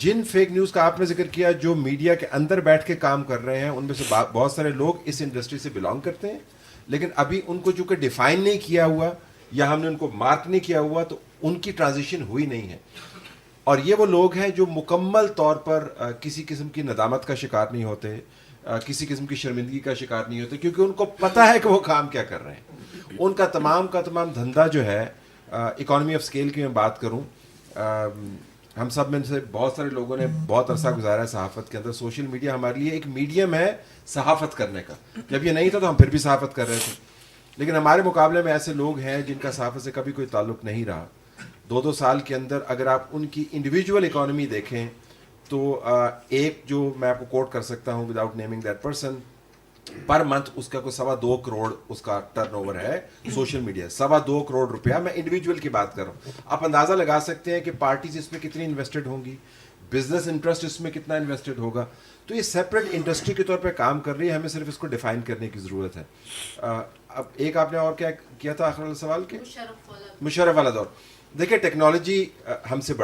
جن فیک نیوز کا آپ نے ذکر کیا جو میڈیا کے اندر بیٹھ کے کام کر رہے ہیں ان میں سے بہت سارے لوگ اس انڈسٹری سے بلانگ کرتے ہیں، لیکن ابھی ان کو چونکہ ڈیفائن نہیں کیا ہوا یا ہم نے ان کو مارک نہیں کیا ہوا تو ان کی ٹرانزیشن ہوئی نہیں ہے. اور یہ وہ لوگ ہیں جو مکمل طور پر کسی قسم کی ندامت کا شکار نہیں ہوتے، کسی قسم کی شرمندگی کا شکار نہیں ہوتے، کیونکہ ان کو پتہ ہے کہ وہ کام کیا کر رہے ہیں. ان کا تمام دھندا جو ہے اکانومی آف اسکیل کی میں بات کروں، ہم سب میں سے بہت سارے لوگوں نے بہت عرصہ گزارا ہے صحافت کے اندر. سوشل میڈیا ہمارے لیے ایک میڈیم ہے صحافت کرنے کا. جب یہ نہیں تھا تو ہم پھر بھی صحافت کر رہے تھے، لیکن ہمارے مقابلے میں ایسے لوگ ہیں جن کا صحافت سے کبھی کوئی تعلق نہیں رہا. 2 سال کے اندر اگر آپ ان کی انڈیویجول اکانومی دیکھیں تو ایک جو میں آپ کو کوٹ کر سکتا ہوں without naming that person, per month اس کا کوئی 2.25 کروڑ اس کا ٹرن اوور ہے سوشل میڈیا. 2.25 کروڑ روپیہ. میں انڈیویجول کی بات کر رہا ہوں. آپ اندازہ لگا سکتے ہیں کہ پارٹیز اس میں کتنی انویسٹڈ ہوں گی، بزنس انٹرسٹ اس میں کتنا انویسٹڈ ہوگا. تو یہ سیپریٹ انڈسٹری کے طور پہ کام کر رہی ہے، ہمیں صرف اس کو ڈیفائن کرنے کی ضرورت ہے. اب ایک آپ نے اور کیا کیا تھا آخر والا سوال کے مشرف والا دور. دیکھیں ٹیکنالوجی ہم سے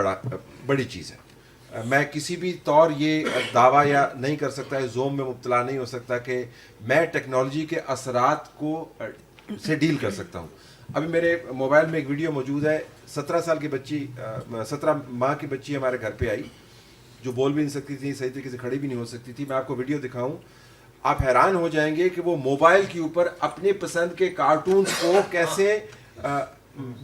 بڑی چیز ہے. میں کسی بھی طور یہ دعویٰ یا نہیں کر سکتا، زوم میں مبتلا نہیں ہو سکتا کہ میں ٹیکنالوجی کے اثرات کو سے ڈیل کر سکتا ہوں. ابھی میرے موبائل میں ایک ویڈیو موجود ہے، 17 سال کی بچی 17 ماہ کی بچی ہمارے گھر پہ آئی جو بول بھی نہیں سکتی تھی، صحیح طریقے سے کھڑی بھی نہیں ہو سکتی تھی. میں آپ کو ویڈیو دکھاؤں، آپ حیران ہو جائیں گے کہ وہ موبائل کے اوپر اپنے پسند کے کارٹونز کو کیسے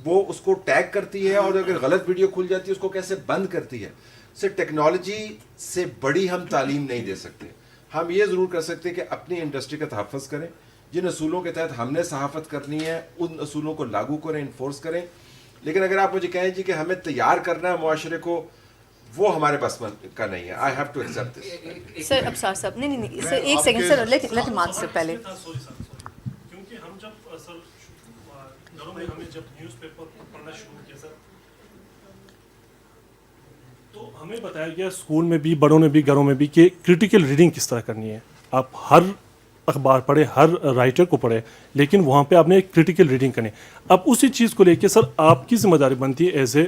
وہ اس کو ٹیگ کرتی ہے، اور اگر غلط ویڈیو کھل جاتی ہے اس کو کیسے بند کرتی ہے. صرف ٹیکنالوجی سے بڑی ہم تعلیم نہیں دے سکتے. ہم یہ ضرور کر سکتے کہ اپنی انڈسٹری کا تحفظ کریں، جن اصولوں کے تحت ہم نے صحافت کرنی ہے ان اصولوں کو لاگو کریں، انفورس کریں. لیکن اگر آپ مجھے کہیں جی کہ ہمیں تیار کرنا ہے معاشرے کو، وہ ہمارے بس کا نہیں ہے. I have to accept this. Sir Absar sahab نہیں سر ایک سیکنڈ سر لیکن مان سے پہلے کیونکہ ہم جب سر گھروں میں ہمیں جب نیوز پیپر پڑھنا شروع کیا سر تو ہمیں بتایا گیا اسکول میں بھی، بڑوں نے بھی، گھروں میں بھی کہ کریٹیکل ریڈنگ کس طرح کرنی ہے. آپ ہر اخبار پڑھیں، ہر رائٹر کو پڑھیں، لیکن وہاں پہ آپ نے ایک کریٹیکل ریڈنگ کرنی. اب اسی چیز کو لے کے سر آپ کی ذمہ داری بنتی ہے ایز اے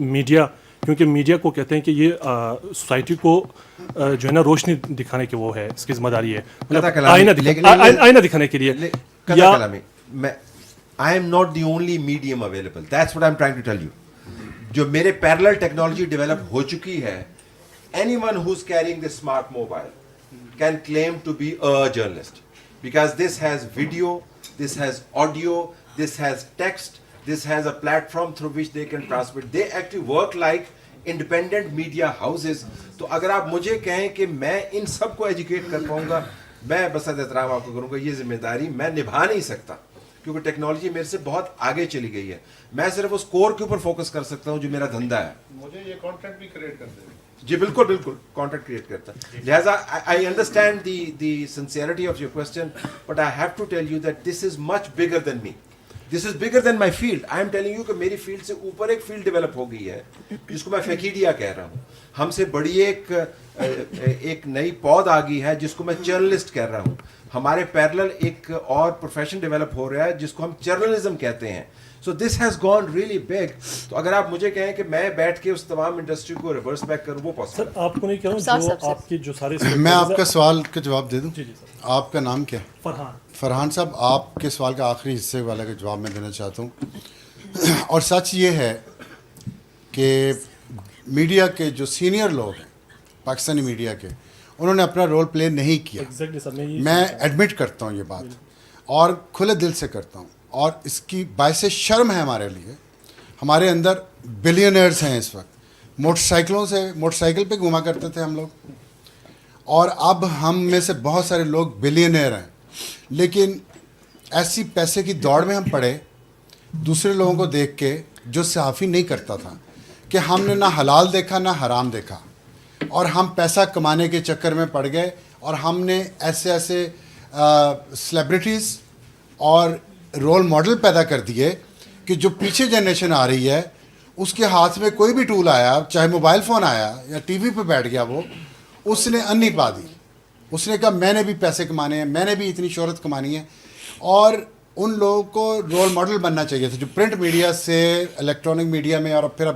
میڈیا، کیونکہ میڈیا کو کہتے ہیں کہ یہ سوسائٹی کو جو ہے نا روشنی دکھانے کے وہ ہے، اس کی ذمہ داری ہے، آئینہ دکھانے کے لیے. I am not the only medium available. That's what I'm trying to tell you. جو میرے پیرلل ٹیکنالوجی ڈیولپ ہو چکی ہے، anyone who's carrying this smart mobile can claim to be a journalist because this has video, this has audio, this has text, this has a platform through which they can transmit. They actually work like independent media houses. تو اگر آپ مجھے کہیں کہ میں ان سب کو educate کر پاؤں گا، میں بس احترام آپ کو کروں گا، یہ ذمہ داری میں نبھا نہیں سکتا کیونکہ ٹیکنالوجی میرے سے بہت آگے چلی گئی ہے. میں صرف اس کور کے اوپر فوکس کر سکتا ہوں جو میرا دھندا ہے. مجھے یہ کانٹینٹ بھی کریٹ کر دے. جی بالکل بالکل کانٹینٹ کریٹ کرتا ہے. لہٰذا I understand the sincerity of your question but I have to tell you that this is much bigger than me. This is bigger than my field. I am telling you کہ میری field سے اوپر ایک field develop ہو گئی ہے جس کو میں فیکیڈیا کہہ رہا ہوں. ہم سے بڑی ایک نئی پود آ گئی ہے جس کو میں جرنلسٹ کہہ رہا ہوں. ہمارے پیرلل ایک اور پروفیشن ڈیولپ ہو رہا ہے جس کو ہم جرنلزم کہتے ہیں. So this has gone really big. تو اگر آپ مجھے کہیں کہ میں بیٹھ کے اس تمام انڈسٹری کو ریورس بیک کروں وہ پاسبل. سر آپ کو نہیں کہہ رہا ہوں جو آپ کی جو سارے میں آپ کا سوال کا جواب دے دوں. جی جی سر. آپ کا نام کیا؟ فرحان صاحب. آپ کے سوال کا آخری حصے والا کا جواب میں دینا چاہتا ہوں. اور سچ یہ ہے کہ میڈیا کے جو سینئر لوگ ہیں پاکستانی میڈیا کے، انہوں نے اپنا رول پلے نہیں کیا. میں ایڈمٹ کرتا ہوں یہ بات اور کھلے دل سے کرتا ہوں، اور اس کی باعث شرم ہے ہمارے لیے. ہمارے اندر بلینئرز ہیں اس وقت. موٹر سائیکل پہ گھوما کرتے تھے ہم لوگ، اور اب ہم میں سے بہت سارے لوگ بلینئر ہیں، لیکن ایسی پیسے کی دوڑ میں ہم پڑے دوسرے لوگوں کو دیکھ کے جو صحافی نہیں کرتا تھا، کہ ہم نے نہ حلال دیکھا نہ حرام دیکھا، اور ہم پیسہ کمانے کے چکر میں پڑ گئے، اور ہم نے ایسے سیلیبریٹیز اور رول ماڈل پیدا کر دیے کہ جو پیچھے جنریشن آ رہی ہے اس کے ہاتھ میں کوئی بھی ٹول آیا، چاہے موبائل فون آیا یا ٹی وی پہ بیٹھ گیا، وہ اس نے انی پا دی. اس نے کہا میں نے بھی پیسے کمانے ہیں، میں نے بھی اتنی شہرت کمانی ہے. اور ان لوگوں کو رول ماڈل بننا چاہیے تھا جو پرنٹ میڈیا سے الیکٹرانک میڈیا میں اور پھر اب